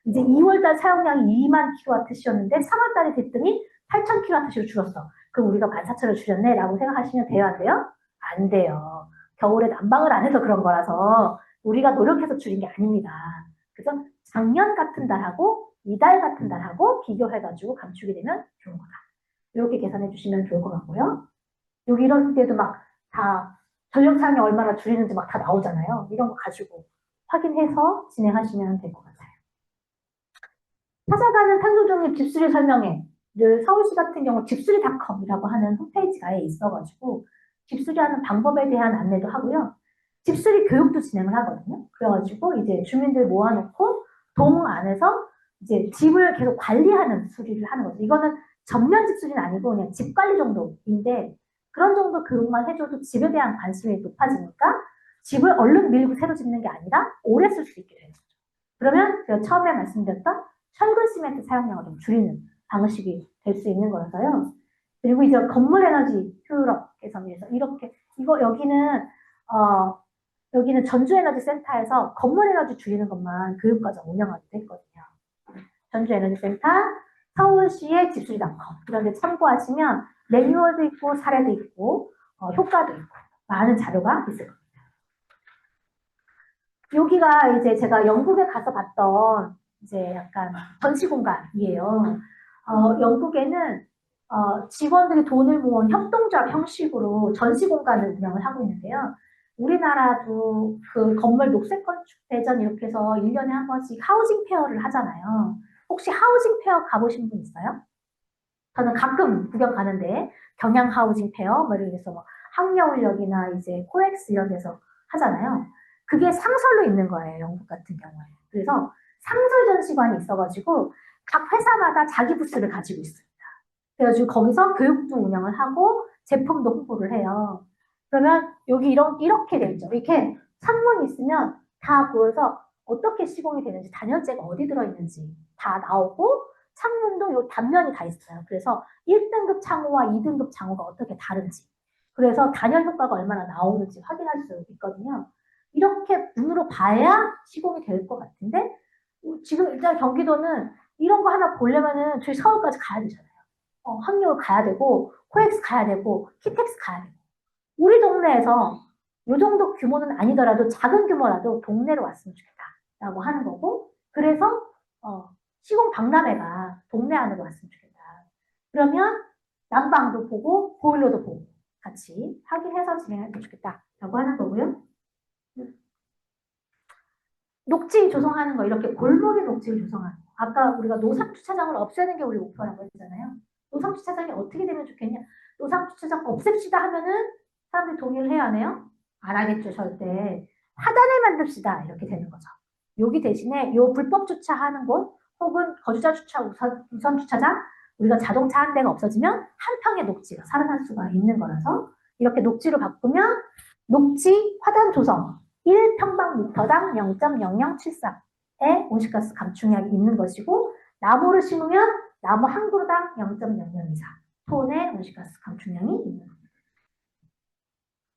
이제 2월달 사용량이 2만 kWh였는데 3월달에 됐더니 8,000 kWh로 줄었어. 그럼 우리가 14,000을 줄였네 라고 생각하시면 돼요, 안 돼요? 안 돼요. 겨울에 난방을 안 해서 그런 거라서 우리가 노력해서 줄인 게 아닙니다. 그래서 작년 같은 달하고 이달 같은 달하고 비교해가지고 감축이 되면 좋은 거다. 이렇게 계산해 주시면 좋을 것 같고요. 여기 이런 데도 막 다 전력 사용량 얼마나 줄이는지 막 다 나오잖아요. 이런 거 가지고 확인해서 진행하시면 될 것 같아요. 찾아가는 탄소중립 집수리 설명회를 서울시 같은 경우 집수리닷컴이라고 하는 홈페이지가 있어가지고 집수리하는 방법에 대한 안내도 하고요. 집수리 교육도 진행을 하거든요. 그래가지고 이제 주민들 모아놓고 동 안에서 이제 집을 계속 관리하는 수리를 하는 거죠. 이거는 전면 집수리는 아니고 그냥 집 관리 정도인데 그런 정도 교육만 해줘도 집에 대한 관심이 높아지니까 집을 얼른 밀고 새로 짓는 게 아니라 오래 쓸 수 있게 되는 거죠. 그러면 제가 처음에 말씀드렸던 철근 시멘트 사용량을 좀 줄이는 방식이 될 수 있는 거라서요. 그리고 이제 건물 에너지 효율업에서 이렇게 여기는 전주에너지센터에서 건물 에너지 줄이는 것만 교육과정 운영하기도 했거든요. 전주에너지센터, 서울시의 집수리닷컴 이런 데 참고하시면 매뉴얼도 있고 사례도 있고 효과도 있고 많은 자료가 있을 겁니다. 여기가 이제 제가 영국에 가서 봤던 이제 약간 전시 공간이에요. 영국에는 직원들이 돈을 모은 협동조합 형식으로 전시 공간을 운영을 하고 있는데요. 우리나라도 그 건물 녹색 건축 대전 이렇게 해서 1년에 한 번씩 하우징 페어를 하잖아요. 혹시 하우징 페어 가보신 분 있어요? 저는 가끔 구경 가는데 경양 하우징 페어 뭐 이래서 뭐 항여울역이나 이제 코엑스 이런 데서 하잖아요. 그게 상설로 있는 거예요, 영국 같은 경우에. 그래서 상설 전시관이 있어가지고 각 회사마다 자기 부스를 가지고 있습니다. 그래가지고 거기서 교육도 운영을 하고 제품도 홍보를 해요. 그러면 여기 이렇게 돼 있죠. 이렇게 창문이 있으면 다 보여서 어떻게 시공이 되는지, 단열재가 어디 들어있는지 다 나오고 창문도 요 단면이 다 있어요. 그래서 1등급 창호와 2등급 창호가 어떻게 다른지, 그래서 단열 효과가 얼마나 나오는지 확인할 수 있거든요. 이렇게 눈으로 봐야 시공이 될 것 같은데 지금 일단 경기도는 이런 거 하나 보려면은 저희 서울까지 가야 되잖아요. 항여울 가야 되고 코엑스 가야 되고 키텍스 가야 되고 우리 동네에서 이 정도 규모는 아니더라도 작은 규모라도 동네로 왔으면 좋겠다라고 하는 거고 그래서 시공 박람회가 동네 안으로 왔으면 좋겠다. 그러면 난방도 보고 보일러도 보고 같이 확인해서 진행하면 좋겠다라고 하는 거고요. 녹지 조성하는 거, 이렇게 골목에 녹지를 조성하는 거. 아까 우리가 노상주차장을 없애는 게 우리 목표라고 했잖아요. 노상주차장이 어떻게 되면 좋겠냐. 노상주차장 없앱시다 하면은 사람들이 동의를 해야 하네요. 안 하겠죠, 절대. 하단을 만듭시다. 이렇게 되는 거죠. 여기 대신에 요 불법 주차하는 곳 혹은 거주자 주차 우선 주차장 우리가 자동차 한 대가 없어지면 한 평의 녹지가 살아날 수가 있는 거라서 이렇게 녹지로 바꾸면 녹지 화단 조성 1평방미터당 0.0073의 온실가스 감축량이 있는 것이고 나무를 심으면 나무 한 그루당 0.0024톤의 온실가스 감축량이 있는 겁니다.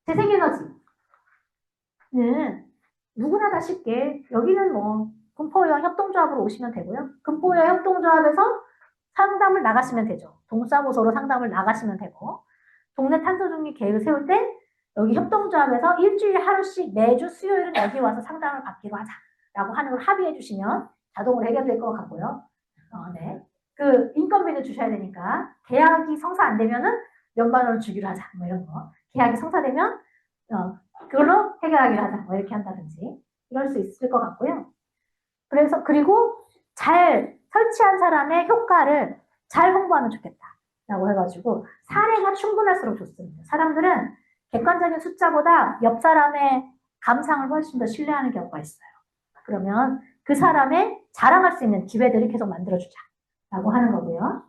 재생에너지는 누구나 다 쉽게 여기는 뭐 금포의원 협동조합으로 오시면 되고요. 금포의원 협동조합에서 상담을 나가시면 되죠. 동사무소로 상담을 나가시면 되고 동네 탄소중립 계획을 세울 때 여기 협동조합에서 일주일에 하루씩 매주 수요일은 여기 와서 상담을 받기로 하자라고 하는 걸 합의해 주시면 자동으로 해결될 것 같고요. 네. 그 인건비를 주셔야 되니까 계약이 성사 안 되면은 몇만 원을 주기로 하자 뭐 이런 거. 계약이 성사되면 그걸로 해결하기로 하자 뭐 이렇게 한다든지 이럴 수 있을 것 같고요. 그래서 그리고 잘 설치한 사람의 효과를 잘 홍보하면 좋겠다라고 해가지고 사례가 충분할수록 좋습니다. 사람들은 객관적인 숫자보다 옆 사람의 감상을 훨씬 더 신뢰하는 경우가 있어요. 그러면 그 사람의 자랑할 수 있는 기회들을 계속 만들어주자라고 하는 거고요.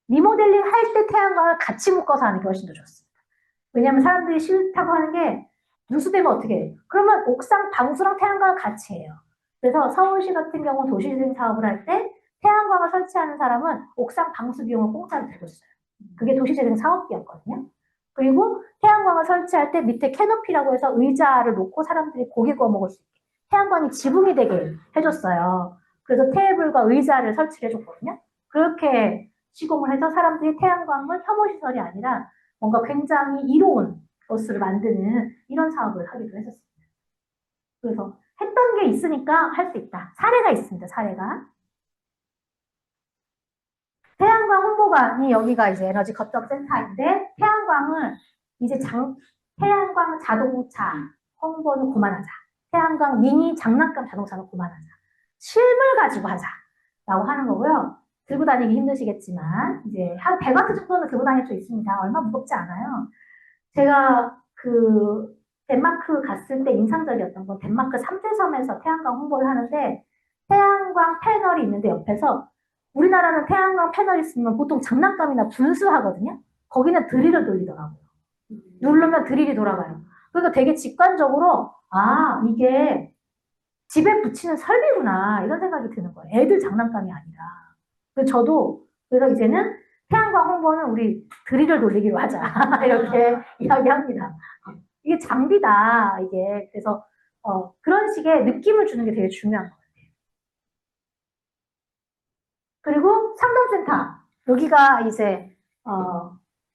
리모델링 할 때 태양광을 같이 묶어서 하는 게 훨씬 더 좋습니다. 왜냐하면 사람들이 싫다고 하는 게 누수되면 어떻게 해요? 그러면 옥상 방수랑 태양광을 같이 해요. 그래서 서울시 같은 경우 도시재생 사업을 할 때 태양광을 설치하는 사람은 옥상 방수 비용을 공짜로 들고 있어요. 그게 도시재생 사업비였거든요. 그리고 태양광을 설치할 때 밑에 캐노피라고 해서 의자를 놓고 사람들이 고기 구워 먹을 수 있게 태양광이 지붕이 되게 해줬어요. 그래서 테이블과 의자를 설치를 해줬거든요. 그렇게 시공을 해서 사람들이 태양광을 혐오시설이 아니라 뭔가 굉장히 이로운 것을 만드는 이런 사업을 하기도 했었습니다. 그래서 했던 게 있으니까 할 수 있다. 사례가 있습니다. 사례가. 태양광 홍보관이 여기가 이제 에너지 거점 센터인데 태양광은 이제 태양광 자동차 홍보는 그만하자. 태양광 미니 장난감 자동차는 그만하자. 실물 가지고 하자라고 하는 거고요. 들고 다니기 힘드시겠지만 이제 한 100와트 정도는 들고 다닐 수 있습니다. 얼마 무겁지 않아요. 제가 그 덴마크 갔을 때 인상적이었던 건 덴마크 3대 섬에서 태양광 홍보를 하는데 태양광 패널이 있는데 옆에서 우리나라는 태양광 패널 있으면 보통 장난감이나 분수하거든요. 거기는 드릴을 돌리더라고요. 누르면 드릴이 돌아가요. 그러니까 되게 직관적으로 아 이게 집에 붙이는 설비구나 이런 생각이 드는 거예요. 애들 장난감이 아니라. 그래서 저도 그래서 이제는 태양광 홍보는 우리 드릴을 돌리기로 하자 이렇게 이야기합니다. 이게 장비다 이게. 그래서 그런 식의 느낌을 주는 게 되게 중요한 것 같아요. 그리고 상담센터 여기가 이제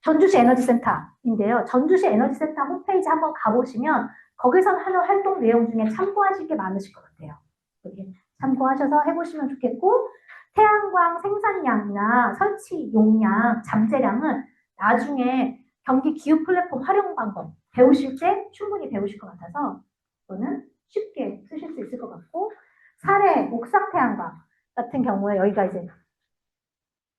전주시 에너지센터인데요. 전주시 에너지센터 홈페이지 한번 가보시면 거기서 하는 활동 내용 중에 참고하실 게 많으실 것 같아요. 여기 참고하셔서 해보시면 좋겠고 태양광 생산량이나 설치 용량, 잠재량은 나중에 경기 기후 플랫폼 활용 방법 배우실 때 충분히 배우실 것 같아서 저는 쉽게 쓰실 수 있을 것 같고 사례 옥상 태양광 같은 경우에 여기가 이제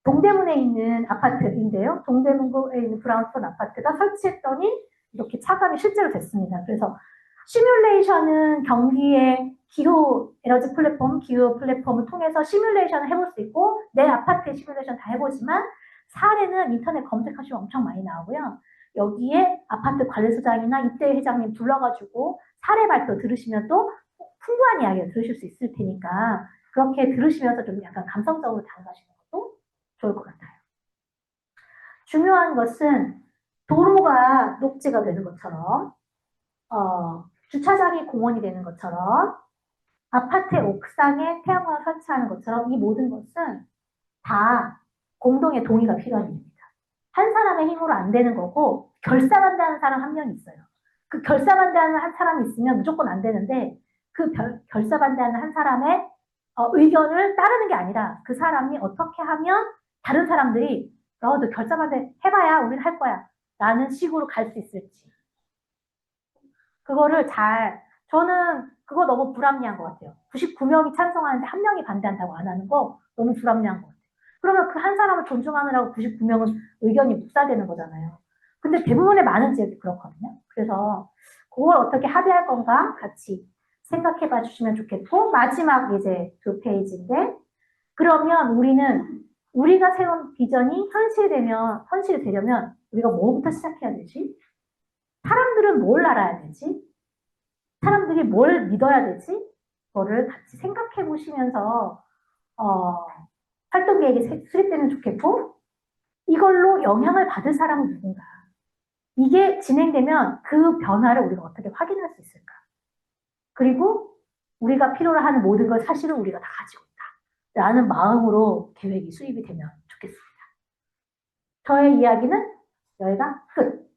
동대문에 있는 아파트인데요. 동대문구에 있는 브라운스톤 아파트가 설치했더니 이렇게 차감이 실제로 됐습니다. 그래서 시뮬레이션은 경기의 기후 에너지 플랫폼, 기후 플랫폼을 통해서 시뮬레이션을 해볼 수 있고 내 아파트의 시뮬레이션 다 해보지만 사례는 인터넷 검색하시면 엄청 많이 나오고요. 여기에 아파트 관리소장이나 입대 회장님 불러가지고 사례 발표 들으시면 또 풍부한 이야기를 들으실 수 있을 테니까 그렇게 들으시면서 좀 약간 감성적으로 다가가시는 것도 좋을 것 같아요. 중요한 것은 도로가 녹지가 되는 것처럼 주차장이 공원이 되는 것처럼 아파트의 옥상에 태양광을 설치하는 것처럼 이 모든 것은 다 공동의 동의가 필요한 일입니다. 한 사람의 힘으로 안 되는 거고 결사반대하는 사람 한 명 있어요. 그 결사반대하는 한 사람이 있으면 무조건 안 되는데 그 결사반대하는 한 사람의 의견을 따르는 게 아니라 그 사람이 어떻게 하면 다른 사람들이 너 결사반대 해봐야 우리는 할 거야 라는 식으로 갈 수 있을지 그거를 저는 그거 너무 불합리한 것 같아요. 99명이 찬성하는데 한 명이 반대한다고 안 하는 거 너무 불합리한 것 같아요. 그러면 그 한 사람을 존중하느라고 99명은 의견이 묵살되는 거잖아요. 근데 대부분의 많은 지역이 그렇거든요. 그래서 그걸 어떻게 합의할 건가 같이 생각해 봐 주시면 좋겠고 마지막 이제 두 페이지인데 그러면 우리가 세운 비전이 현실이 되려면 우리가 뭐부터 시작해야 되지? 사람들은 뭘 알아야 되지? 사람들이 뭘 믿어야 되지? 그거를 같이 생각해 보시면서 활동 계획이 수립되면 좋겠고 이걸로 영향을 받을 사람은 누군가? 이게 진행되면 그 변화를 우리가 어떻게 확인할 수 있을까? 그리고 우리가 필요로 하는 모든 걸 사실은 우리가 다 가지고 있다. 라는 마음으로 계획이 수립이 되면 좋겠습니다. 저의 이야기는 여기가 끝.